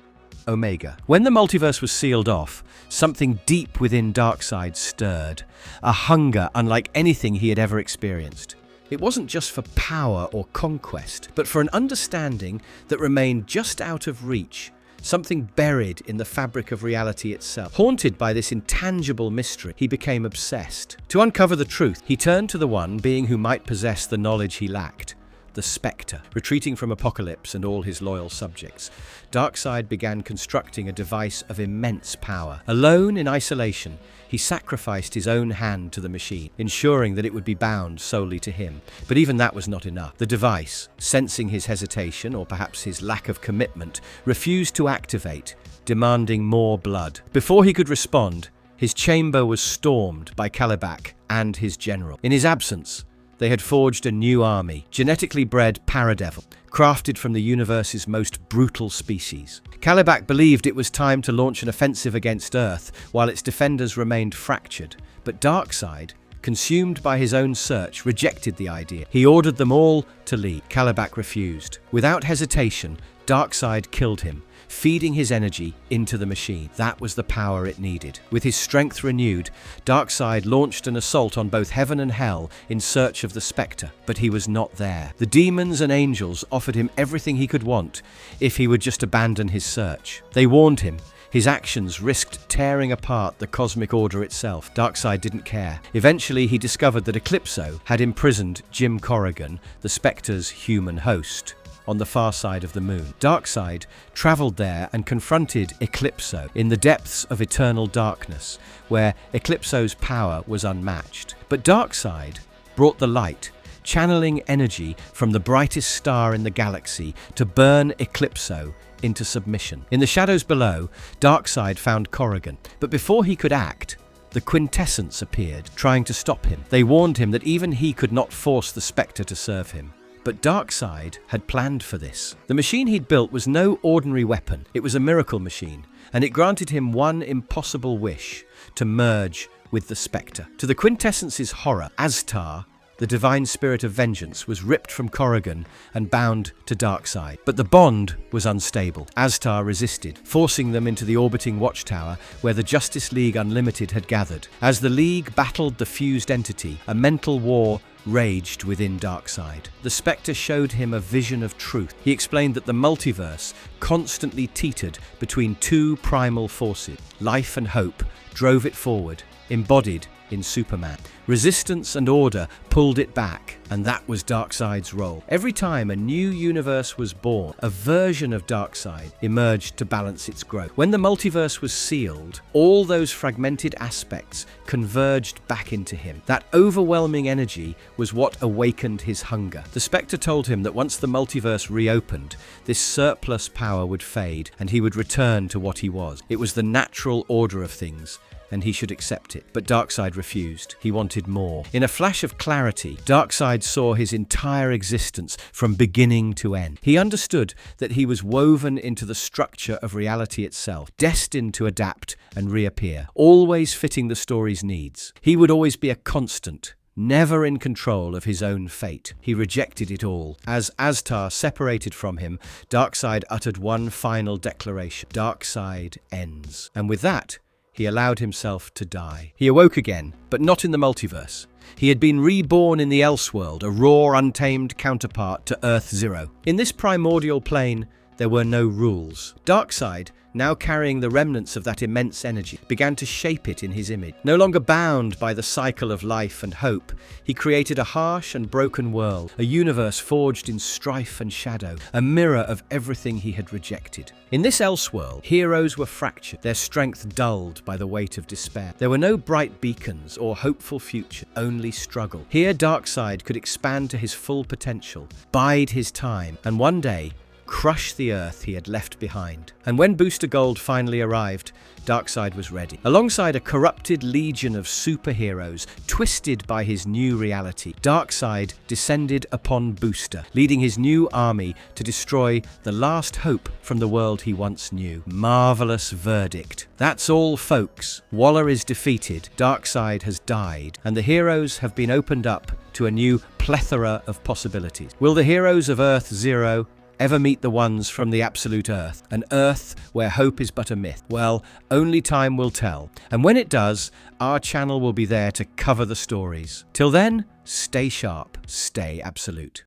Omega. When the multiverse was sealed off, something deep within Darkseid stirred, a hunger unlike anything he had ever experienced. It wasn't just for power or conquest, but for an understanding that remained just out of reach, something buried in the fabric of reality itself. Haunted by this intangible mystery, he became obsessed. To uncover the truth, he turned to the one being who might possess the knowledge he lacked. The Spectre. Retreating from Apokolips and all his loyal subjects, Darkseid began constructing a device of immense power. Alone in isolation, he sacrificed his own hand to the machine, ensuring that it would be bound solely to him. But even that was not enough. The device, sensing his hesitation or perhaps his lack of commitment, refused to activate, demanding more blood. Before he could respond, his chamber was stormed by Kalibak and his general. In his absence, they had forged a new army, genetically bred paradevil, crafted from the universe's most brutal species. Kalibak believed it was time to launch an offensive against Earth while its defenders remained fractured. But Darkseid, consumed by his own search, rejected the idea. He ordered them all to leave. Kalibak refused. Without hesitation, Darkseid killed him, feeding his energy into the machine. That was the power it needed. With his strength renewed, Darkseid launched an assault on both heaven and hell in search of the Spectre, but he was not there. The demons and angels offered him everything he could want if he would just abandon his search. They warned him. His actions risked tearing apart the cosmic order itself. Darkseid didn't care. Eventually, he discovered that Eclipso had imprisoned Jim Corrigan, the Spectre's human host, on the far side of the moon. Darkseid traveled there and confronted Eclipso in the depths of eternal darkness, where Eclipso's power was unmatched. But Darkseid brought the light, channeling energy from the brightest star in the galaxy to burn Eclipso into submission. In the shadows below, Darkseid found Corrigan, but before he could act, the Quintessence appeared, trying to stop him. They warned him that even he could not force the Spectre to serve him. But Darkseid had planned for this. The machine he'd built was no ordinary weapon. It was a miracle machine, and it granted him one impossible wish: to merge with the Spectre. To the Quintessence's horror, Astar, the divine spirit of vengeance, was ripped from Corrigan and bound to Darkseid. But the bond was unstable. Astar resisted, forcing them into the orbiting watchtower where the Justice League Unlimited had gathered. As the League battled the fused entity, a mental war raged within Darkseid. The Spectre showed him a vision of truth. He explained that the multiverse constantly teetered between two primal forces. Life and hope drove it forward, embodied in Superman. Resistance and order pulled it back, and that was Darkseid's role. Every time a new universe was born, a version of Darkseid emerged to balance its growth. When the multiverse was sealed, all those fragmented aspects converged back into him. That overwhelming energy was what awakened his hunger. The Spectre told him that once the multiverse reopened, this surplus power would fade and he would return to what he was. It was the natural order of things, and he should accept it. But Darkseid refused. He wanted more. In a flash of clarity, Darkseid saw his entire existence from beginning to end. He understood that he was woven into the structure of reality itself, destined to adapt and reappear, always fitting the story's needs. He would always be a constant, never in control of his own fate. He rejected it all. As Astar separated from him, Darkseid uttered one final declaration: Darkseid ends. And with that, he allowed himself to die. He awoke again, but not in the multiverse. He had been reborn in the Elseworld, a raw, untamed counterpart to Earth Zero. In this primordial plane, there were no rules. Darkseid, now carrying the remnants of that immense energy, began to shape it in his image. No longer bound by the cycle of life and hope, he created a harsh and broken world, a universe forged in strife and shadow, a mirror of everything he had rejected. In this Elseworld, heroes were fractured, their strength dulled by the weight of despair. There were no bright beacons or hopeful future, only struggle. Here, Darkseid could expand to his full potential, bide his time, and one day, crush the Earth he had left behind. And when Booster Gold finally arrived, Darkseid was ready. Alongside a corrupted legion of superheroes twisted by his new reality, Darkseid descended upon Booster, leading his new army to destroy the last hope from the world he once knew. Marvelous verdict. That's all, folks. Waller is defeated, Darkseid has died, and the heroes have been opened up to a new plethora of possibilities. Will the heroes of Earth Zero ever meet the ones from the absolute Earth, an Earth where hope is but a myth? Well, only time will tell. And when it does, our channel will be there to cover the stories. Till then, stay sharp, stay absolute.